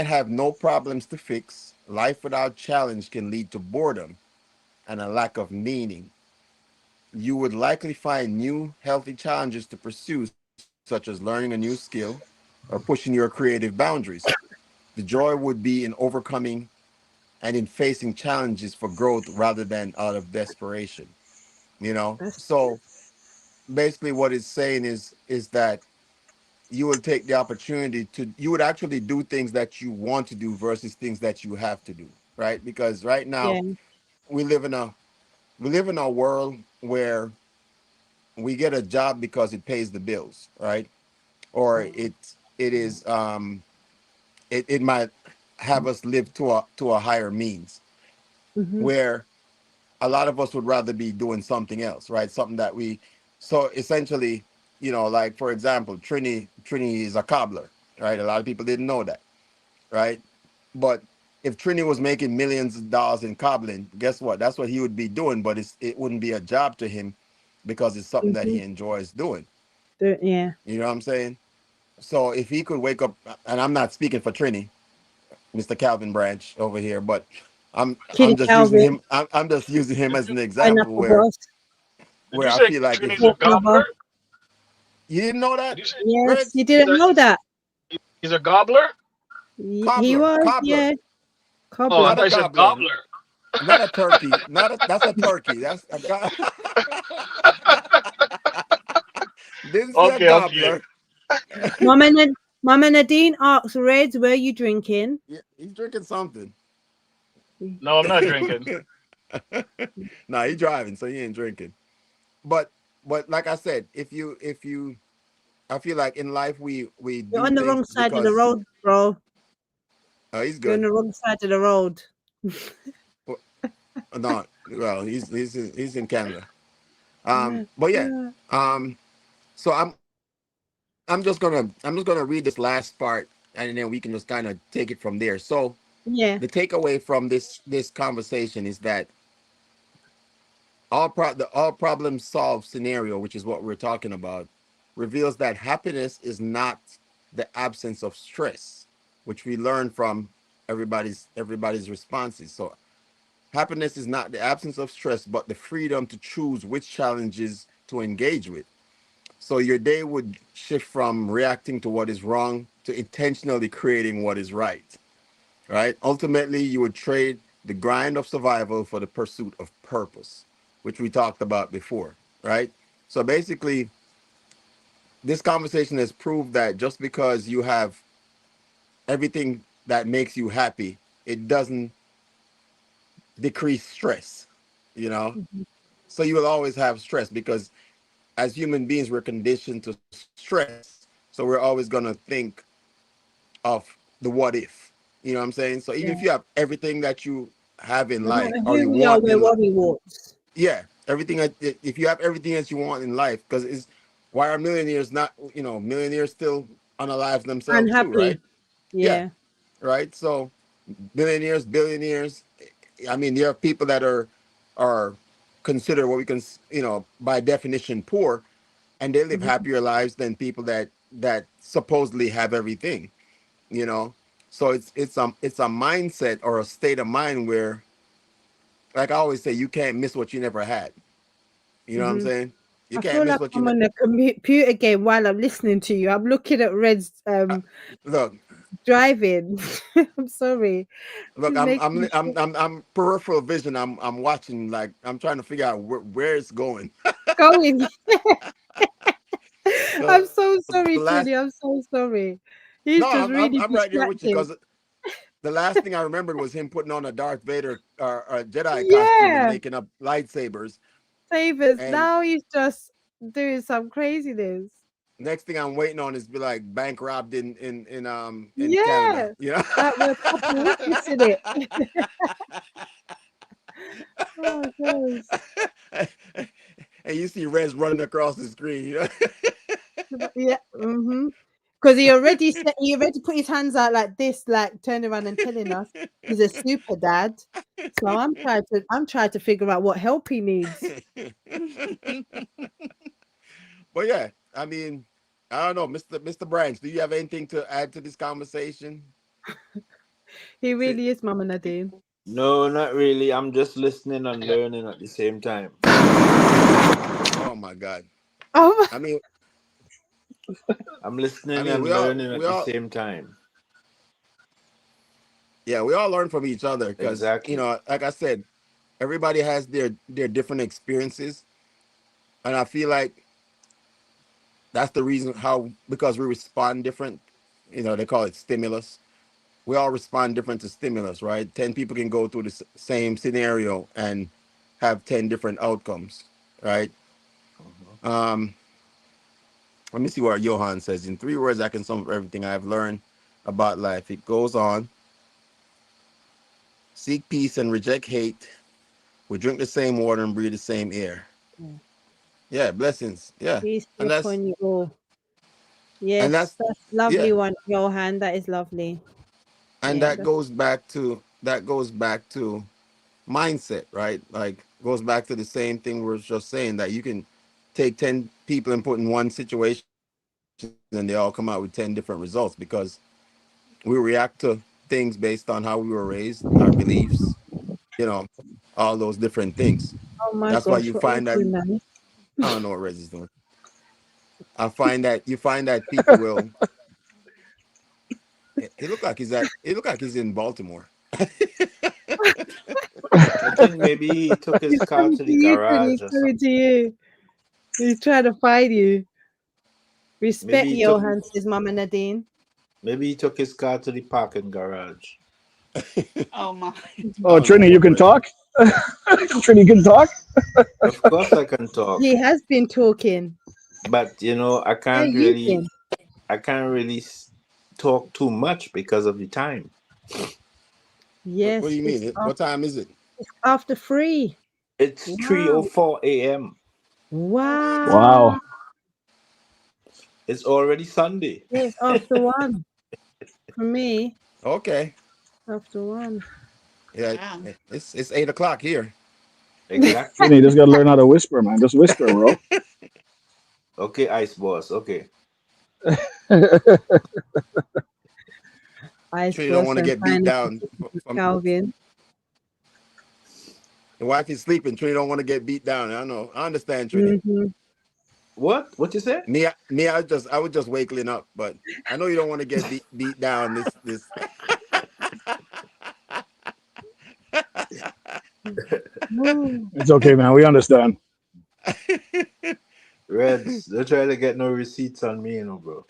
have no problems to fix, life without challenge can lead to boredom and a lack of meaning. You would likely find new, healthy challenges to pursue, such as learning a new skill or pushing your creative boundaries. The joy would be in overcoming and in facing challenges for growth rather than out of desperation." That's So basically, what it's saying is that you will take the opportunity to you would actually do things that you want to do versus things that you have to do, right? Because right now yeah. we live in a we live in a world where we get a job because it pays the bills, right? Or it is it might have us live to a higher means Mm-hmm. where a lot of us would rather be doing something else, right? Something that we so essentially, like for example, Trini is a cobbler, right? A lot of people didn't know that, right? But if Trini was making millions of dollars in cobbling, guess what? That's what he would be doing, but it wouldn't be a job to him because it's something that Mm-hmm. he enjoys doing. Yeah. You know what I'm saying? So if he could wake up, and I'm not speaking for Trini, Mr. Calvin Branch over here, but I'm Kitty just using Calvin, him. I'm just using him as an example pineapple boss, Did you where I say feel like if Trini is a pork lover. gobbler? you didn't know that, Did you say Yes, Reds, you he's didn't know that. he's a gobbler? He cobbler, was, cobbler, yeah, Oh, I cobbler. not thought a you said gobbler, gobbler. not a turkey, not a that's a turkey. That's a didn't say a Okay, okay. gobbler. Mama, Mama Nadine asks, Reds, were you drinking? Yeah, he's drinking something. No, I'm not drinking. Nah, he's driving, so he ain't drinking. But like I said, if you I feel like in life we You're do on the things wrong side of the because road, bro. Oh, he's You're on good. the wrong side of the road. Well, no, well, he's in Canada. But yeah. Um, so I'm just gonna read this last part, and then we can just kind of take it from there. So Yeah. the takeaway from this conversation is that the all problem solved scenario, which is what we're talking about, reveals that happiness is not the absence of stress, which we learn from everybody's responses. So happiness is not the absence of stress, but the freedom to choose which challenges to engage with. So your day would shift from reacting to what is wrong to intentionally creating what is right. Right? Ultimately, you would trade the grind of survival for the pursuit of purpose, which we talked about before. Right? So basically, this conversation has proved that just because you have everything that makes you happy, it doesn't decrease stress. You know, Mhm. so you will always have stress because as human beings, we're conditioned to stress. So we're always going to think of the what if. You know what I'm saying? So even Yeah. if you have everything that you have in No life matter or who you we are, want we're in life, worry warts. yeah, everything if you have everything that you want in life, because it's why are millionaires not, millionaires still unalive themselves too, right? Unhappy. Yeah, Yeah. right. So millionaires, billionaires, I mean, there are people that are considered what we can, by definition, poor, and they live Mhm. happier lives than people that supposedly have everything, you know. So it's a mindset or a state of mind where, like I always say, you can't miss what you never had. You know what I'm Mhm. saying? You I can't feel miss like what you I'm on a computer game while I'm listening to you. I'm looking at Red's uh, look. driving. I'm sorry. Look, It's making me I'm peripheral vision. I'm watching, like I'm trying to figure out where it's going. going. I'm The so the sorry, last Trini. I'm so sorry. No, He's just I'm really I'm right there with you distracted. because the last thing I remembered was him putting on a Darth Vader a Jedi costume and Yeah. making up lightsabers. Favors. And Now he's just doing some craziness. next thing I'm waiting on is be like bank robbed in Canada. Yeah. You know. Like we're proper witnessing it. Oh gosh. And you see Rez running across the screen. You know. Yeah. Mm-hmm. Because he already put his hands out like this, like turning around and telling us he's a super dad. So I'm trying to figure out what help he needs. But yeah, I mean, I don't know, Mr. Branch. Do you have anything to add to this conversation? He See, really is, Mama Nadine. No, not really. I'm just listening and learning at the same time. oh my God. Oh, I mean, I'm I listening mean, and learning at the same time. yeah, we all learn from each other because Exactly. like I said, everybody has their different experiences, and I feel like that's the reason how because we respond different. They call it stimulus. We all respond different to stimulus, right? 10 people can go through the same scenario and have 10 different outcomes, right? Mhm. Um, Let me see what Johan says. In 3 words, I can sum up everything I've learned about life. It goes on: seek peace and reject hate. We drink the same water and breathe the same air. yeah. Yeah, blessings. Yeah, Peace be and that's upon you all. and Yes, that's that's yeah, lovely one, Johan. That is lovely. and Yeah, that goes back to mindset, right? Like goes back to the same thing we are just saying, that you can take 10 people and put in one situation and they all come out with 10 different results because we react to things based on how we were raised, our beliefs, you know, all those different things. oh my That's why gosh, you what are you find that doing, man? I don't know what Rez is doing. I find that you find that people will. It look like he's in Baltimore. I think maybe he took his He's car coming to to the you, Trini. He's garage or coming to something. you. He's trying to find you. Maybe Respect he took Johan, says Mama Nadine. maybe he took his car to the parking garage. Oh my. I Oh, don't know Trini, you what can Rez. talk. Trini, you can talk. Of course I can talk, He has been talking. but I Yeah, can't you've really been. I can't really talk too much because of the time. What do Yes, you mean? What time is it? it's after 3. It's Wow. 3:04 a.m. Wow. Wow. It's already Sunday. Yeah, it's after 1 for me. Okay. After 1. Yeah, Wow. it's 8 o'clock here. Exactly. Vinny, just gotta learn how to whisper, man. Just whisper, bro. Okay, Ice Boss. Okay. Ice Sure you don't Boss want to and get beat Pineapple down from Calvin. the wife is sleeping. Sure you don't want to get beat down. I know. I understand, Trini. Mm-hmm. What? What you say? Me, I was just waking up, but I know you don't want to get beat down. This. It's okay, man. We understand. Reds, don't try to get no receipts on me, bro.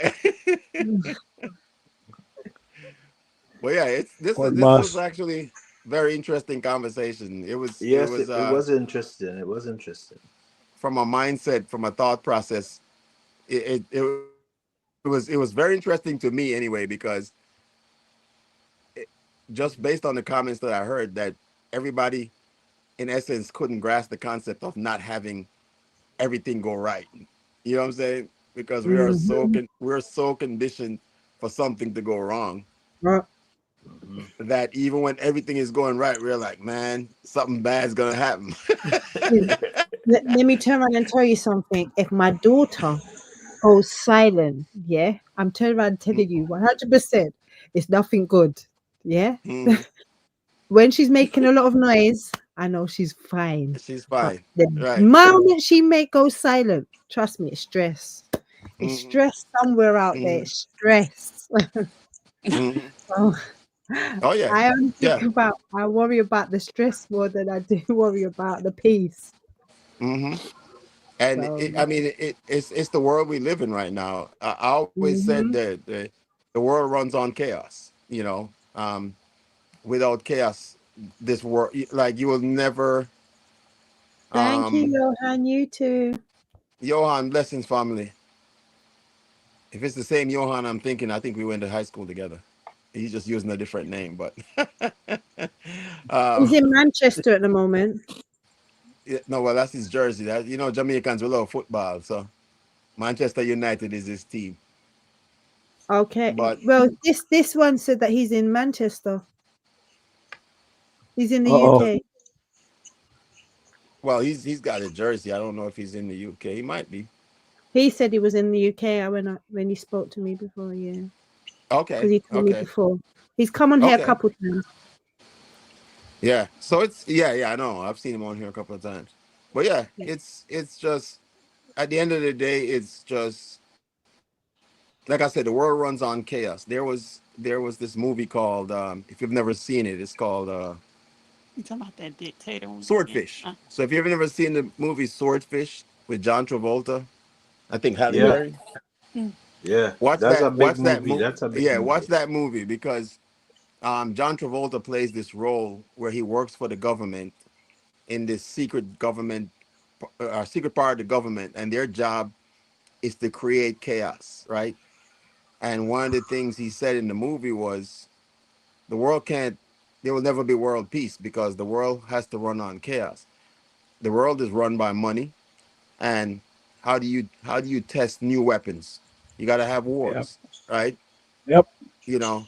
Well, yeah, Pork this was boss. actually very interesting conversation. It Yes, was it was interesting. It was interesting. from a mindset, from a thought process. It was very interesting to me anyway, because it, just based on the comments that I heard, that everybody in essence couldn't grasp the concept of not having everything go right. You know what I'm saying? Because Mm-hmm. we're so conditioned for something to go wrong, Right. Mhm. that even when everything is going right, we're like, man, something bad's gonna happen. Let me turn around and tell you something. If my daughter goes silent, yeah, I'm turning around and telling you 100% it's nothing good. Yeah. Mhm. When she's making a lot of noise, I know she's fine. She's But fine. the Right. moment she may go silent, trust me, it's stress. It's Hmm. stress somewhere out there. Hmm. It's stress. Hmm. So Oh yeah. Yeah. I worry about the stress more than I do worry about the peace. Hmm. And So I mean, it's the world we live in right now. I always said mhm. that the world runs on chaos. Without chaos, this world, like, you will never. Thank you, Um, Johan. You too. Johan, blessings, family. If it's the same Johan I'm thinking, I think we went to high school together. He's just using a different name, but He's um, in Manchester at the moment. yeah, no, well, that's his jersey. That, Jamaicans, we love football, so Manchester United is his team. Okay. But Well, this one said that he's in Manchester. He's in Uh the oh. UK. well, he's got a jersey. I don't know if he's in the UK. He might be. He said he was in the UK when he spoke to me before, yeah. Because Okay, he told me okay, before. He's come on here a okay. couple times. Yeah. So it's, yeah. I know. I've seen him on here a couple of times. But yeah, Yeah. it's just, at the end of the day, it's just, like I said, the world runs on chaos. There was this movie called, if you've never seen it, it's called You talking about that dictator one? Yeah. Swordfish. So if you've never seen the movie Swordfish with John Travolta, I think Halle Yeah. Yeah, Berry, Mm. yeah. watch That's a that. big Watch that movie. movie. That's a big Yeah, watch movie. that movie, because John Travolta plays this role where he works for the government in this secret government, secret part of the government, and their job is to create chaos, right? And one of the things he said in the movie was, the world can't, there will never be world peace, because the world has to run on chaos. The world is run by money, and how do you test new weapons? You got to have Yep. wars, right? Yep. You know,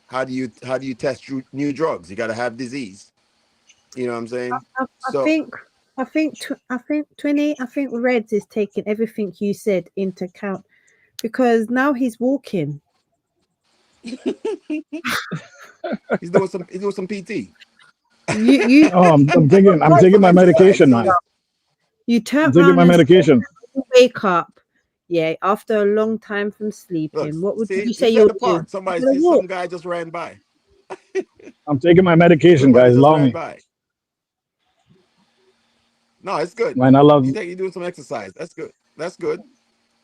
how do you test new drugs? You got to have disease. You know what I'm saying? I So think I think Twinny, I think Reds is taking everything you said into account because now he's walking. he's doing some PT. You Oh, I'm taking I'm Doing taking some my exercise. medication, You know, man. you I'm turn taking around my and say medication. you wake up, yeah, after a long time from look, sleeping. What would see, you say it's at you'll the do? park. You're gonna Some walk. guy just ran by. I'm taking my medication, Somebody guys. just Allow ran me. by. No, it's good. Man, I love. You doing some exercise. That's good. That's good.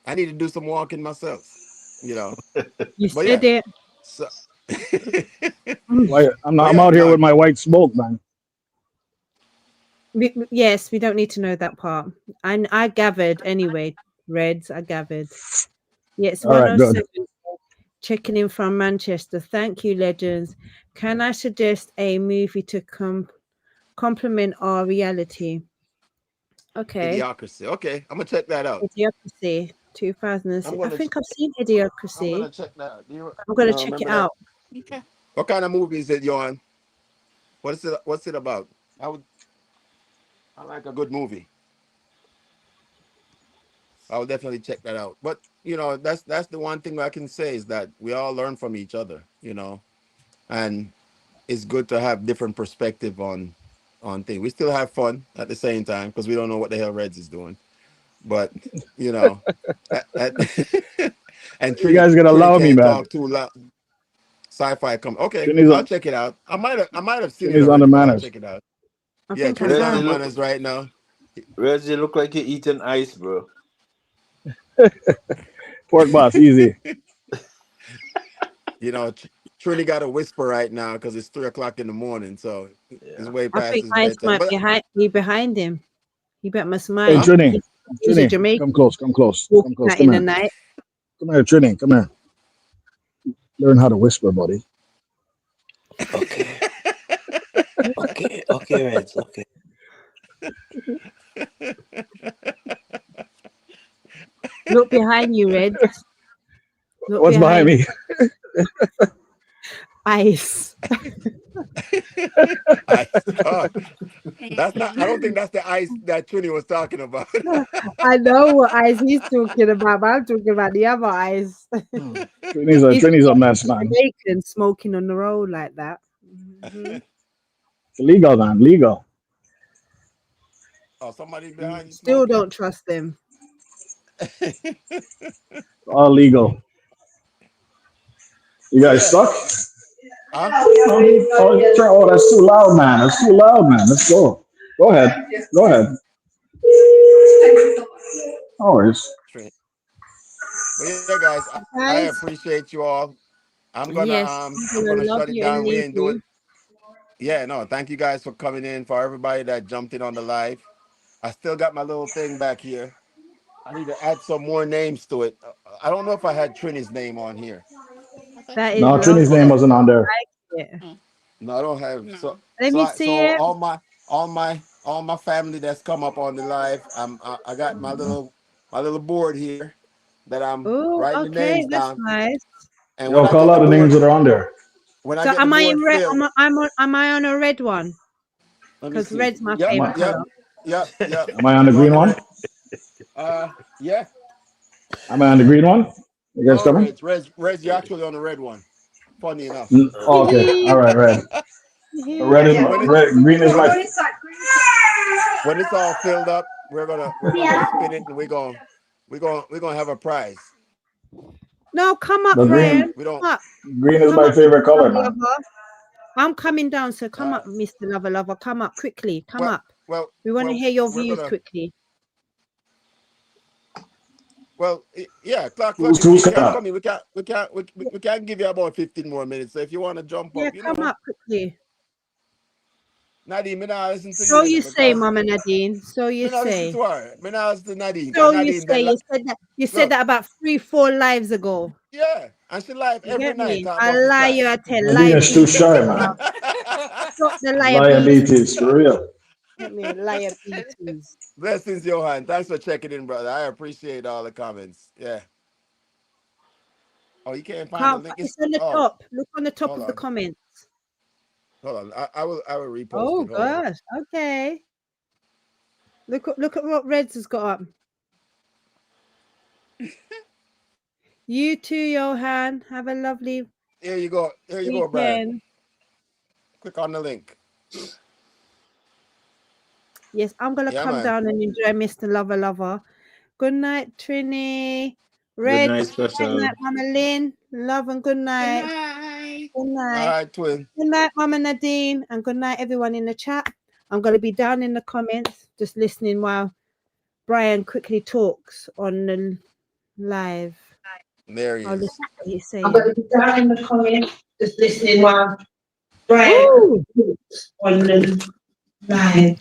I need to do some walking myself. You know. You But said yeah. it. So Like, but I'm yeah, out here no. with my white smoke, man. Yes, we don't need to know that part. I gathered anyway, Reds. I gathered. Yes, All right, good. 107. checking in from Manchester. Thank you, legends. Can I suggest a movie to complement our reality? Okay. Idiocracy. Okay, I'm gonna check that out. Idiocracy, I'm 2006. I gonna think I've seen I'm Idiocracy. gonna check that out. Do I'm going you to check it remember that? out. Okay. What kind of movie is it, Johan? What is it? What's it about? I like a good movie. I'll definitely check that out. But that's the one thing I can say is that we all learn from each other. And it's good to have different perspective on things. We still have fun at the same time because we don't know what the hell Reds is doing. But you know, at, and You guys gotta Trini allow me, can't man. talk too loud. Sci-fi come. Okay, Trini's I'll on, check it out. I might have seen it Trini's on the already, but I'll manners. check it out. I Yeah, think I Trini's on the have. Reggie look, manners right now. Reggie look like you're eating ice, bro. Pork boss, easy. Trini got a whisper right now because it's 3 o'clock in the morning, so it's Yeah. way I past think his Ice bedtime. might But be behind him. He must Hey, mind. huh? Trini, He's a Trini, come Jamaican close, come close, come walking close. out Come in the here, night. come here, Trini, come here. Learn how to whisper, buddy. Okay. Okay. Okay, Reg. Okay. Look behind you, Red. Look What's behind behind me? Ice. Ice. God, that's not. I don't think that's the ice that Trini was talking about. I know what Ice he's talking about, but I'm talking about the other Ice. Hmm. He's Trini's a mess, man. Jamaican smoking on the road like that. Mhm. It's legal, man, legal. Oh, somebody behind you Still smoking? don't trust them. All legal. You So guys yeah. stuck? Huh? Oh, that's too loud, man. That's too loud, man. Let's go. Go ahead. Go ahead. No worries. Trini. But yeah, guys, I Guys, appreciate you all. yes, I'm I'm gonna gonna love shut it you and down. We leave ain't doing. you. Yeah, no. Thank you guys for coming in. For everybody that jumped in on the live, I still got my little thing back here. I need to add some more names to it. I don't know if I had Trini's name on here. I thought That you is No, did. Trini's Hold name on. wasn't on there. yeah. Oh, No, I don't have. So no. Let so me I, see so it. all my family that's come up on the live. I got my little board here that I'm Oh, writing the okay, names that's down. nice. And when Yo, I call get the out the names board, that are on there. when I So get the am I in board red? filled, Am I on a red one? let me Because see. red's my Yep, Am favorite I, yep, color. yep, yep. am I on the You're on green the one? red. Yeah. Am I on the green one? You guys No, coming? Reg, you're actually on the red one. Funny enough. Oh, okay. All right, red. Red Yeah. is So my red. Green is my. when it's all filled up, we're gonna spin it and we're gonna have a prize. No, come up, But Brian. green, We don't. Come up. green is Come my up, Mr. favorite color, Lover man. Lover. I'm coming down, so come Uh, up, Mr. Lover Lover. Come up quickly. Come well, up. well, We want to well, hear your we're views gonna. quickly. Yeah, Clark. Who's If who's you can't coming? come in, we can't give you about 15 more minutes. So if you want to jump Yeah, up, come up quickly. Nadine, me not listen to you, So you know, you say, because Mama Nadine. So you me not listen say. to her. Me not listen to Nadine, because So you Nadine, say. You said that. You said look, that about 3, 4 lives ago. yeah, and she live You every get night me? talk I about fi lie fly. you, I tell Nadine is too liability. shy, man. Stop the liability. Liabilities for real. Get me liabilities. Blessings, Johan. Thanks for checking in, brother. I appreciate all the comments. Yeah. Oh, you can't find the Can't. link. It's on the Oh, top. Look on the top hold of the on. comments. Hold on. I will repost Oh it. Hold on. gosh. Okay. Look at what Reds has got up. You too, Johan. Have a lovely Here you go. Here you go, Brian. weekend. Click on the link. Yes, I'm gonna Yeah, come man. down and enjoy Mr. Lover Lover. Good night, Trini. Good Red. night, Good special. night, Mama Lynn. Love and good Good night. night. Good All night. right, twin. Good night, Mama Nadine. And good night, everyone in the chat. I'm gonna be down in the comments, just listening while Brian quickly talks on the live. There he I'll listen is. to what he's saying. I'm gonna be down in the comments, just listening while Brian talks on the live.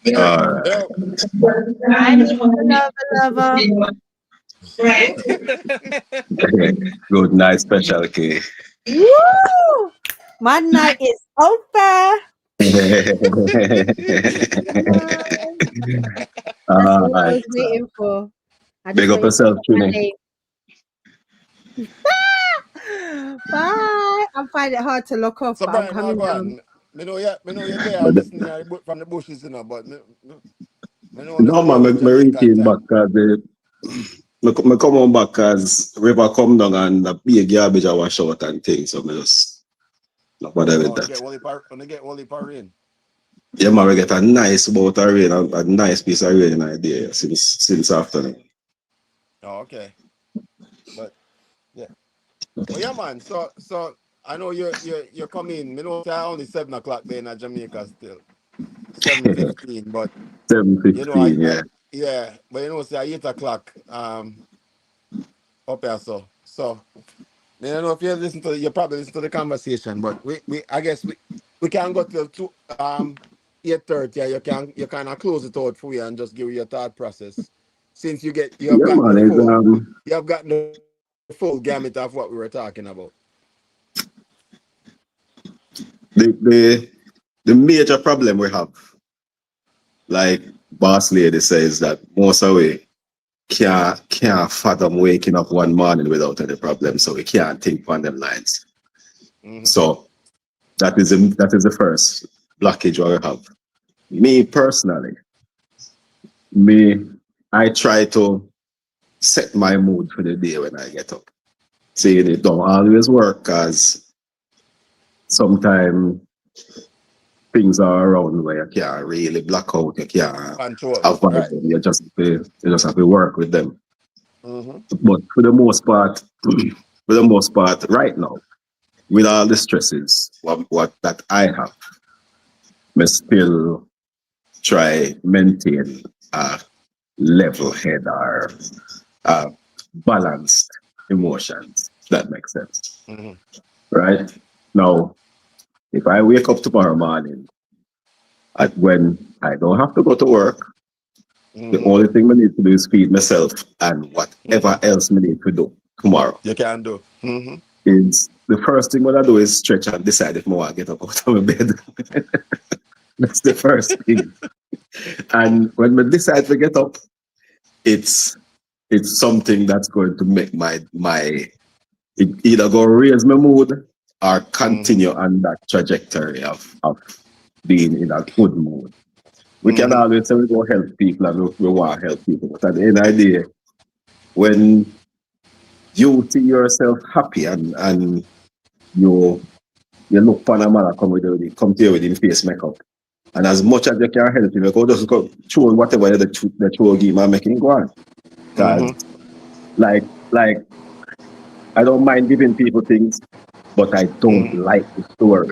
There, All right. there, Hi, Mr. Lover Lover. Good night, special K. Woo! My night is over. That's All all I right. was waiting for. I just Big up wanted to yourself, say my Trini. name. Bye. I find it hard to lock off, So but I'm Brian, coming go down. on. Me know you're there But listening from the bushes, you know, but me know no, listen to man, you with me reach Jamaican in back time. because me come on back because river come down and the big garbage I wash out and things. So me just not bother with Oh, that. when they get only par rain. Yeah, man, we get a nice bout of rain, a nice piece of rain idea since afternoon. Oh, okay. But yeah. But yeah, man. So I know you're coming. Me know it's only 7 o'clock there in Jamaica still. 7:15. But you know, 7:15, I yeah. yeah, but you know, say 8 o'clock up here so I don't know if you probably listen to the conversation, but we I guess we can go till 8:30. Yeah, you kind of close it out for you and just give your thought process. Since you have Yeah, gotten man, the it's, full gamut of what we were talking about. the major problem we have, like boss lady says, that most of we can't fathom waking up one morning without any problem, so we can't think on them lines. Mm-hmm. So that is the first blockage what we have. Me personally, me I try to set my mood for the day when I get up. See, it don't always work because sometimes things are around where you can't really block out, you can't Control. avoid Right. them. You just have to work with them. Mm-hmm. But for the most part, right now, with all the stresses, what that I have, me still try maintain a level head or balanced emotions. If that makes sense, Mm-hmm. right? Now, if I wake up tomorrow morning when I don't have to go to work, the Mm-hmm. only thing I need to do is feed myself and Mm-hmm. whatever else I need to do tomorrow. You can do. Mm-hmm. Is the first thing what I do is stretch and decide if I want to get up out of my bed. That's the first thing. And when I decide to get up, it's something that's going to make my it either go raise my mood or Mm-hmm. continue on that trajectory of being in a good mood. We can Mm-hmm. always say we go help people and we want to help people, but at the end of the day, when you see yourself happy and you look upon a man come to you with him face makeup. And as much as you can help him, you go just go throw whatever the throw game and make him go on. Because Mm-hmm. like I don't mind giving people things, but I don't Mm-hmm. like the story.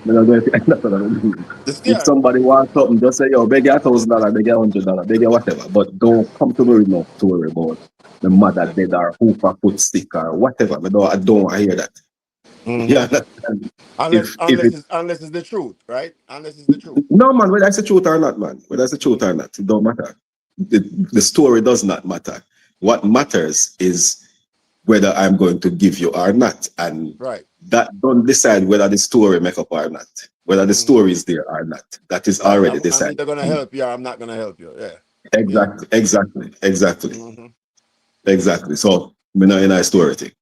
You know, that's what I'm doing. It's If yeah. somebody wants something, just say, yo, beg you $1,000, beg you $100, beg you whatever. But don't come to me with no story about the mother dead or hooper foot stick or whatever. I don't want to hear that. Mm-hmm. Yeah, understand? If Unless it's the truth, right? Unless it's the truth. No, man, whether that's the truth or not, man. Whether that's the truth or not, it don't matter. The story does not matter. What matters is whether I'm going to give you or not. And Right. that don't decide whether the story make up or not. Whether the Mm-hmm. story is there or not. That is Right. already I'm decided. either gonna help you or I'm not gonna help you. Yeah. Yeah. Exactly. Mm-hmm. Exactly. So we're not in a story thing.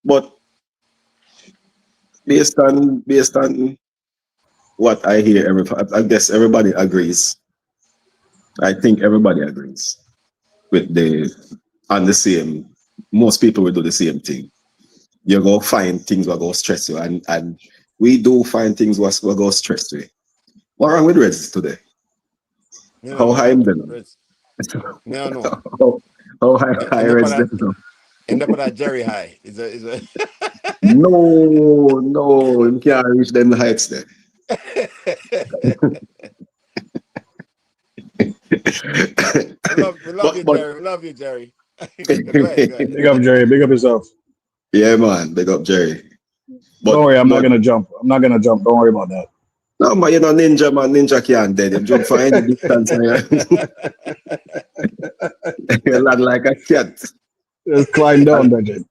But based on what I hear, I guess everybody agrees. I think everybody agrees with on the same. Most people will do the same thing. You go find things that go stress you, and we do find things that go stress you. What wrong with Reds today? You don't How know high yet. him them? It's, you don't know. how, how high End up Reds at them? that Jerry high. Is a No, you can't reach them heights there. we love you, but Jerry. We love you, Jerry. Go ahead, go ahead. Big up, Jerry. Big up yourself. yeah, man, big up Jerry. Don't worry, I'm not But gonna jump. I'm not gonna jump. Don't worry about that. no, man, you know ninja man, ninja can't dead. Him jump for any distance. Man. You land like a cat. Just climb down, And, Bridget.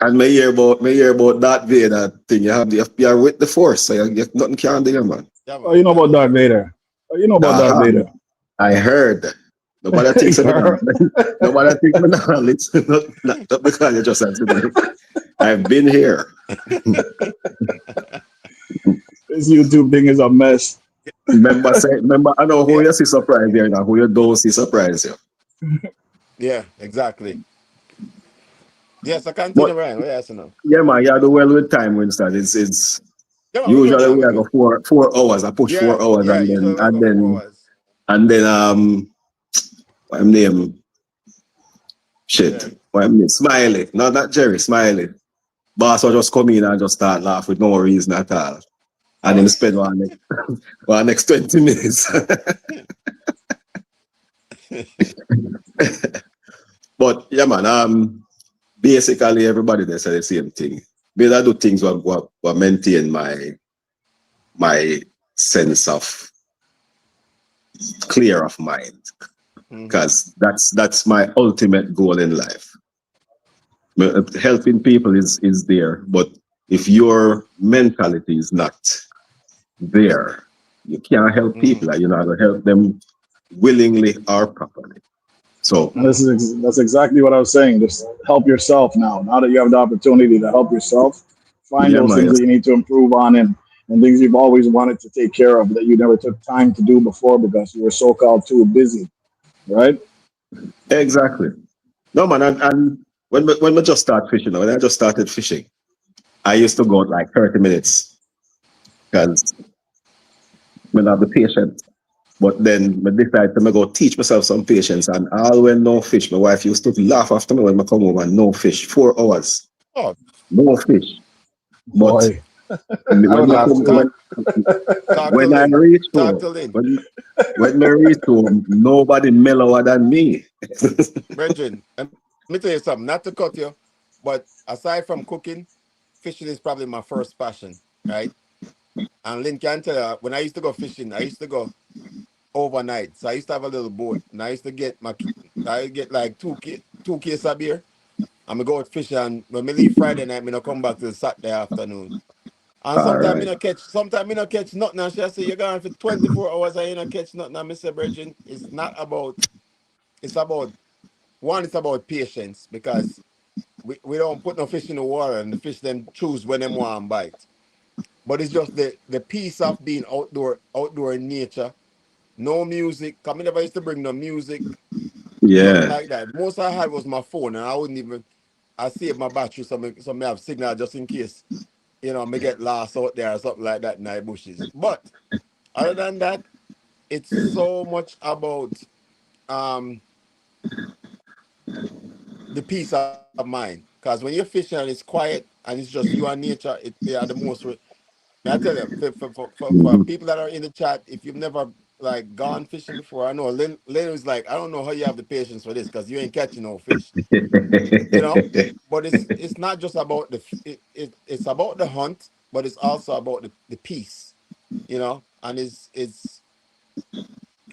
and me hear about that Vader thing. You're with the force, so nothing can do you, man. Yeah, Oh, you man. know about Darth Vader. Oh, you know about Darth Aha. Vader. I heard. Nobody thinks I'm not. Nobody thinks I'm not. Listen, not because you just answered me. I've been here. This YouTube thing is a mess. Remember, I know who Yeah, you see surprise here now, who you don't see surprise here. yeah, exactly. Yes, I But continue, Ryan. What you asking now? yeah, man, you do well with time, Winston. It's Yeah, man, we good usually now. we We have a good. 4 hours. I push Yeah, 4 hours yeah. and Usually then we and go four then hours. and then what him name? Shit. Yeah. What him name? Smiley. No, not Jerry, Smiley. Boss will just come in and just start laugh with no reason at all. And Oh, him spend one next 20 minutes. But yeah, man, basically everybody they say the same thing. But I do things what maintain my sense of clear of mind. mm-hmm. Because that's my ultimate goal in life. Helping people is there, but if your mentality is not there, you can't help Mm-hmm. people. You're not gonna help them willingly or properly. So And that's exactly what I was saying. Just help yourself now. Now that you have the opportunity to help yourself, find yeah, those man. things that you need to improve on and things you've always wanted to take care of that you never took time to do before because you were so called too busy, right? Exactly. No, man. And when we just start fishing, when I just started fishing, I used to go out like 30 minutes because when I have the patience. But then I decided to go teach myself some patience. And all when no fish, my wife used to laugh after me when I come home and no fish. 4 hours, Oh, no fish. But Boy, I would when me laugh talk, come, too. talk, talk to when I Lynn. reach Talk home, to Lynn. when me reach home, nobody mellower than me. Brethren, let me tell you something. Not to cut you, but aside from cooking, fishing is probably my first passion, right? And Lynn can tell you, when I used to go fishing, I used to go overnight. So I used to have a little boat, and I get like two cases of beer. I'm gonna go out fishing, and when I leave Friday night, me not come back till Saturday afternoon. And All sometimes right. sometimes me not catch nothing. And she say you're gone for 24 hours and you not catch nothing. And Mr. Bridget, it's about one, it's about patience because we don't put no fish in the water and the fish them choose when them want to bite. But it's just the peace of being outdoor in nature. No music. Cause me never used to bring no music, nothing Yeah. like that. Most I had was my phone, and I saved my battery so me have signal just in case, me get lost out there or something like that in the bushes. But other than that, it's so much about um the peace of mind. Because when you're fishing and it's quiet and it's just you and nature, they are the most. May I tell you, for Mhm. people that are in the chat, if you've never like gone fishing before, I know Lynn was like, I don't know how you have the patience for this because you ain't catching no fish, you know. But it's not just about it's about the hunt, but it's also about the peace, And it's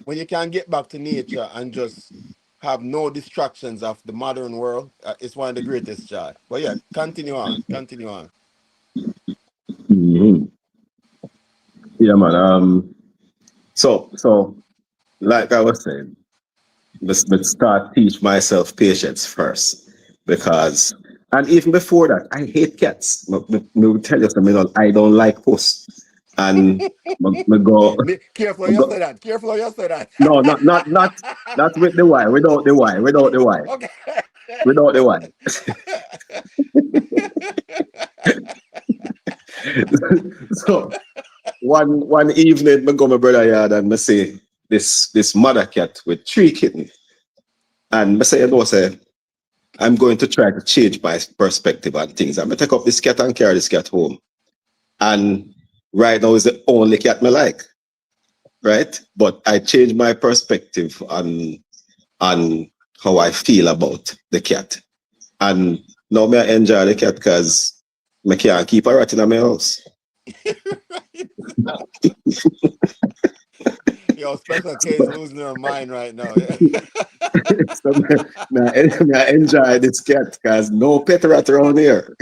when you can get back to nature and just have no distractions of the modern world, it's one of the greatest joy. But yeah, continue on. Mhm. Yeah, man. So like I was saying, let's start teach myself patience first because and even before that I hate cats. Me will tell you something, I don't like puss and me go, Careful, me you go say that. Careful, you say that. no, not with the y, without the y, Okay. without the y. So one evening me go my brother yard and me see this mother cat with 3 kittens and me say, say I'm going to try to change my perspective on things. I'm gonna take up this cat and carry this cat home. And right now is the only cat I like, right? But I changed my perspective on how I feel about the cat. And now me I enjoy the cat because I can't keep a rat in my house. Yo, special case losing her mind right now. Yeah. So, I enjoy this cat because no pet rat around here.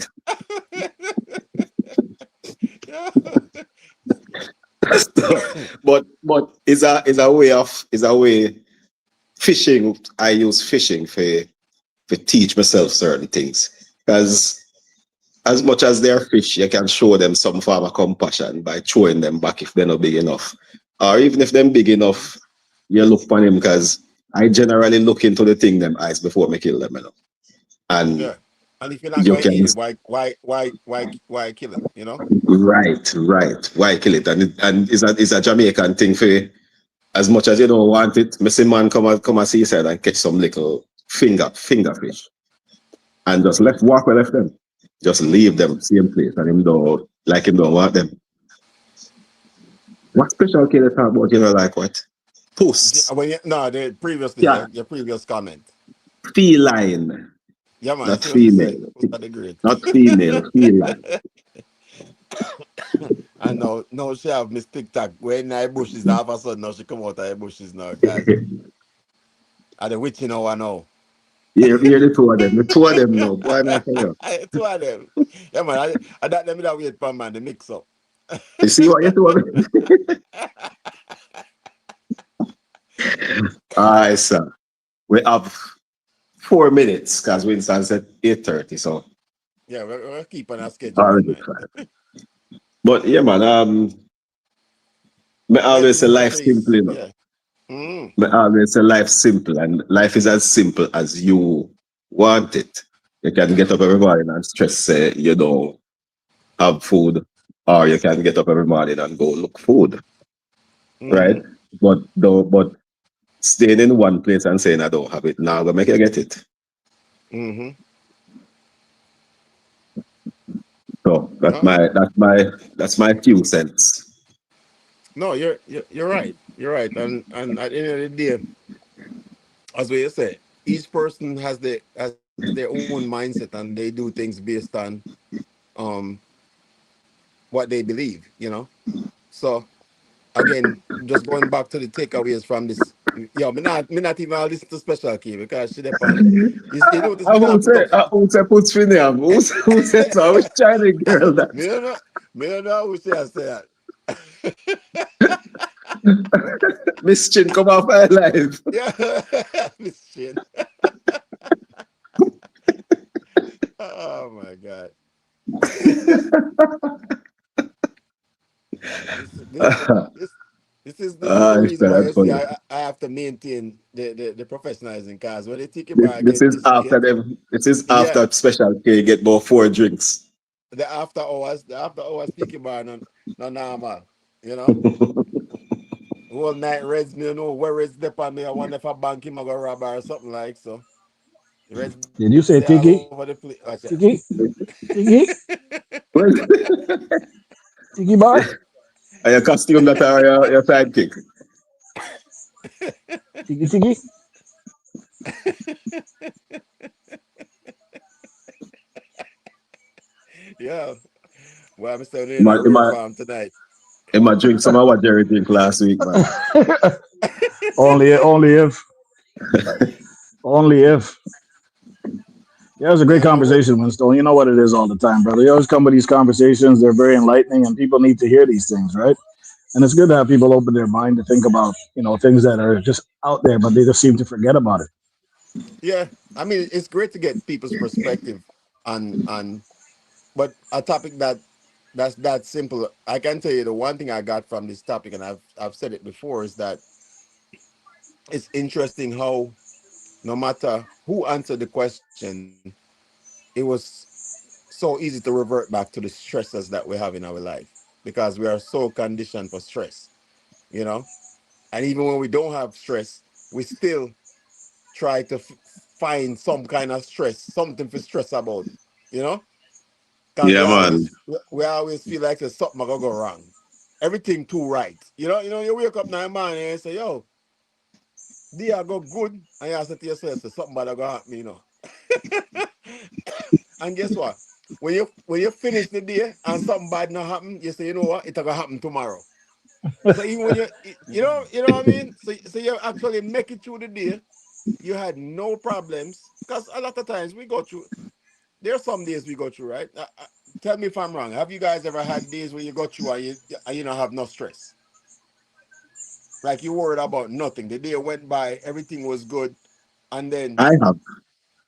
Yeah. So, but is a way fishing. I use fishing for teach myself certain things because as much as they're fish, you can show them some form of compassion by throwing them back if they're not big enough, or even if they're big enough, you look for them because I generally look into the thing them eyes before me kill them, and Yeah. And if you're not you going to can eat it, why kill it? You know? right. Why kill it? And it's a Jamaican thing for as much as you don't want it. Me see man come and see side and catch some little finger fish and just left them. Just leave them same place and him don't want them. What special can you talk about? Like what? Puss. No, the previously Yeah. your previous comment. Feline. Yeah, man. Not See what me say? female. Who's the great? Not female. Feline. I know. No, she have Miss TikTok. When I bushes, now all of a sudden now she come out of her bushes now, guys. And the witch, I know. Hear the two of them. The two of them now. Boy, I tell you. Two of them. Yeah, man. I that them that wait for man, the mix up. You see what you two of them? Alright, sir. We have 4 minutes because Winston said 8:30. So Yeah, we're keeping our schedule already tonight. fine. But yeah, man. Me always say Getting life better simple, is you know. yeah. Mm, Me always say life simple, and life is as simple as you want it. You can get up every morning and stress say you don't have food, or you can get up every morning and go look food, right? mm-hmm. But staying in one place and saying I don't have it now gonna make you get it. Mm-hmm. So No, that's my few cents. no, you're right. You're right. And at the end of the day, as we say, each person has their own mindset and they do things based on um what they believe. So again, just going back to the takeaways from this. Yo, me not even I'll listen to Special K because she depend. You notice I me not won't put say up. put Finiam. Who said so? I was Chinese girl Me that don't know. Me don't know who say I say that. Miss Chin come off my life. Yeah, Miss Chin. Oh my God. Yeah, this is the reason why That's you see funny. I have to maintain the professionalism because when the Tiki bar This get is this after late, them. This is yeah, after Special K get about 4 drinks. the after hours Tiki bar no normal, you know. Whole night Reds me where Reds dep on me. I wonder if I bank him I go rob her or something like so. Reds they all Did you over say the place. Tiki? Tiki? Tiki? Well, Tiki bar? are your costume that are your sidekick? Tiki Tiki? Yeah. Well, I'm staying in Am I, a am rare I, farm tonight. am I drink some of what Jerry drink last week, man? only if. Only if. Yeah, it was a great Yeah, man. conversation, Winston. You know what it is all the time, brother. You always come with these conversations. They're very enlightening, and people need to hear these things, right? And it's good to have people open their mind to think about, things that are just out there, but they just seem to forget about it. Yeah. I mean, it's great to get people's perspective on but a topic that's that simple. I can tell you the one thing I got from this topic, and I've said it before, is that it's interesting how no matter who answered the question, it was so easy to revert back to the stresses that we have in our life because we are so conditioned for stress, you know. And even when we don't have stress, we still try to find some kind of stress, something to stress about, you know, because we Yeah, man. always we always feel like there's something gonna go wrong. Everything too right, You wake up now, man, and you say, "Yo, day I go good," and you say to yourself, "So something bad gonna happen." And guess what? When you finish the day and something bad not happen, you say, "You know what? It's gonna happen tomorrow." So even when you know what I mean. So you actually make it through the day you had no problems. Because a lot of times we go through, there are some days we go through, right? Tell me if I'm wrong. Have you guys ever had days where you go through and you don't have no stress? Like you worried about nothing. The day went by, everything was good. And then, I have.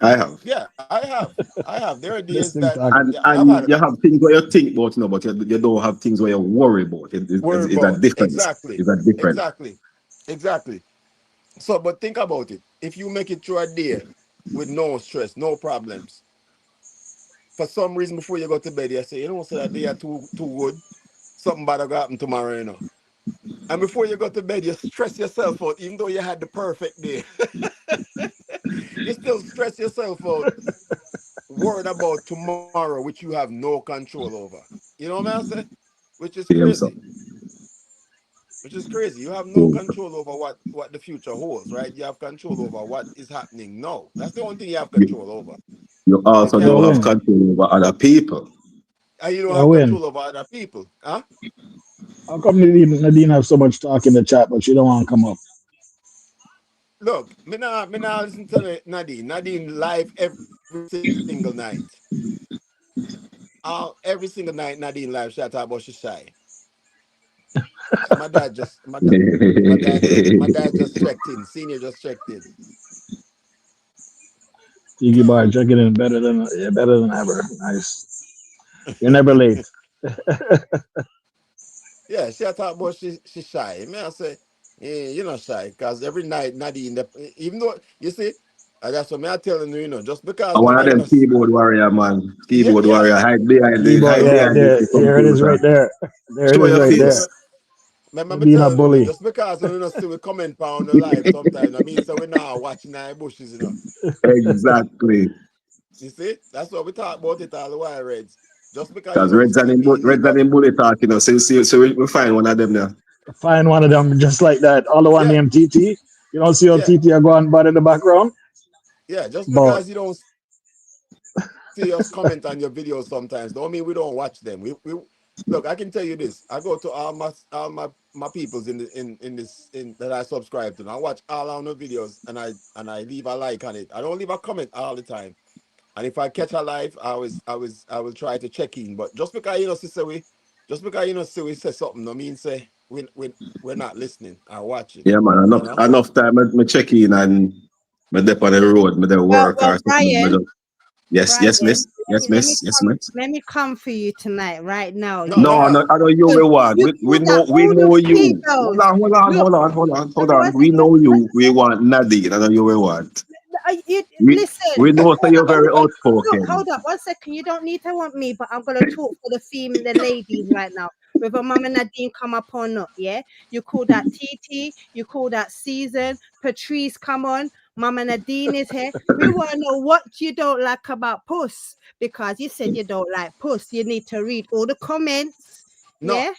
I have. yeah, I have. I have. There are days This that, thing talk. yeah, I've had And it. you have things where you think about, but you don't have things where you worry about. Worry It's a about. difference. Exactly. It's a difference. Exactly. Exactly. So, but think about it. If you make it through a day with no stress, no problems, for some reason before you go to bed, you say, you know, so that day are too good. Something bad will happen tomorrow, you know. And before you go to bed, you stress yourself out, even though you had the perfect day. You still stress yourself out, worried about tomorrow, which you have no control over. You know what I'm saying? Which is Same crazy. something. Which is crazy. You have no Same something. control over what the future holds, right? You have control over what is happening now. That's the only thing you have You, control over. you You also can't Yo, don't do have win. control over other people. and you don't Yo, have win. control over other people. Huh? How come Nadine have so much talk in the chat, but she don't want to come up? Look, me not listen to Nadine. Nadine live every single night. Every single night Nadine live she talk about she shy. So my dad just checked in. Senior just checked in. Tiki bar checking in better than ever. Nice. You're never late. Yeah, she talk about she shy. Me I say, you're not shy, because every night Nadine, even though you see, that's what me I telling you, just because And one of maybe them keyboard warrior, man. yeah, Keyboard yeah, warrior. Keyboard, Hide yeah, behind there, the here it is right computer. there. There it Show is your right yeah. there. face. Me Being a telling bully. just because you know see we comment on the live sometimes, I mean, so we now watching our bushes. Exactly. You see, that's what we talk about it all the while, Reds. Just because you Because don't see me in Reds never, and him bully talk, So we find one of them there. Find one of them just like that. All the one yeah, named TT. You don't see how yeah, TT are going bad in the background? yeah. Just But because you don't see us comment on your videos sometimes don't mean we don't watch them. We look. I can tell you this. I go to all my peoples in that I subscribe to. And I watch all our videos and I leave a like on it. I don't leave a comment all the time. And if I catch a live, I will try to check in. But just because say we say something, no mean say we're not listening or watching. Yeah, man. You know. Enough time me check in and me dep on the road, me there work Well, or something. Brian, Yes, miss. Yes, miss. Yes, miss. let me come for you tonight, right now. No, Yeah, No, no, I know you because will want. you We call that we all the know you. Hold females. on, hold on, Look, hold on, hold on, hold hold on one on. We second. know One you. We second. want Nadine. I know you will want. You, We listen, we know that you're very look, outspoken. hold up one second. You don't need to want me, but I'm gonna talk for the ladies right now. Whether Mama Nadine come up or not, yeah. You call that TT, you call that Season, Patrice, come on, Mama Nadine is here. We want to know what you don't like about Puss, because you said you don't like Puss. You need to read all the comments, no, yeah.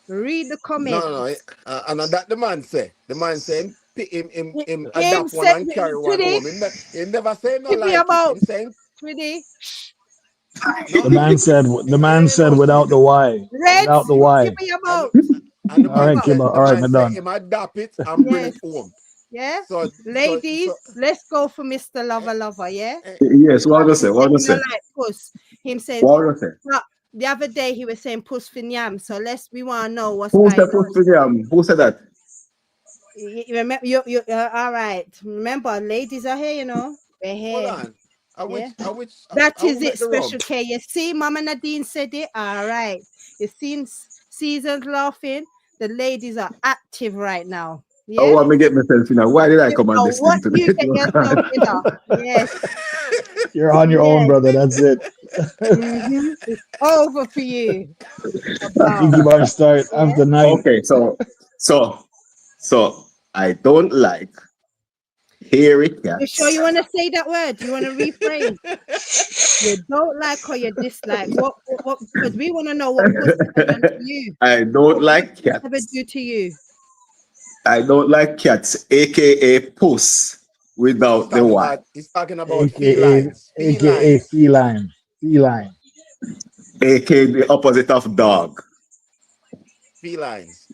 Read the no. comments. And that the man say. The man say him Him adapt one said, and carry one Tweety, home. He never say no give me like it. about Him saying Tweety. no. the man said No, without the Y. Without Reds, the give Y. me and about. and the All Give me man right, about. say Kiba. the All right, man me say done. him adapt it and bring it Yes. home. Yeah. So Ladies, let's go for Mr. eh, Lover, yeah? eh, Yes, what Because I he say? said What I he say? don't like puss. Him says, What I say? but the other day he was saying puss fin yam. So we want to know what's Who going said put on. Who said that? You remember, all right. Remember, ladies are here, We're hold here. on. Yeah. I That will is make it, the rum. Special K. You see, Mama Nadine said it. All right. It seems Season's laughing. The ladies are active right now. Oh, Yeah. want me get myself in? Why did I come on Now, this thing what today? you get yourself in? Yes. You're on your own, Yes. brother. That's it. It's over for you. About. Tiki bar start Yeah. after 9. Okay, so so I don't like hairy You sure cats. you want to say that word? You want to rephrase? You don't like or you dislike? What? Because we want to know what puss has done to you. I don't What like puss ever cats. do to you? I don't like cats, aka puss, without the Y, He's talking about AKA felines. AKA Felines. feline. Feline. aka the opposite of dog. Felines.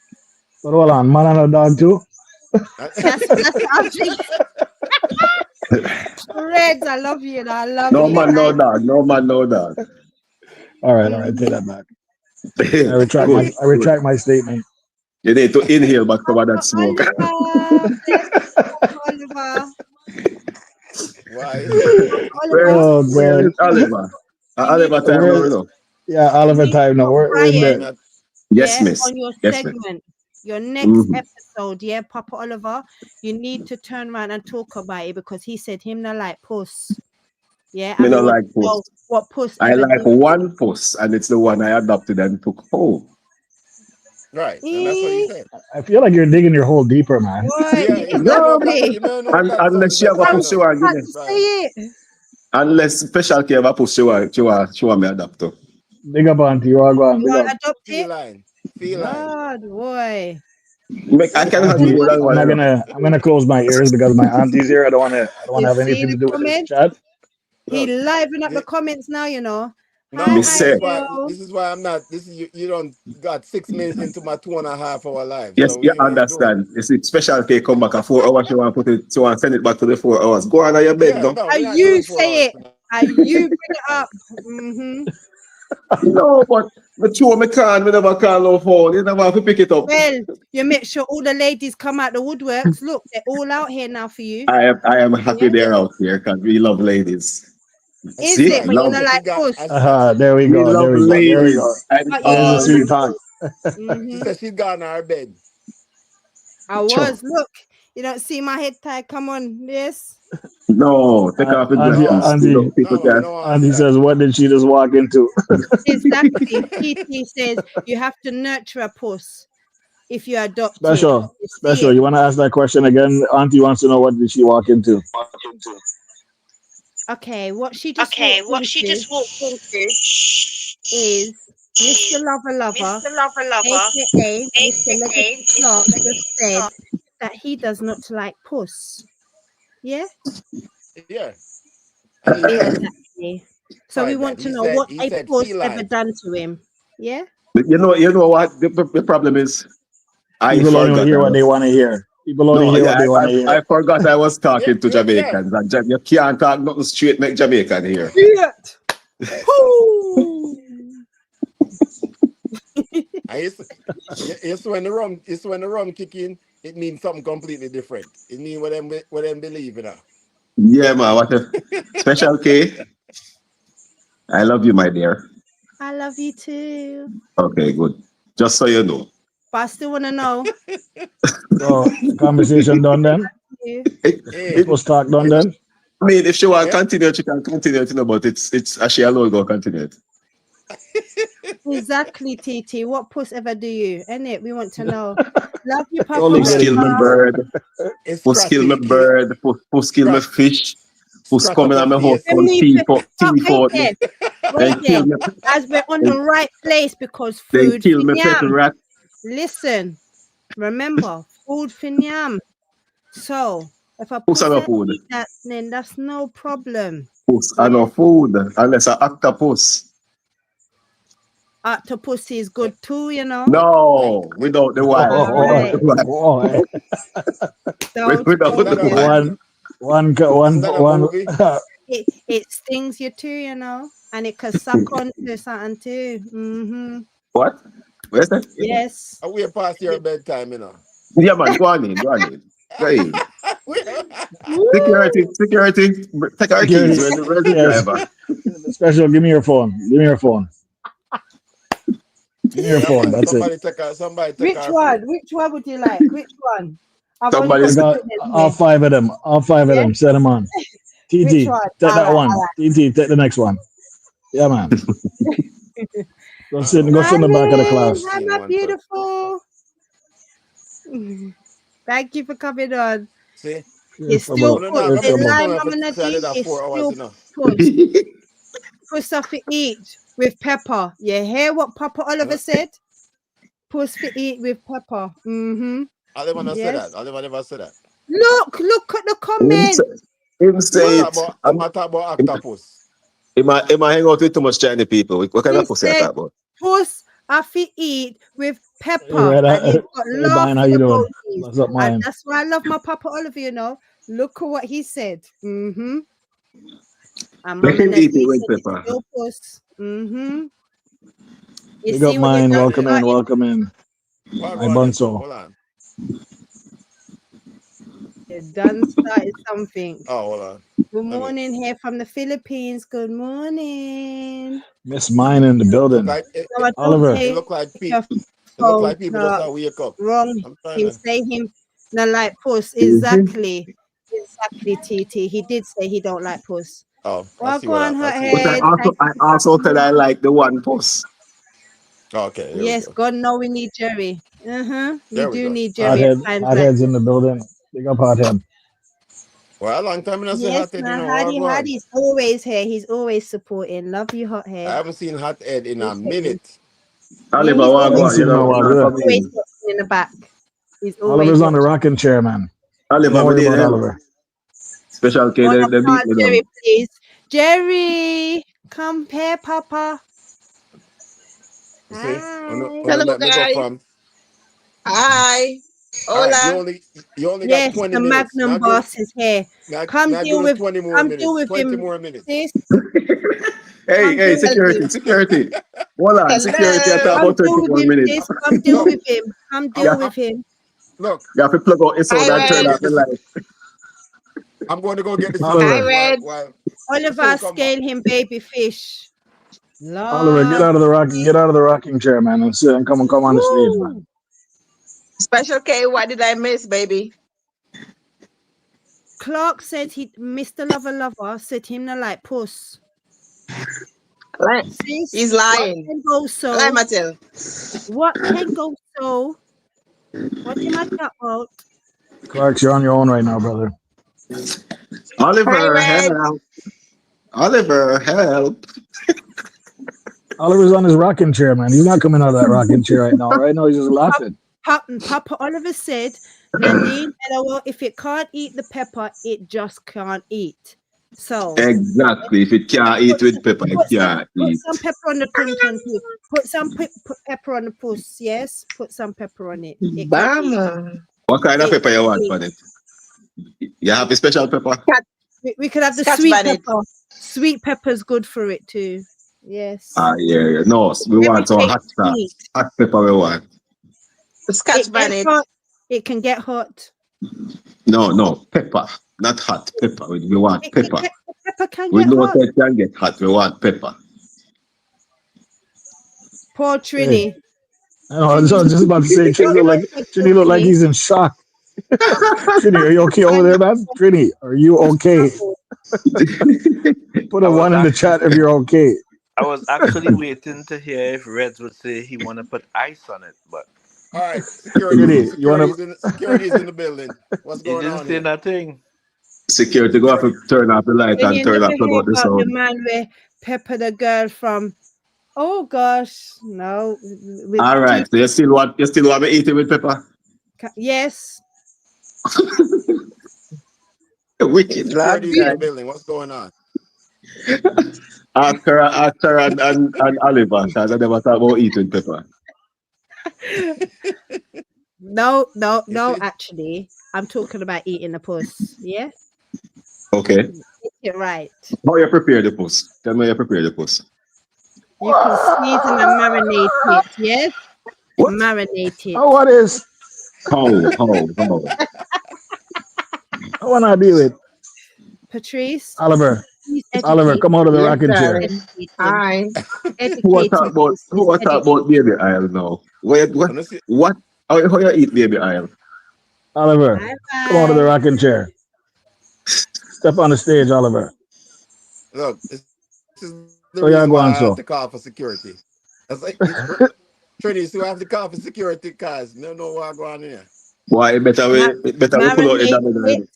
But hold on, man and a dog too. That's what I'm thinking. Reds, I love you. I love No you. man, no dog. No man, no dog. All right, take that back. I Good, good. retract my statement. You need to inhale back some of that smoke. Oliver, bless Papa Oliver. Why? Papa Oliver, Oh Where God, is Oliver? you need Oliver to time put, now, we're you know. yeah, you Oliver need to time now. put We're in I'm Brian, the not. Yes, yeah, miss. on your Yes, miss. segment. Your next Mm-hmm. episode, yeah, Papa Oliver, you need to turn around and talk about it because he said him not like puss. Yeah, Me and we not want like to puss. know what puss I ever like did to you. one puss, and it's the one I adopted and took home. Right, and that's what he Eh, said. I feel like you're digging your hole deeper, man. boy, Yeah, it's you know, no, No, that lovely. you know that sounds unless you have better, a I you puss was you know, want, give about me. to Brian. say it. Unless special care have a puss you want me adopt to. Big up, auntie. You are going. You Big want up. to adopt it? Feline, feline. God, boy. I can handle Auntie, more than I'm one, not you know. gonna. I'm gonna close my ears because my auntie's here. I don't wanna You have see anything to the do with this comment? chat. He Look, liven up the thi- comments now, you know. no, Me Hi, this say, is why. Ideal. This is why I'm not. This is you. Don't got 6 minutes into my 2.5 hour life. yes, So you we ain't doing. understand. You see, special care come back at 4 hours, you want to put it, you want to send it back to the 4 hours. Go on your bed, Yeah, no? no, Are we're not you doing 4 hours say it? tonight. Are you bring it up? Mm-hmm. No, but the two me can, me never call no phone. You never have to pick it up. Well, you make sure all the ladies come out the woodworks. Look, they're all out here now for you. I am happy Yeah. they're out here because we love ladies. Is See, it? Right, But you're she love. not said she like got. puss. There we We go. love There we go. There we go. ladies. And But you There's the need sweet always. talk. She mm-hmm. said she's gone to her bed. I Sure. was. Look, you don't see my head tie. Come on, yes. No, take off the Auntie, No, glasses. You know, auntie, people no, we can. don't want to auntie see that. says, "What did she just walk into?" Exactly. TT says you have to nurture a puss if you adopt it. Special, You see special. it. You want to ask that question again? Auntie wants to know what did she walk into? Okay, what she just walked into is Mr. Lover Lover, aka Mr. Legacy Clark, just said that he does not like puss. Yeah, Yeah, and he exactly. So we clarified that. want to He know said what he a said puss ever feline. done to him. Yeah, But you know what? The problem is, I People only forgot. hear what they want to hear. People only No, hear what yeah, they want to I hear. forgot I was Yeah, talking to yeah, yeah. Jamaicans. And you can't talk nothing straight, make Jamaican here. shit. Whoo! And it's when the rum kick in, it means something completely different. It means what them believe in. Yeah, man. What a special K. I love you, my dear. I love you too, Okay, good. Just so you know. but I still want to know So the conversation done then. you. It, The Hey, post talk done it, then. I mean, if she want to yeah. continue, she can continue, you know, but it's she alone go continue it. Exactly, TT. What puss ever do you? Innit? We want to know. Love you, It's Papa only Who's kill getting my Oliver. deeper. bird? It's Who's kill my strategic. bird? Who's kill my fish? Who's Scratch up coming your on my house face. Let on me thief, oh, thief wait out me? there. Wait Then there. kill me. As we're on the Then, right place because then food kill for me pet yam. rat. Listen, remember, food for yam. So if a Who's on pussy no food? eat that, then that's no problem. Who's on Yeah. no food? Unless an octopus. Octopus is good too, you know. No, without the one. All Without right. the one. Boy, Don't Without go the That a there. one. isn't that a one. movie? It stings you too, you know, and it can suck onto something too. Mm-hmm. What? Where's that? Yes. We're past your bedtime, you know. Yeah, man, go on in, go on in. Go in. We're- Woo! Security, security, take our keys. Security. Where's the Yes. driver? Special. Give me your phone. Give me your phone. Give me your yeah, phone. man. That's it. Somebody take Which our phone. one? Which one would you like? Which one? I've only Somebody got I say, two got of them all here. five of them. All five of Yeah. them. Set them on. Which TT, one? take All that right. one. TT, take the next one. Yeah, man. Go sit. Go sit Hi, in the back of the Lynn. class. Hi, my beautiful. Thank you for coming on. See? You Here's still trouble. Well, no, puss. Here's remember, The trouble. line, remember Mama I did Nadine that is 4 hours, still you know. puss. Puss off for eat with pepper. You hear what Papa Oliver said? Puss for eat with pepper. Mm-hmm. I'll never say that. Yes. I'll never say that. Look at the him comment. say, him say I'm Look. it. talking about Him, octopus. him a hang out with too much Chinese people. What kind He of pussy I said talk about? puss off for eat with Hey, pepper. Red, And he's got hey, Mine, how laughing you doing? emojis. What's up, And mine? that's why I love my Papa Oliver, you know. Look at what he said. Mm-hmm. And Let Mama him eat it Nadia with said it's pepper. still puss. Mm-hmm. You Big up see what you mine. done Welcome in. started? Welcome in. What My going on, too? bunso. Hold on. You done started something. Oh, hold on. Good Let me. morning here from the Philippines. Good morning. Miss Mine in the Look building. like No, I don't Oliver. it take look like your it look phone. like people just No, wake up. wrong. I'm trying Him to. say him no like puss. Mhm. Exactly. Exactly, TT. He did say he don't like puss. Oh, I Well, see go what on, I hot see what But you head. did. Thank you I for also dropping said I in. like the one post. Okay, here we Yes, go. God know we need Jerry. We There we do go. need All Jerry right. at Hothead. times like Hothead's in this. the building. Big up Hothead. Well, a long time I say Yes, hot head, you now know, what Hattie go on. Hattie's always here. He's always supporting. Love you, I hothead. haven't seen hot head in a Appreciate you. minute. Yeah, Oliver, he's what I always go ain't on? seen him in a while You're not either. coming always in. watching in the back. He's always Oliver's on the watching. rocking chair, man. Oliver, Don't me worry need about help. Oliver. Special K, One of they beat me Jerry, down. please. Jerry, come here, Papa. You see? Hi. Wanna Hello, let me go guys. from Hi. all right, Hola. you only got Yes, 20 the minutes. Magnum boss is here. Come Now give deal us with 20 more come deal minutes. with 20 him, more minutes. sis. Hey, Come deal with Hel- him. security. Hold on, security. I talk Hello. Come about deal with 24 him, minutes. sis. Come deal Look, with him. Come I'm, deal Yeah, I'm with him. look, you have to plug out his I'm sound Hi, going and to go turn Red. off get the this. light. I'm going to go get the Hi, Oliver. security Red. while the Oliver, phone come back. scale him, baby fish. Oliver, get Lord. out of the rocking chair, man, and sit and come on the stage, man. Woo. Special K, what did I miss, baby? Clark said he Mr. Lover said him not like puss. Li- Sis, He's what lying. can go Lie, so? Matil. What can go so? What am I talking about? Clarks, you're on your own right now, brother. Hi, Oliver, Red. help. Oliver, help. Oliver's on his rocking chair, man. He's not coming out of that rocking chair right now. Right now, he's just laughing. Papa Oliver said, Nadine, LOL, if it can't eat the pepper, it just can't eat. So Exactly. If it can't eat put with pepper, it can't put eat. some pepper on the tun too. Put some pepper on the puss. Yes, put some pepper on it. It can eat. Bama. What kind of It pepper you can want eat. for it? You have a special pepper? We could have the Scotch sweet bonnet. pepper. Sweet pepper's good for it too. Yes. Ah, yeah. No, we want some Everything hot sauce. sweet. Hot pepper we want. Scotch It gets bonnet. hot. It can get hot. No, pepper. Not hot pepper. We want pepper. The pepper can We get know hot. that it can get hot. We want pepper. Poor Hey, Trini. I know. I was just about to say, Trini look like he's in shock. Trini, are you okay over there, man? Trini, are you okay? Put I a was one in the actually, chat if you're okay. I was actually waiting to hear if Reds would say he want to put ice on it, but All right, Trini, you wanna? security is in the building. What's he going didn't on say here? nothing. Security go have to turn off the light And and you turn off never plug hear out the about the sound. man where pepper the girl from. Oh gosh, no. With All two, right. So you still want me eating with pepper? yes. Wicked. Lord Security is in the God. building. What's going on? Oscar and Oliver, because I never thought about eating pepper. You see? Actually, I'm talking about eating the puss. Yeah, Okay. get it right. How you prepare the puss? Tell me how you prepare the puss. You can season and marinate it. Yes, What? marinate it. Oh, what is? How? I want to deal with Patrice, Oliver. please Oliver, educate come out of him. the Yes, rocking chair. darling. Educate him. Hi. Who I Educate talk him, about? please. Who I talk Educate about baby aisle now? What? Wanna see? What? How you eat baby aisle? Oliver, him. come out of the Bye rocking chair. Step on the stage, Oliver. Look, this is the reason why I have to Oh, yeah, call go for on, so. security. That's like Trinity, so I have to call for security because no what going on here. Why bye. it better we pull out the Marinate damn it.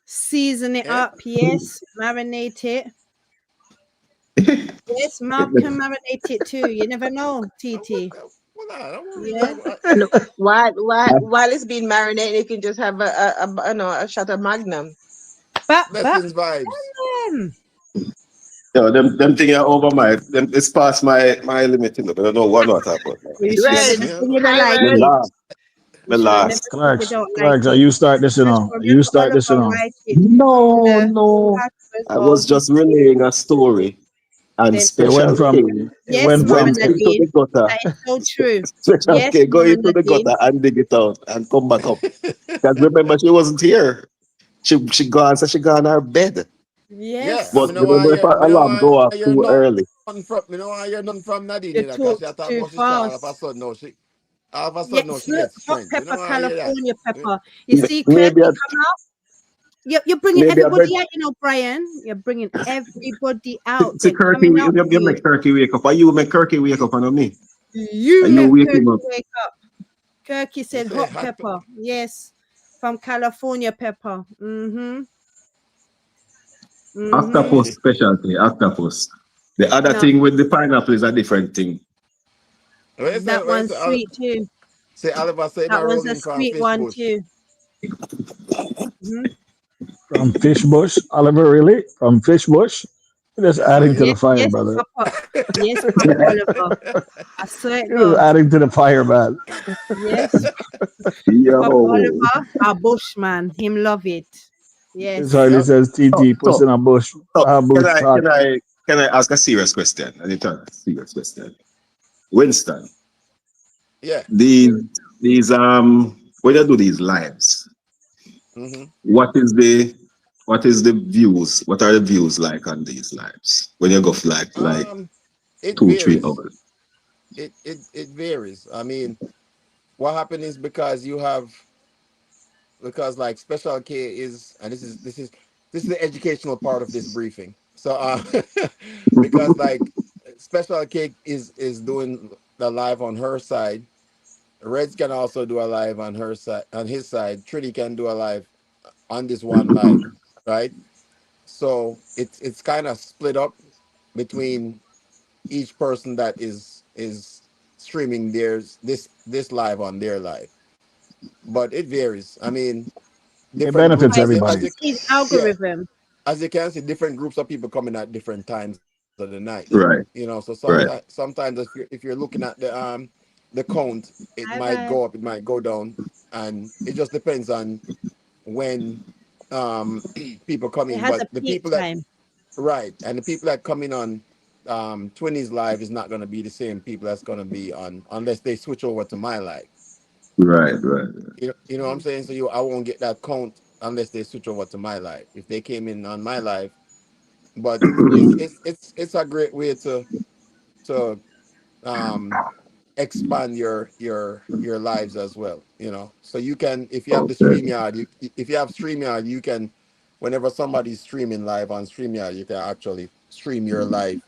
Season it Eh? up. Yes, marinate it. Yes, Mom guy. can marinate it too. You never know, TT. Hold on, I want Yeah. No, while it's being marinated, you can just have a shot of Magnum. But Blessings vibes. um, Yo, them thing are over it's past my limit, you know, but I don't know what not talk about now. you Red. swallow the Yeah, thing you don't Hi, like You Red. it. laugh. My You should have never last. said you Clarks, don't like Clarks, it. you start this, you Because know. You remember, start this, you Oliver know. write it on No, the no. passwords I of was his just relaying a story. And then It went Special from, K it yes, went Mama went from, into Nadine. the gutter. That is so true. Special Yes, K go Mama into the Nadine. gutter and dig it out and come back up. Because remember, she wasn't here. She gone, so she gone her bed. Yeah, But I Yes. mean, no one remember, if hear, her me no alarm want go off hear too early. nothing from, me no want hear nothing from Nadine, You because she talk a talk too about she say fast. all of a sudden now Yes, she look, gets hot strength. Me no pepper, want hear that. California Me- pepper. You see, Maybe Kirky come out. You're bringing maybe I bet everybody out, you know, Brian. You're bringing everybody out. see They're Kirky, coming out for you you. make Kirky wake up, or you make Kirky wake up, and not me. You And you make wake him Kirky up. wake up. Kirky You said say hot hot. pepper. Yes, from California pepper. Mm-hmm. Mm-hmm. Octopus specialty, octopus. The other No, thing with the pineapple is a different thing. that one's sweet too. Say Oliver say That my one's a rolling from sweet fish one bush. too. Hmm. from Fish Bush. Oliver, really? From Fish Bush? You're just Yes, I adding to hear. the Yes, fire, yes, brother. Papa. Yes, Papa Oliver. I swear to You're just God. adding to the fire, man. Yes, Papa Yo. Oliver, a bushman. Him love it. It's Yes. hardly Yep. says So, TT, puss so, in a bush, so can bush I crack. can I can I ask a serious question? I need to ask a serious question. Winston, Yeah. these these when you do these lives, Mm-hmm. what is the views? What are the views like on these lives? When you go for like It 2 3 varies. hours. It varies. I mean, what happened is because like Special K is, and this is the educational part of this briefing. So because like Special K is doing the live on her side. Reds can also do a live on her side, on his side. Trinity can do a live on this one live, right? So it's kind of split up between each person that is streaming theirs this live on their live, but it varies. I mean, It different benefits groups, everybody. It's his yeah, algorithm. as you can see, different groups of people coming at different times of the night. Right, So right, sometimes if you're looking at the count, it might Bye go up, bye. it might go down, and it just depends on when people come It in. has But a the peak people that time. right, and the people that come in on Twinny's live is not going to be the same people that's going to be on unless they switch over to my live. right. You know what I'm saying? So I won't get that count unless they switch over to my live. If they came in on my live, but it's a great way to um expand your lives as well. So you can, if you have the Okay. StreamYard, if you have StreamYard, you can, whenever somebody's streaming live on StreamYard, you can actually stream your live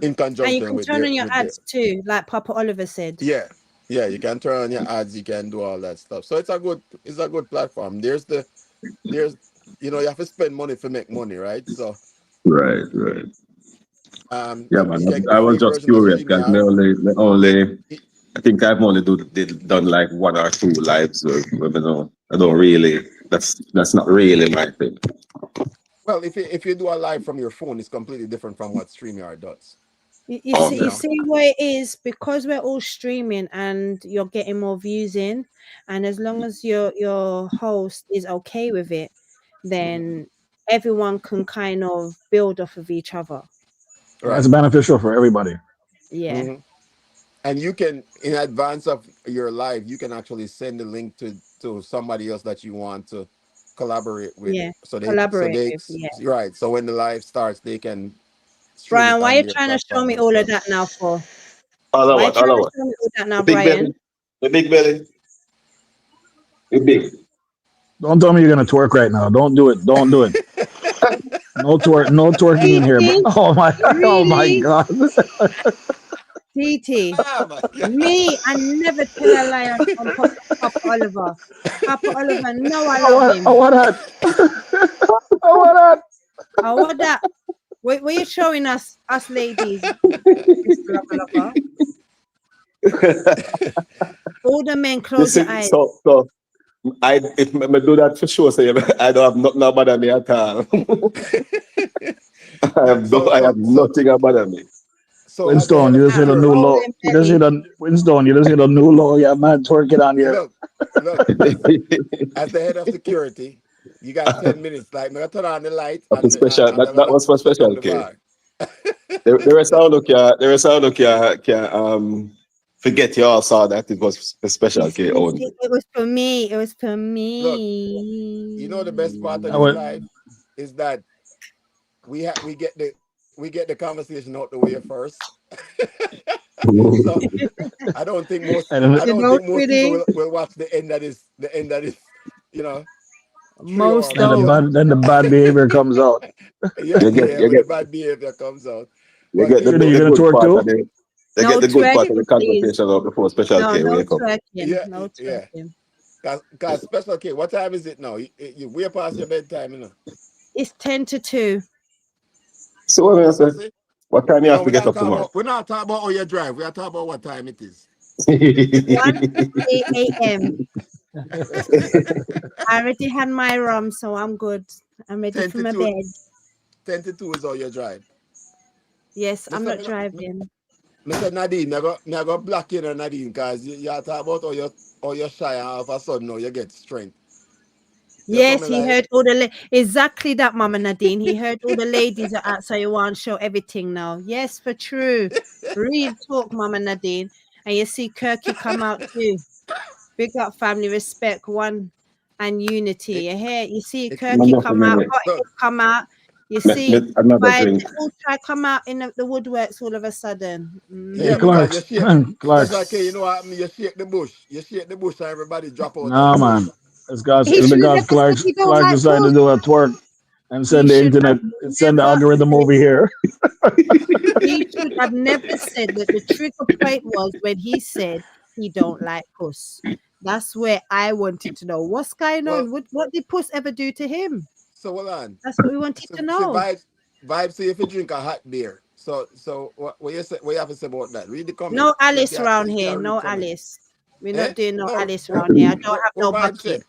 in And you conjunction can with turn their on your with their ads too, like Papa Oliver said. yeah. Yeah, you can turn on your ads, you can do all that stuff. So it's a good platform. There's you have to spend money to make money, right? So Right. Yeah, you man. can get the I was free just version of curious because StreamYard. me only, I think I've only done like 1 or 2 lives. I don't really. That's not really my thing. Well, if you do a live from your phone, it's completely different from what StreamYard does. You see, You you Okay. know. see what it is because we're all streaming and you're getting more views in, and as long as your host is okay with it, then everyone can kind of build off of each other. Yeah, it's Right. beneficial for everybody. Yeah, Hmm. And you can, in advance of your live, you can actually send the link to somebody else that you want to collaborate with. yeah. So Collaborate with, yeah. right. So when the live starts, they can stream it Brian, why on you their trying to show platform me as all of well. that now for? All of Why you what? All trying of to what? show me all that now, The big Brian? belly. The big belly. The big. Don't tell me you're gonna twerk right now. Don't do it. Don't do it. No twerk. No twerking in here, bro. TT, Oh my. Oh my really? God. TT, Oh my god. me, I never tell a lie on Papa Oliver. Papa Oliver, no, I Oh love what? Oh him. what that? Oh what that? Oh, what that? What you showing us ladies, Mr. Lover Lover? All the men, close This your is eyes. so. I if me do that for sure, so I don't have nothing about me at all. so I so have so nothing about me. So at the Winston, head you of just hit a new security, low. rolling You just belly. hit a Winston. You just hit a new low. Yeah, man, twerking on here. look, as the head of security, you got 10 minutes. Like, me I turn on the light Okay, and special. I'm gonna That was for shut down special the K. bar. The rest of look, yeah. The rest of look, yeah. Can forget you all saw that it was for special K only. It was for me. It was for Look, you know the best part of I this went. life is that we get the conversation out the way first. So And then, I you don't know, think most people sweetie. will watch the end of this, you know, three Most hour then the don't. video. bad then the bad behavior comes out. Yeah, You get yeah, you when the get bad behavior comes out. you But get me, Trini, you the gonna good twerk part of too? the they get No the good part of twerking, the please. conversation out before special No, K no wake up. twerking. yeah, No yeah. twerking. Cause special K, what time is it now? You way past your bedtime, you know. It's 10 to 2. So what I So say? see, What time you have no, to get up tomorrow? we're not talking about how you drive. We are talking about what time it is. 1:50 a.m. I already had my rum, so I'm good. I'm ready ten for to my two. bed. 10 to 2 is how you drive. Yes, I'm Mister, not driving. Mr. Nadine, I got block in Nadine because you talk about how you're shy and all of a sudden now you get strength. You Yes, coming he like, heard all the exactly that, Mama Nadine. He heard all the ladies are out, so you want to show everything now. Yes, for true. Real talk, Mama Nadine. And you see Kirky come out too. Big up family respect, one and unity. it, You hear? You see it, Kirky Enough a come out, minute. Hot look, Head come out. You see Another vibes, drink. they all try come out in the woodworks all of a sudden. Hey, yeah, Hmm. because you Clarks, shake, Clarks. Special K, you know what I mean? You shake the bush. You shake the bush and everybody drop out of the Nah, bush. man. He It's should have because never said he don't Clark like decided to puss. do a twerk and He send the should have internet, send the never algorithm said over here. he should have never said that. The trigger point was when he said he don't like puss. That's where I wanted to know what's going Well, on. What did puss ever do to him? so hold on. That's what we wanted So to see know. vibes say if you drink a hot beer. So what you have to say about that? Read the comment. No Alice round You here. can't read No comment. Alice. We're Eh? not doing no No. Alice round here. I don't have What no vibes say? bucket.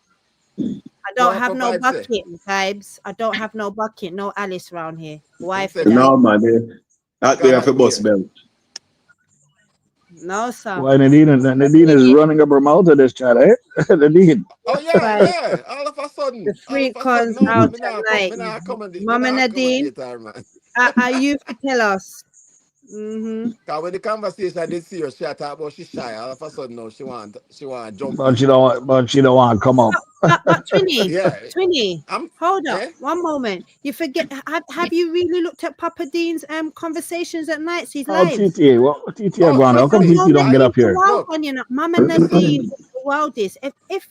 I don't have What no vibes say? bucket, vibes. I don't have no bucket. No Alice round here. Him Why for say that? No man, drink that a way have a hot bus beer. belt. No, sir. Why Nadine is Definitely running up her mouth at this chat, eh? Nadine. Oh yeah, vibes. yeah. The All of freak a sudden, comes no out man, at night. me Mama not Nadine, accommodate her, man. are you to tell us? Mm-hmm. Cause when the conversation did see her, she talk about she shy. All of a sudden, no, she want jump But in. she don't want to come up. But Twinny, Yeah, Twinny, I'm. hold up Eh? one moment. You forget. Have you really looked at Papa Dean's conversations at nights? His Oh, lives. TTA, what TTA Oh, going? How trust come Because me. TT no, don't get I up he's the here? wild look. one. You know, Mama Nadine is the wildest. If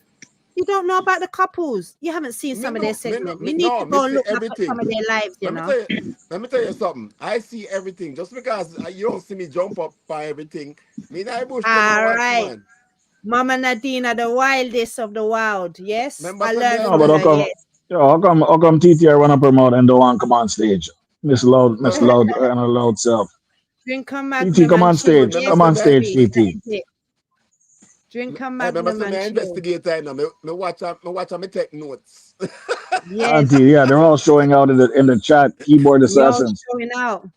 you don't know about the couples, you haven't seen some of their segment. You need to Me go and see look back at some everything. of their lives. You Let me know. tell you. Let me tell you something. I see everything. Just because you don't see me jump up by everything, me not bush them and All watch, right. man. Mama Nadine are the wildest of the wild. Yes, Remember, I say me learned I No, from but say, her. Yes. how come TTR run up her mouth and don't want to come on stage? Miss look, Loud and her loud self. Drink a TT, magnum come and on chill. stage. remember, Yes, Come say on me. stage, Sophie. That TT. is it. Drink a I remember, say magnum me and chill. investigate time now. Me watch and me take notes. Yes. Auntie, yeah, they're all showing out in the chat. Keyboard You're assassins. showing out.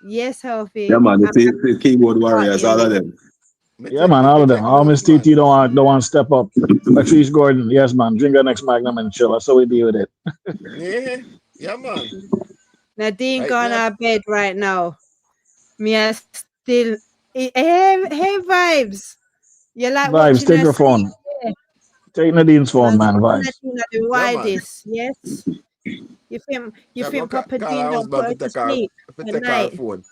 Yes, Yeah Healthy. man, I'm the keyboard part warriors, in all of it. them. Yeah, man, all Me of them. take All notes, Miss TT man. don't want to step up. Patrice Gordon, yes, man. Drink the next Magnum and chill. That's how we deal with it. Yeah, yeah, man. Nadine Right gone now, out bed right now. Me are still. Hey, hey, vibes. You like Vibes, watching take her your sleep? phone. Yeah. Take Nadine's phone, man. Mama Vibes. Nadine are the yeah, man. widest. Yes. You Yeah, go think Papa call Dean her don't put husband her to sleep to at take her night? phone.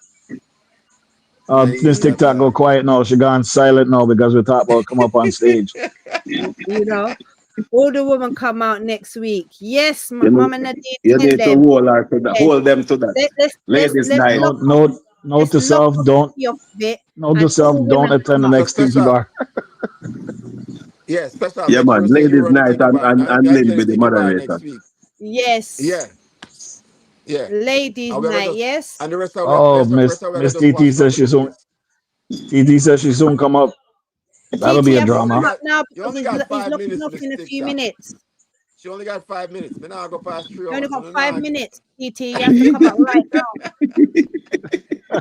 Yeah, This use that TikTok go time. quiet now. She gone silent now because we talk about come up on stage. You know, all the women come out next week. Yes, You know, Mama Nadine, you tell need to them. Yes. hold them to that. Ladies' Let's night. lock Note, off. note, note Let's to lock self, off don't the of it, note to and self, all don't women come attend the up. So next TT special. bar. Yeah, special. Yeah Make sure man, say you ladies' run the night tiki bar. Now and me I Lynn tell be the the tiki bar next moderator. week. Yes, Yeah, yeah. ladies' And we are night. just Yes, and the rest of Oh, rest of we are Miss just TT watch says nothing she but soon. this. TT says she soon come up. That'll TT be a have to You only come drama. up got now you because only got he's five locking minutes, off Miss in a few TikTok. minutes. She only got 5 minutes. Me now go past three You only hours. So got no, 5 nah. minutes, TT. You have to come up right now.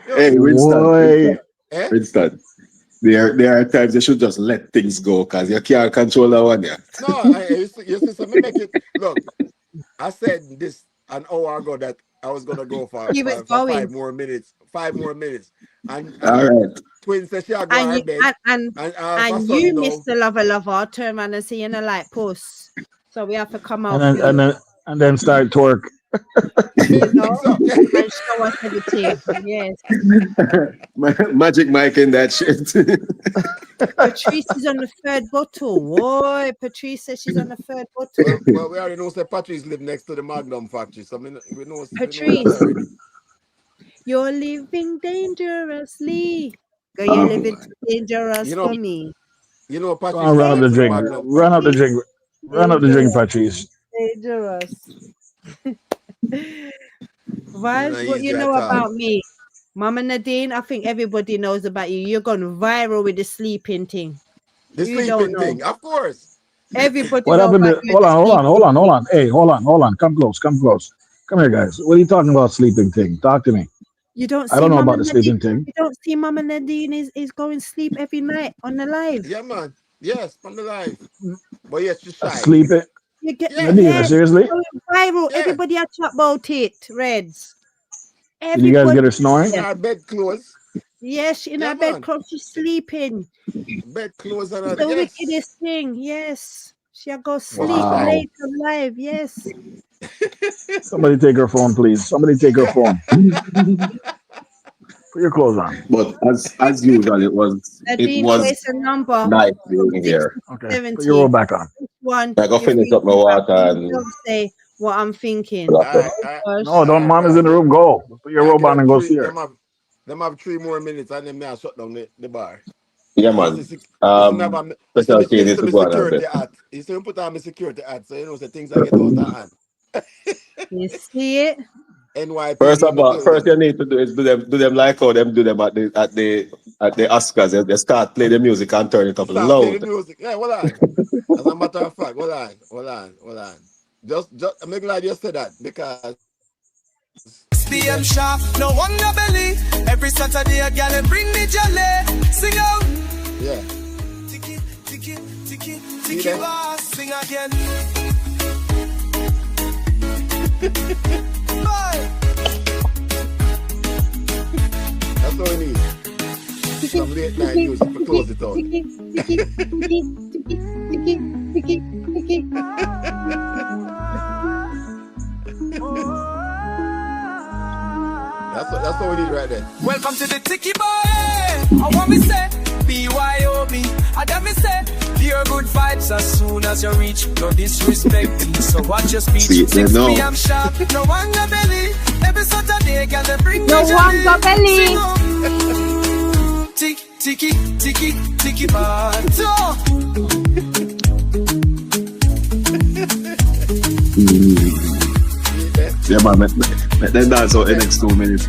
Yo, Hey, Winston, Boy, eh? Winston. There are times you should just let things go because you can't control that one. Yeah. No, you see, so me make it. Look, I said this an hour ago that I was gonna go for Keep it for going. 5 more minutes, 5 more minutes, All and right. Twin says she go And to you bed, and all of a and sudden you, now, Mr. Lover, turn around and say you're not like puss. So we have to come and out then for and you, then and then start twerk. you know, so and show us everything. Yes. Magic Mike in that shit. Patrice is on the third bottle. Whoa, Patrice says she's on the third bottle. well, we already know that Patrice live next to the Magnum factory, so we know that Patrice, already. you're living dangerously. Girl, you're um, living too dangerous You for know, me. Go Patrice on, live run up the next to the drink. Magnum Run up the factory. drink. Run up the drink, Dangerous. Patrice. Dangerous. It's Vibes, not what you easy know at all. about me? Mama Nadine, I think everybody knows about you. You're gone viral with the sleeping thing. The You don't sleeping know. thing, of course. Everybody What know happened about to? you and Hold the on, hold on, hold sleeping on, hold thing. on. Hey, hold on. Come close, come close. Come here, guys. What are you talking about? Sleeping thing? Talk to me. You don't I see don't know Mama about the Nadine. sleeping thing. You don't see Mama Nadine is going sleep every night on the live. Yeah, man. Yes, from the life. But yes, she's shy. Sleeping, You get Yes, Nadine. yes, Seriously? going viral. yeah. Everybody are chat about it. Reds. Did you guys Everybody. get her snoring? In Yes, our bed clothes. yes, she in Yeah, her bed man. clothes. She's sleeping. Bed clothes and It's all. the Yes. wickedest thing. Yes, she'll go But she's sleep shy. Wow. late on live. Yes, Somebody take her phone, please. Somebody take her phone. Put your clothes on. but as usual, it Nadine, was place a number nice from being 60 here. to Okay. Put your robe 70. back on. Which one I go you finish think up my about? water Please and don't say what I'm thinking. all All that right, stuff. all right, No, Gosh. all don't. right, Mom is all in right. the room. Go. Put your I robe give on them and go three. see her. Them have 3 more minutes, and then I shut down the bar. Yeah, And man. you see me have you see Special me K change needs to to my go on a bit. security hat. You see me put on my security hat, so you know the things I get out of hand. You see it? First NYPD in of the all, first building. you need to do is do them like how them do them at the Oscars. They start play the music and turn it up Start playing the loud. music. Yeah, hold on. As a matter of fact, hold on. Just I'm glad you said that because PM sharp, no wonder belly. Every Saturday a gal bring me jolly. Sing out. yeah. Tiki, tiki, tiki, See tiki that? boss. Sing again. Boy. That's all we need. Tiki, Some late night tiki, music to tiki, close it out. tiki, tiki, tiki, tiki, tiki, tiki, tiki. That's all we need right there. Welcome to the Tiki Boy. I want me say BYOB. I done me say pure good vibes as soon as you reach. No disrespecting, so watch your speech. See, they 6 know. p.m. sharp. No one got belly. Every Saturday, girl, they bring me No jolly. one got belly. Sing on. Tick, ticky, ticky, ticky bar. See that? Yeah, man. Let them dance out the next 2 minutes.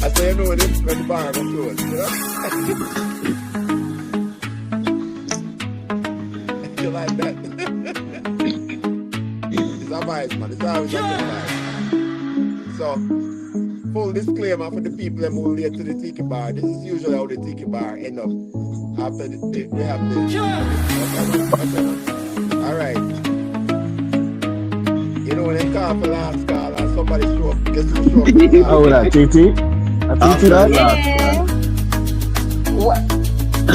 I say, you know, when the bar go close, you know? You like that? It's a vibe, man. It's always a good vibe. So, full disclaimer for the people that move late to the Tiki bar. This is usually how the Tiki bar end up after we have the. Okay. All right. You know, when they call for last call and somebody show up, guess who show up for the Oh, last that TT. That TT. After That. that, What?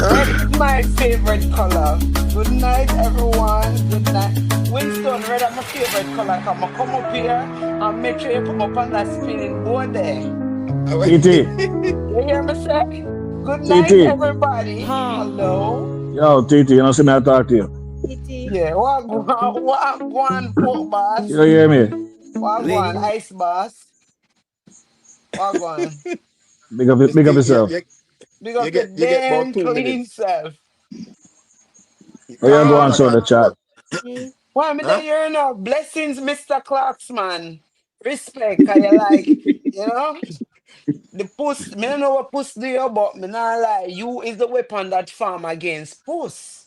Red is my favorite color. Good night, everyone. Good night. Winston, red is my favorite color. Come on, come up here and make sure you come up on that spinning board there. TT. You hear me say? Good night, TT. everybody. Hello. Yo, TT. You know, see me. I talk to you. Titi. Yeah, what one, pork You boss? don't hear me? What one, Ladies, ice boss? What one? Miss Big up T, yourself. Big you up your get about damn 2 clean minutes. self. Oh, yeah, go on, Talk show the and chat. Titi. Why me huh? there you know? Blessings, Mr. Clarksman. Respect, cause you like, you know, the puss, me don't know what puss do you, but me not lie. You is the weapon that farm against puss.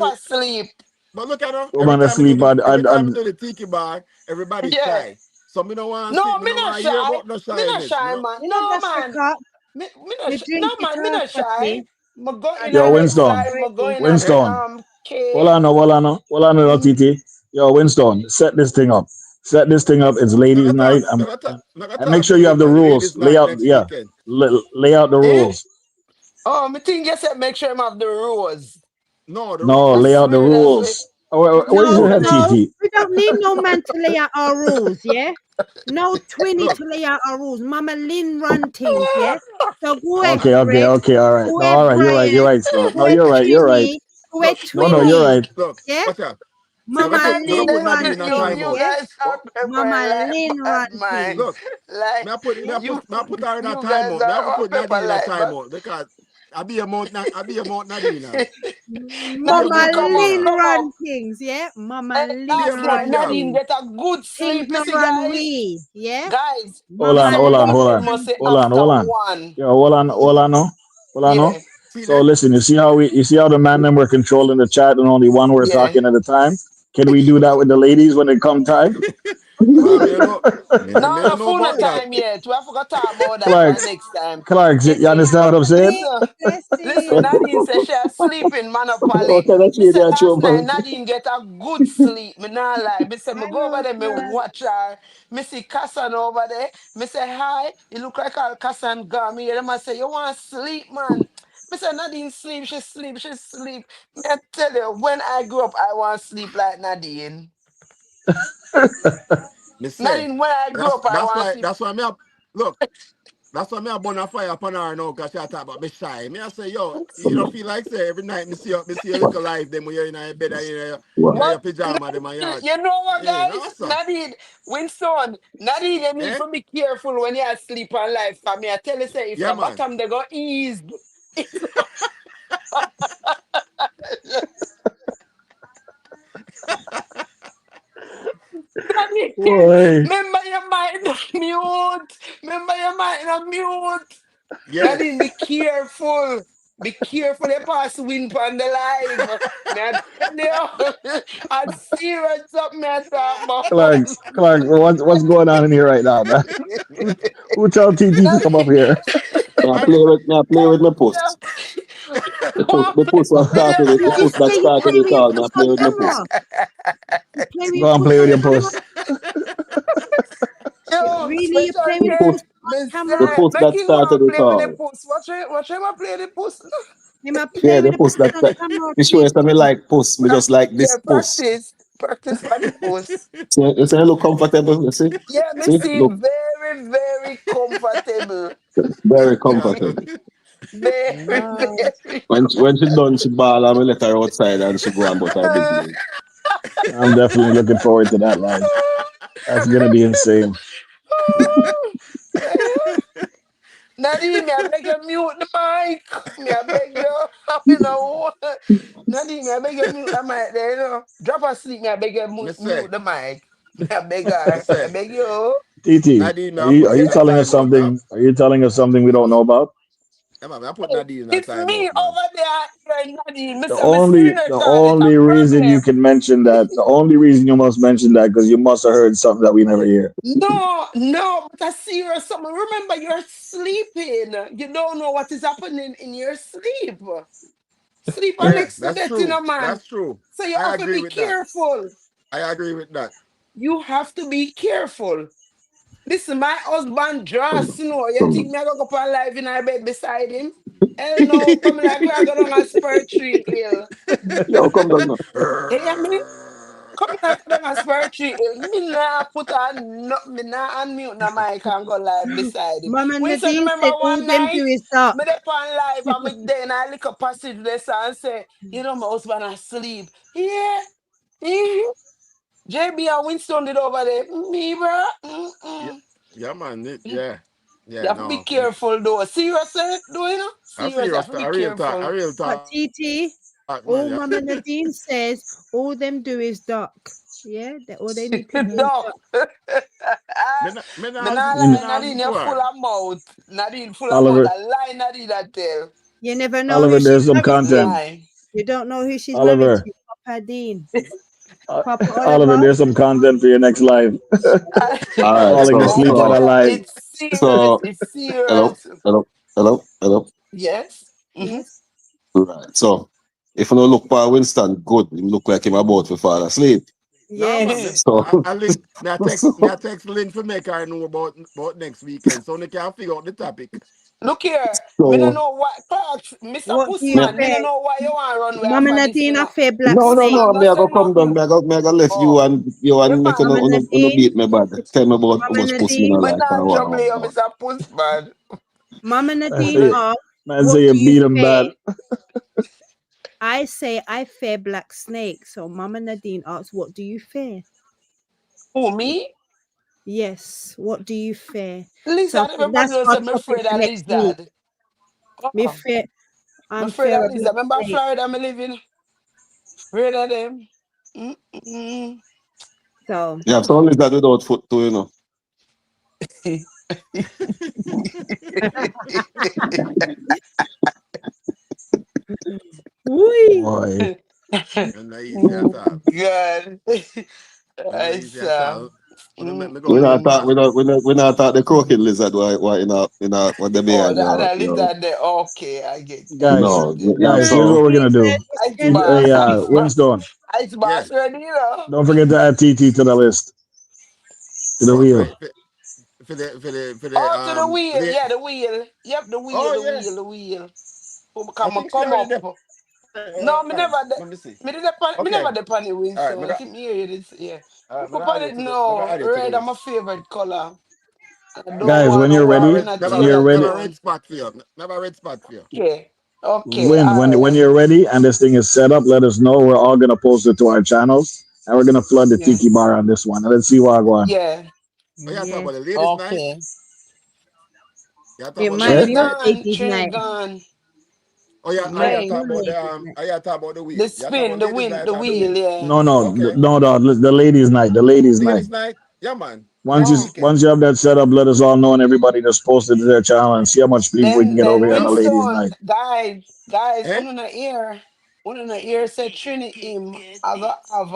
the asleep. but look at her. Every Woman time we do asleep. the every time we do the tiki bar, everybody's Yeah. shy. So me don't want to see, No, me me don't not want to hear shy. about no Me not shyness. shy, No. man. You know, No, that's the man. cut. No drink it man, me off, not shy. Patty. Me go I in Yo, a drink next it Winston, life. Me go already. in a Eh? Winston. K. Hold on, no, Mm. TT. Yo, Winston, set this thing up. Set this thing up. It's ladies' night. Not gonna And make talk sure you have the rules. ladies Lay night out, next yeah, weekend. lay out the Eh? rules. Oh, me think you said make sure him have the rose. No, the No, I lay rules. out the swear that's what. rules. Where is No, your Tell head, him. no, TT? we don't need no man to lay out our rules, yeah? No Twinny Look, to lay out our rules. Mama Lynn run things, yeah? So go ahead, Greg. Okay, all right. Go No, ahead, all right. You're Brian. right, Snow. Go No, ahead, you're right. Trini. Go ahead, look, No, watch no, out. you're Twinny. right. Look, Yeah? watch out. Mama Me gonna Lynn put run Nadine in a You things, timeout. yeah? guys are pepper Mama like Lynn bad run mind. things, Look, Like yeah? me I put her in a you guys timeout. Me I are go all put pepper Nadine in a like bad. timeout because I be a mount Nadine. I be a Mama Nadine, mount Nadine. Lynn come up. run things, yeah? Mama Hey, Be Lynn a last mount night run girl. Nadine things. get a good Things sleep. no Missy run guys, we, yeah? guys, Mama Missy Lynn Catherine Hold on. must run say things. Hold after on. one. Yo, hold on, no. Yeah, See So that? listen, you see how the man them were controlling the chat and only one were yeah. talking at a time? Can we do that with the ladies when it come time? Well, me know. Me No no know full about of that. time yet. We have to talk about that for Clark, next time. You understand what I'm saying? Listen, listen, Blessing. Nadine said she has sleeping What monopoly. kind of Me shit say that you last night man? Nadine get a good sleep. Me not lie. Me say me I go over know, there, me sir. watch her. Me see Cassan over there. Me say hi. You look like all Cassan gone. Me hear them I say you want sleep, man. Me say Nadine sleep. She sleep. She sleep. Me I tell you, when I grew up, I want sleep like Nadine. Me say Nadine, when I grew up, I want sleep. that's why look. That's why me a burn a fire upon her now, cause she a talk about me shy. Me I say, yo, you don't feel like say every night me see a little life them when you're in your bed and in But your pajama them and yard. You know what, Yeah, no guys? sir. Nadine, Winston, Nadine, you need Eh? to be careful when you sleep on life. For me, I tell you, say, if Yeah your man. bottom they go ease. Nadine, Boy, remember your mind on mute. Remember your mind on mute. Nadine, Yes. be careful. Be careful, they pass wind on the live. Me, I tell you, I see what's up, me, I talk about. Clark, what's going on in here right now, man? Who tell TT to come up Nadine, here? I play with my post. The post that With started your it. The You post post. that play, you started play it with your all. I puss play on with my camera. post. You play with Go your and puss play with on your camera. post. Yo, Really, you play special with your K. puss on Me The camera. say, post make that him go started and it play with the all. post. Watch him and play the post. You might Yeah, play with the the post puss that, on that camera, the show is something TT. like post. Me just like Yeah, this post. practice for the post. So you say you look comfortable, you see? Yeah, me See? see Look very, very comfortable. very Very, comfortable. very, No. very When she done, she ball and we let her outside and she go and about her business. I'm definitely looking forward to that live. That's gonna be insane. Nadine, me I beg you mute the mic. Me I beg you. You know. Nadine, me I beg you mute the mic there, you know. Drop asleep, me I beg you me say, mute the mic. Me I beg me her. I say, beg you. TT, Nadine, me I put are you you in a telling us timeout. something? Are you telling us something we don't know about? Yeah, man, I put Hey, Nadine in a it's me timeout, man. over there, Nadine. The Mister, I'm only serious, the Charlie. It's a only reason you problem. can mention that, the only reason you must mention that because you must have heard something that we never hear. No, no, but I serious something. Remember, you're sleeping. You don't know what is happening in your sleep. Sleep are Yeah, next to that's death in true. a man. That's true. So you I have to agree be with that. careful. I agree with that. You have to be careful. Listen, my husband just snow. You think me I go up and live in our bed beside him? Hell no, come like we are going on a spur tree hill. Yo, come down now. You hear me? Come like we are on a spur tree hill. Me nah put on, no, me nah unmute no mic and go live beside him. Mama Winston, Nadine remember said all one them do night? is talk. Me dey on live and me then I look a passage this and say, you know my husband asleep. Yeah. Mhm. JB and Winston did over there. Me, bro. Yeah, Mm-mm. yeah, man. You Yeah. have to be No, careful though. Seriously, do you know? I Serious, you have serious. to be A real talk. A careful. real But talk, man. Yeah. TT, all Mama Nadine says, all them do is duck. Yeah, all they need to do is Doc. duck. Me Me not not In lie, ask Nadine, it to you're her. full of mouth. Nadine, full of mouth. Oliver, A lie, Nadine, that tell. You never know who Oliver, she's there's some married to. content. Lie. You don't know who she's married Oliver, to. Papa Dean. uh, Papa Oliver, Oliver. there's some content for your next live. All right, Falling so asleep on a so live. It's serious. so It's hello, serious. hello, Hello, hello. Yes. Mm-hmm. Yes. Right. So, if you don't look for Winston, good. Him look like him about to fall asleep. No man, Yes. So, I link me I so text link for make her know about next weekend so they can figure out the topic. Look here. Me no so know what Clarks, Mr. What do you me, Pussman, me fear? no know why you want run away Mama for this, you Nadine, I know. fear black no, no, snake. no. Pussman, no Me I say go come down. nothing. Me I go left Oh, you you and make can't. Mama uno Nadine, beat me bad. Tell me about how Mama much pussy me Nadine, no Me like and not what trouble I'm you, about. Mr. Pussman. Mama Man Nadine say, asked, man what say do you you beat him bad. fear? I say I fear black snake. So Mama Nadine asks, what do you fear? Who, me? Yes, what do you fear? So I Lizard, think everybody that's knows our I'm topic afraid for of next week. lizard. Me Oh, fear, I'm I'm afraid fear of of black lizard. Remember snake. Florida, I'm living? Afraid of them. Mm-mm. So Yeah, so only that without foot too, you know. whee. Boy. And not easy at Oh, all. God. And not I easy at saw. all. Wanna make me go We not link Mm-mm. talk back. we not talk the crooked lizard why what they Oh, behind the your other your lizard there. Okay, I get, I Guys, get, no. get. Yeah, guys, here's What's what so we're gonna do. Jesus? What's Ice Jesus? boss, Hey, ice boss, Winston, ice Yeah. boss ready, you know? don't forget to add TT to the list, to the What wheel. for the Oh, to the wheel. late. Yeah, the wheel. Yep, the wheel, Oh the yeah. wheel, the wheel. I Come, think she come already up. there. No, me Man, never, let me see. me Okay. never depend on All right, Winston. I mega keep me hear this, yeah. Look mega upon add it it to the mega now. add it to the Red, I'm my list. favorite color. I don't Guys, want when no you're war ready, in a when thing you're like ready, Never red zone. spot for you. Never red spot for you. Okay. Okay, Win. all When right. you're ready and this thing is set up, let us know. We're all gonna post it to our channels, and we're gonna flood the Yeah. tiki bar on this one. And let's see what I want. Yeah. Oh yeah, talk Yes. about the ladies night. Okay. Yeah, talk It about might Eh? ladies Trinity be a night. gone. ladies' Trinity night. gone. Oh yeah, It oh might yeah, be Hey. talk a about the ladies' night. oh yeah, talk about the The wheel. Yeah, talk about spin, the ladies win, night the or the wheel, wheel. yeah. No, no, Okay. no, no. The ladies' night. The ladies' night. Ladies night. Yeah man. Once Next you Oh. weekend. once you have that set up, let us all know, and everybody just post it to their channel and see how much people we can get over Then here on Yeah the man. ladies' Winston, night. guys, Eh? on the ear said Trini him. I got have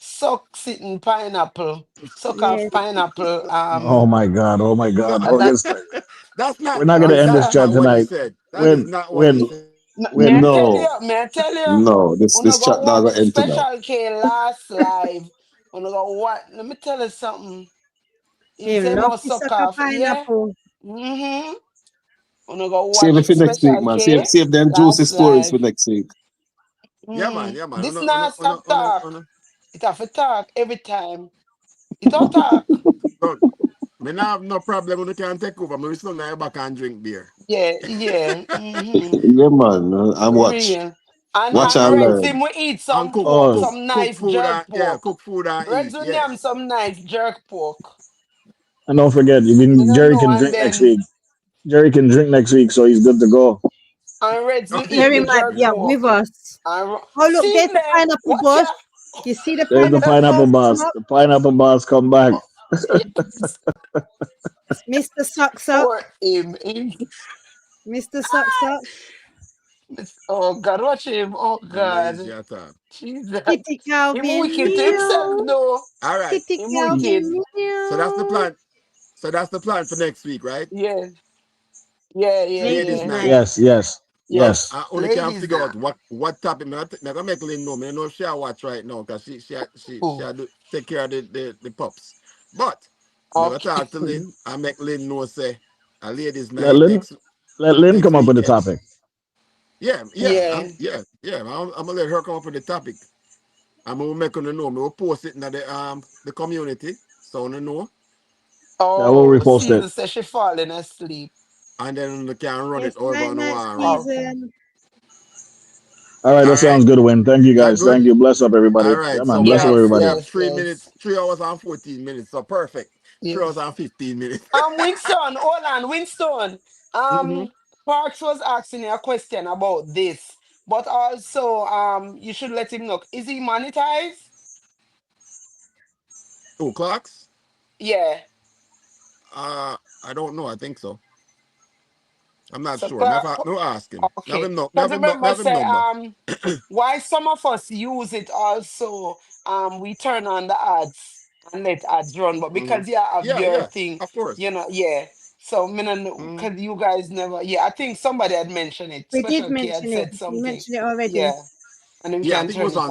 suck sitting pineapple, suck off Yes. pineapple. Oh my god! Oh my No, god! And Don't that get started. that's We're not not gonna end this Lisa, that's chat not what he tonight. said. That is Win, not what he win, said. may I win. tell no, you, no, when I this go chat dog watch got empty now. Special K last live, when I go watch, let me tell you something. Him Him say love must to suck suck a off, yeah. pineapple. Mm-hmm. When I go Save it watch for next week, Special man. K Save them juicy last stories for live. next week. Mm. Yeah man. This not stop talk. On It have to talk every time. It don't talk. Look, me not have no problem when you can take over. Me still not back and drink beer. Yeah, yeah. Mm-hmm. Yeah, man. I'm For watch. real. Watch And and Reds learn. him we eat And some pork, Oh, some nice jerk pork. cook food and Reds eat. will Yes. yam some nice jerk pork. and don't forget, You don't Jerry know, can and drink next then week. Jerry can drink next week, so he's good to go. and Reds Oh will yeah, eat Jerry the might jerk be up with pork. us. Oh, look, See there's him the there. pineapple Watch boss. ya. You see the There's the pineapple boss pineapple boss. come up? The pineapple boss come back. Oh, yes. Mr. Suck For Suck. him. Mr. Suck Suck. Oh God, watch him. Oh and that is God. your time. Jesus. Kitty Him Calvin wicked to himself meow. though. All right. Kitty Him wicked. Calvin So that's the meow. plan. So that's the plan for next week, right? Yeah. Yeah, yeah, Ladies' Ladies' yeah. night. night. Yes, yes, Yes. yes. I only can Ladies figure now. out what topic. Me gonna make Lynn know. Me know if she watch right now because she Oh, do, take care of the pups. But me gonna okay. talk to Lynn. I make Lynn know say a ladies' Let night Lynn let Lynn next come up with the weekend. topic. Yeah. I'm gonna let her come up with the topic. I'm gonna make her know. Me will post it in the community so you know, Yeah, we'll Oh, repost it. Caesar says she falling asleep. and then we can run it Yes, over night on the night one round. Okay. season. All right, All that right, sounds good, Win. Thank you that guys. good. Thank you. Bless up All everybody. Yeah, right, so man. we Bless up have Yes, we everybody. have yes, 3 minutes, yes. 3 hours and 14 minutes. So perfect. 3 hours Yes. and 15 minutes. Winston, hold on, Winston. hmm Parks was asking you a question about this, but also you should let him know. Is he monetized? Oh, clocks? Yeah. I don't know. I think so. I'm not So sure. Me ask him. Me have okay. him no. Me Because have him no. Me remember, have him say number. why some of us use it also, we turn on the ads and let ads run, but hmm because you have Yeah, your yeah. thing, Of course. yeah. So me no know, Mm. cause you guys never. Yeah, I think somebody had mentioned it. We did Special K had mention it. said We something. mentioned it already. Yeah, and then we Yeah, I can think it turn was it on on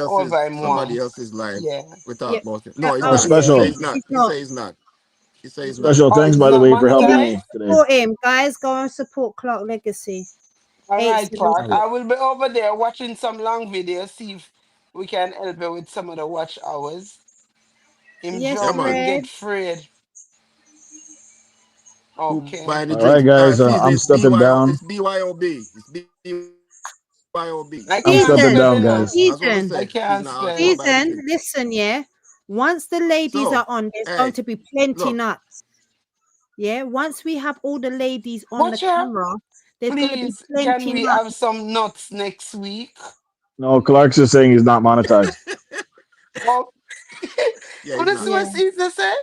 over and more. somebody else's live. Yeah, We Yeah. talked about it. No, he's Oh, Oh, not. He yeah. say special, he's not. he's He not. say he's not. He say he's not. special. Oh, Thanks it's by the not way for helping Guys, monetized. me today. support him. Guys, go and support Clark Legacy. All right, Clark. I 876. will be over there watching some long videos. See if we can help you with some of the watch hours. Him Yes, Yeah, jump, man. him Red. get frayed. Who Okay. buying the All right, drinks? All right, guys. please. I'm It's stepping BYO. down. It's BYOB. It's BYOB. I I'm can't stepping Season. spell down, it now. guys. That's what I Season. I say. He's can't not spell asking to it. buy the Season. drink. Listen, yeah. Once the ladies So, are on, there's going hey, to be plenty look. nuts. Yeah. Once we have all the ladies on the Watcher, camera, there's going to be please, can plenty we nuts. have some nuts next week? No, Clark's is saying he's not monetized. Oh, Yeah, what he's is not. Yeah. what Caesar say?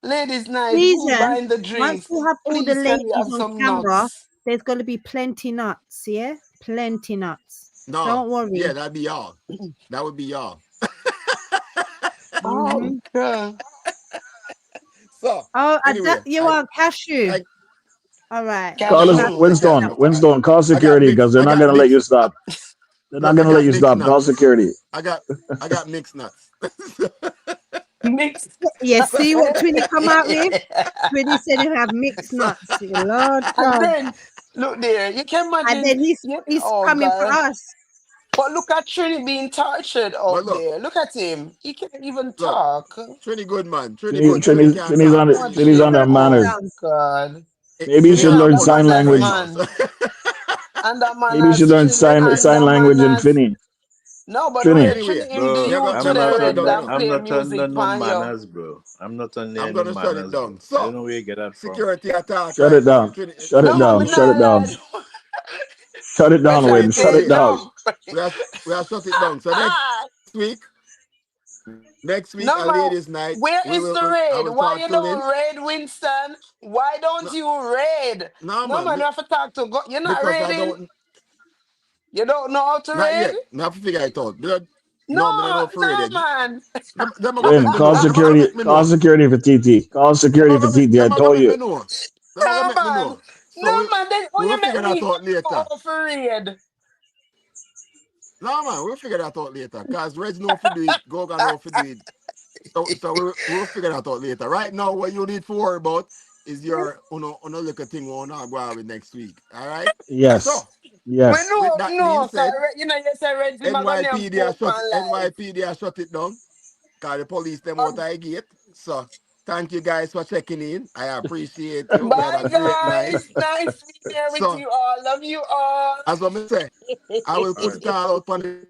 Ladies' night, who Season. buying the Once drinks? we have all the Please, can we ladies have on some camera, nuts? there's going to be plenty nuts. Yeah. Plenty nuts. No. Don't Yeah, worry. that'd be y'all. That would be y'all. Oh, Mm-hmm. God. So, Oh, anyway, you are cashew. I All right. Call us We'll have Cashew. to check that Winston. one. Winston, call security because they're I not got gonna let you mixed. stop. They're not Look, I gonna let got you mixed stop. Call nuts. security. I got mixed nuts. Mixed. Yeah, see what Twinny come out with? Twinny said you have mixed So, nuts. Lord And God. then, look there, you can And imagine, then he's yeah, he's oh, coming for God. us. But look at Trini being tortured but out look, there. Look at him. He can't even look, talk. Trini good man. Trini Trini, good. Trini Trini, can't Trini's talk. on it. Watch Trini's Trini on him. their Oh, manners. Down. God. Maybe you Trini should Trini have learn put sign us in possessed language. prison. So. man. And that man Maybe you has should learn Trini. And sign that man language in has. Finny. No, but Trini. wait, Anyway, Trini him the Bro, me youth I to I'm gonna the not shut it red down under and now. I'm play not under music no pan you. manners, bro. I'm not under I'm any gonna shut it manners, bro. down. I don't So, know where you get that from. security attack Shut right it now. down. Shut it No, down. me Shut it not down. lie. Shut it down, Special Win. Trini Shut told it K, you. down. jump. We are shut it down. So next week, No, a man. ladies' night. Where We is will. the I raid? will Why talk you to Lynn. don't raid, Winston? Why don't No, you raid? no No, man, man, you have to talk to go. You're not because I raiding? don't. You don't know how to Not raid? yet. Me have to figure it out. No, me don't No, know for no, ready. man. Them are gonna make Win. me Call know. Them are gonna security. make me Call know. security for TT. Call security for TT. I Them are gonna told make me you. know. Them are gonna No, make me man. know. So No, man. Then we who will you figure make that me out go later. for raid? No man, we'll figure that out later. Cause Reg know if you do it, Goga know if you do it. So we'll figure that out later. Right now, what you need to worry about is your little thing we wanna go out with next week. All right. Yes. So But Yes. with no, that being no, cause said, you know you say Red Magani and Pope and live. NYPD shut it down. Cause the police them out Um, I gate. So thank you guys for checking in. I appreciate you. We had bye, a great night. guys. Nice being here with So you all. Love you all. as I say, I will All put right. it all out on the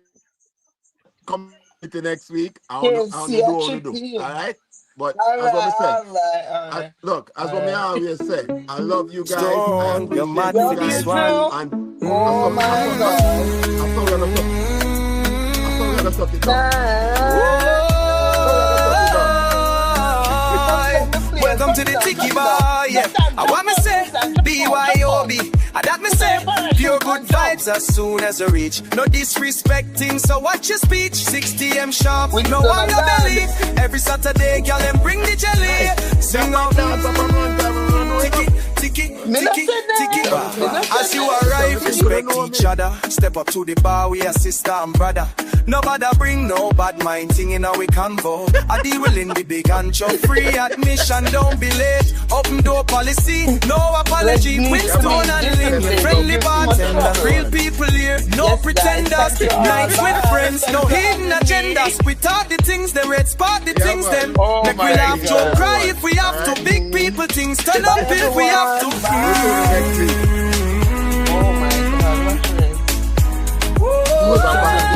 community next week. I Yes, want to yeah, do what to do. tricky. All right. But All as right, I say, all right, all right, look, as all what me right. always say, I love you guys. I Stone, you're appreciate mad you for Love this you guys. one. too. And Oh my God. I saw we gonna shut it down. Nah. So we gonna shut it down. Just let me play. Welcome to Shut it the down, Tiki shut it down. Bar, yeah. Let that I jump want me out, say Winston. Jump out, jump out. BYOB. I that me Put on say your pure parachute good and jump. vibes as soon as I reach. No disrespecting, so watch your speech. 6 p.m. sharp, no Winston one and your belly. Dad. Every Saturday, girl, them bring the jelly. Sing out Dance up and run time and run right tiki, up. tiki, Me not tiki, say tiki. that. Me not say As you that. arrive, You coulda respect known each me. other. Step up to the bar, we are sister and brother. Nobody bring no bad mind thing in our convo. I deal willing the big and chop free admission, don't be late. Open door policy, no apology. Let's Winston meet and Lynn, differently. friendly Give too much bartenders, trouble. real people here, no Yes, guys. pretenders. Thank you all. Nights with Bye. friends, no Thank you. hidden agendas. We talk the things, the red spot the Yeah, things man. them. Oh Make we my laugh, joke, God. cry if we have to. Alright. Big people things, turn Bye, up if we have to. everyone. We'll see you Bye. next week. Oh my God. What's this? Close up on it.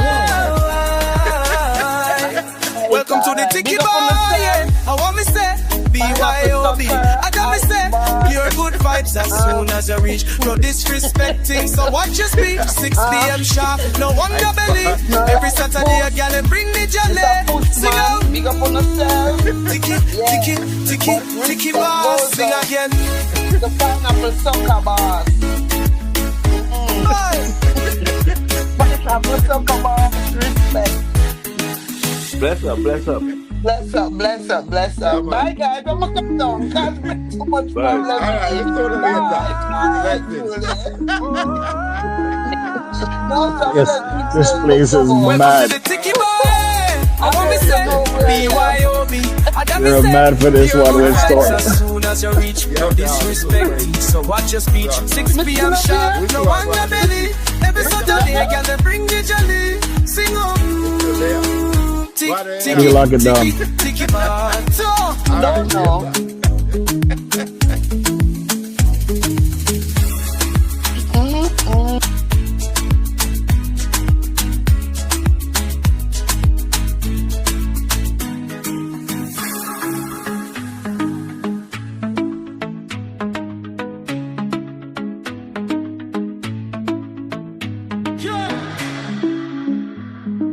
Welcome to the Tiki Big up on Bar, yourself. yeah. I want me say BYOB. I got me say pure good vibes as soon as you reach. No disrespecting, so watch your speech. 6 p.m. sharp, no wonder belly. Every Saturday a gal and bring the It's a jelly. push, Sing man. out, Big up on yourself. Tiki, Tiki, Tiki, Tiki Bar. Sing again. The pineapple sucker boss. Pineapple sucker boss. Respect. Bless up, bless up. Bless up, bless up, bless Yeah, up. man. Bye, guys. I'm gonna come down because we too much Bye. problem All right, here. let's go to later. Bye, bye, Blessings. Julie. No, some blessings This to you, place is boy. Welcome to mad. the Tiki Boy. I I want me know you say know where I am. BYOB. I got me You're say mad for this pure one, good vibes Winston. as soon as you reach. Yeah, No okay, I'll do disrespect, it. so watch your speech. 6 Me p.m. still up here? sharp, no one your belly. Every Saturday, girl, they bring the jolly. Sing on. Tick, What Let me lock it down. tiki, tiki, bar. All No, right, no.